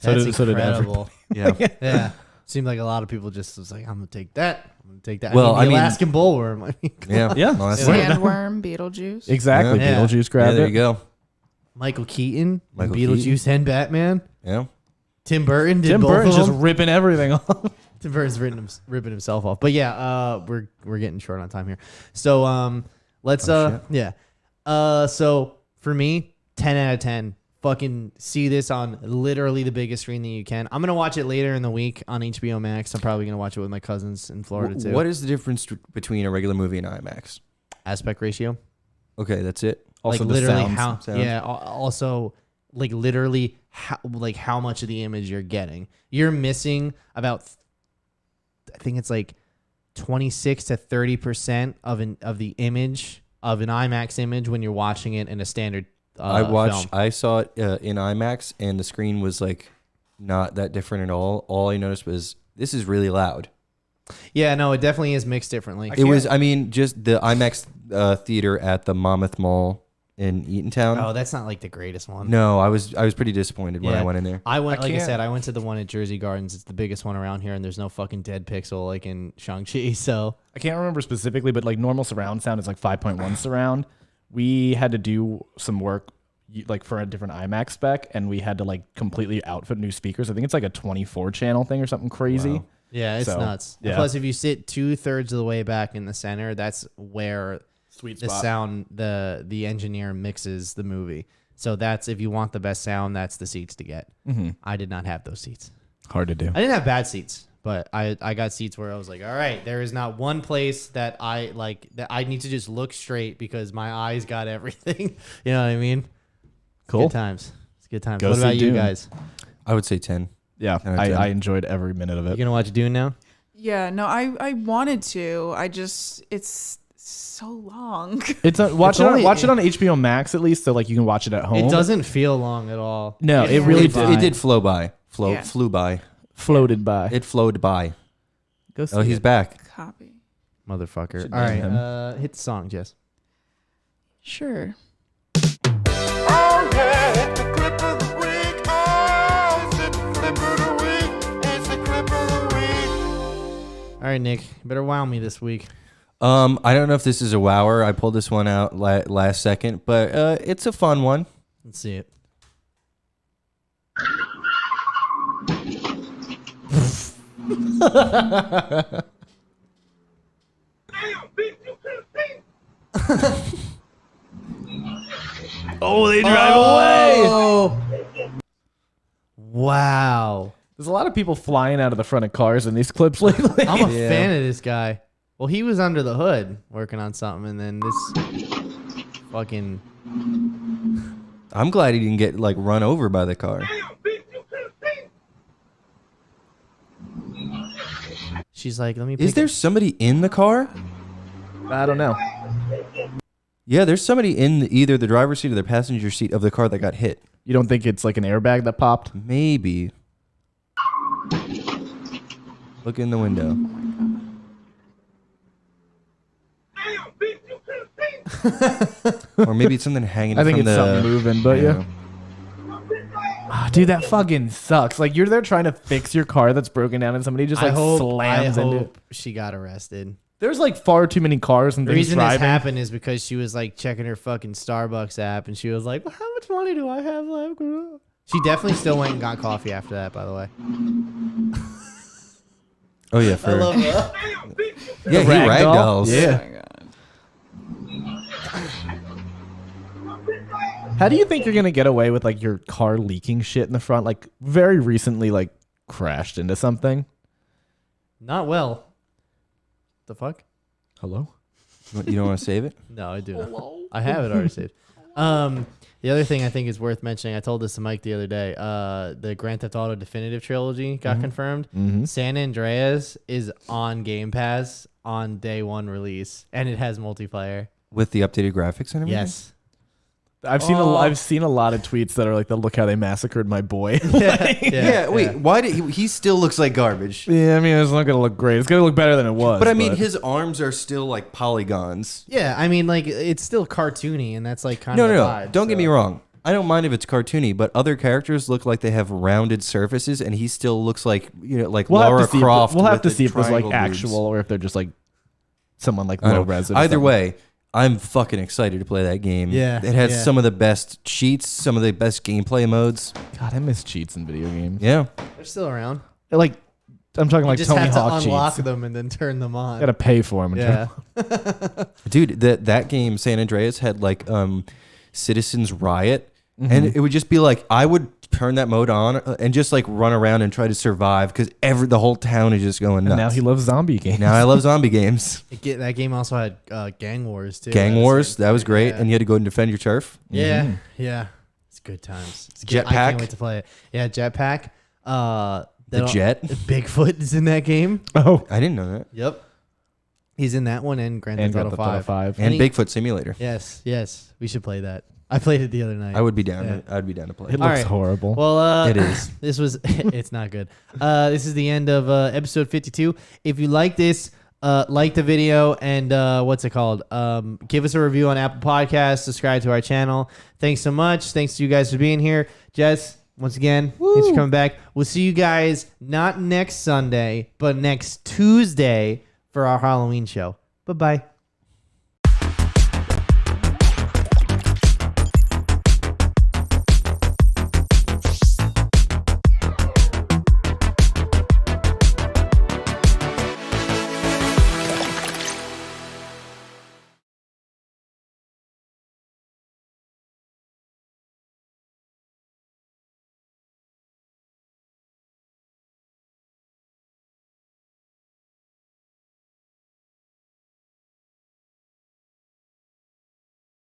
That's so did incredible. Yeah. Yeah. Seemed like a lot of people just was like, I'm gonna take that. I'm gonna take that. Well, the I mean- Alaskan bullworm. I mean, Yeah. Yeah. Well, that's right. Sandworm, Beetlejuice. Exactly. Yeah. Beetlejuice Yeah, grabbed there it. you go. Michael Keaton, Michael Beetlejuice, and Batman. Yeah. Tim Burton did Tim both Burton's of just them. ripping everything off. Tim Burton's ripping himself off. But yeah, we're getting short on time here. So let's so for me, 10 out of 10. Fucking see this on literally the biggest screen that you can. I'm gonna watch it later in the week on HBO Max. I'm probably gonna watch it with my cousins in Florida too. What is the difference between a regular movie and IMAX? Aspect ratio? Okay, that's it. Also like the literally sounds. how sounds. yeah also like literally how much of the image you're getting. You're missing about I think it's like 26 to 30% of the image of an IMAX image when you're watching it in a standard film. I saw it in IMAX, and the screen was like not that different at all. All I noticed was this is really loud. Yeah, no, it definitely is mixed differently. It was, I mean, just the IMAX theater at the Monmouth Mall in Eatontown. Oh, that's not like the greatest one. No, I was pretty disappointed when Yeah. I went in there. I went, like I can't- said, I went to the one at Jersey Gardens. It's the biggest one around here, and there's no fucking dead pixel like in Shang-Chi. So I can't remember specifically, but like normal surround sound is like 5.1 surround. We had to do some work like for a different IMAX spec, and we had to like completely outfit new speakers. I think it's like a 24 channel thing or something crazy. Wow. yeah, it's So, nuts. yeah. Plus, if you sit 2/3 of the way back in the center, that's where Sweet the spot. sound the engineer mixes the movie. So that's if you want the best sound, that's the seats to get. Mm-hmm. I did not have those seats. Hard to do. I didn't have bad seats, but I got seats where I was like, all right, there is not one place that I like that I need to just look straight because my eyes got everything. You know what I mean? Cool. Good times. It's good times. Go What see about you Dune. guys? I would say 10. Yeah, 10 out of 10. I enjoyed every minute of You it. gonna watch Dune now? Yeah, no, I wanted to. It's so long. It's watch It's it. only- Watch it on HBO Max at least, so like you can watch it at home. It doesn't feel long at all. No, it really flew did. It did flow by. Yeah. Flew by. floated by. It flowed by. Go see Oh, he's it. back. Copy. Motherfucker. Should All right, name him. hit the song, Jess. Sure. Oh yeah, it's the clip of the week. Oh, it's the clip of the week. It's the clip of the week. All right, Nick, you better wow me this week. I don't know if this is a wower. I pulled this one out last second, but it's a fun one. Let's see it. Oh, they drive away. Oh, wow. There's a lot of people flying out of the front of cars in these clips lately. I'm a Yeah. fan of this guy. Well, he was under the hood working on something, and then this fucking. I'm glad he didn't get like run over by the car. She's like, let me. Is pick there somebody in the car? I don't know. Yeah, there's somebody in either the driver's seat or the passenger seat of the car that got hit. You don't think it's like an airbag that popped? Maybe. Look in the window. Or maybe it's something hanging I think from it's the... something moving, but yeah. Ah, dude, that fucking sucks. Like, you're there trying to fix your car that's broken down and somebody just like slams into it. she got arrested. There's like far too many cars and The things reason this driving. happened is because she was like checking her fucking Starbucks app and she was like, well, how much money do I have left? She definitely still went and got coffee after that, by the way. Oh, yeah, for... that. Yeah, he ragdolls. Yeah. Oh my God. How do you think you're gonna get away with like your car leaking shit in the front? Like very recently, like crashed into something. Not well. The fuck? Hello. You don't want to save it? No, I do not. I have it already saved. The other thing I think is worth mentioning, I told this to Mike the other day. The Grand Theft Auto Definitive Trilogy got confirmed. San Andreas is on Game Pass on day one release, and it has multiplayer. With the updated graphics and everything? Yes. I've seen a lot of tweets that are like, the look how they massacred my boy. Yeah, wait, why did he still looks like garbage? Yeah, I mean, it's not gonna look great. It's gonna look better than it was. But I mean, his arms are still like polygons. Yeah, I mean, like, it's still cartoony, and that's like kind No, of no, the no. vibe, Don't get so. me wrong. I don't mind if it's cartoony, but other characters look like they have rounded surfaces, and he still looks like, you know, like Lara Croft. We'll have with to the see if there's like triangle actual boobs. or if they're just like someone like I low don't know. res. Either way, I'm fucking excited to play that game. Yeah, It has yeah. some of the best cheats, some of the best gameplay modes. God, I miss cheats in video games. Yeah. They're still around. Like, I'm talking You like just Tony have to Hawk unlock cheats. them and then turn them on. Gotta pay for them. Yeah. Dude, that game, San Andreas, had like Citizens Riot. And it would just be like, I would turn that mode on and just like run around and try to survive because the whole town is just going nuts. And now he loves zombie games. Now I love zombie games. That game also had Gang Wars, too. Gang Wars, that was great. Yeah. And you had to go and defend your turf. Yeah, yeah. It's good times. It's good. I Jetpack. can't wait to play it. Yeah, Jetpack. The Jet. Bigfoot is in that game. Oh, I didn't know that. Yep. He's in that one and Grand and Theft Grand Auto Theft Auto 5. 5. And he- Bigfoot Simulator. Yes, yes. We should play that. I played it the other night. I would be down. Yeah. I'd be down to play. It it. All looks right. horrible. Well, It is. This was. It's not good. This is the end of episode 52. If you like this, like the video and what's it called? Give us a review on Apple Podcasts. Subscribe to our channel. Thanks so much. Thanks to you guys for being here, Jess. Once again, thanks for coming back. We'll see you guys not next Sunday, but next Tuesday for our Halloween show. Bye bye.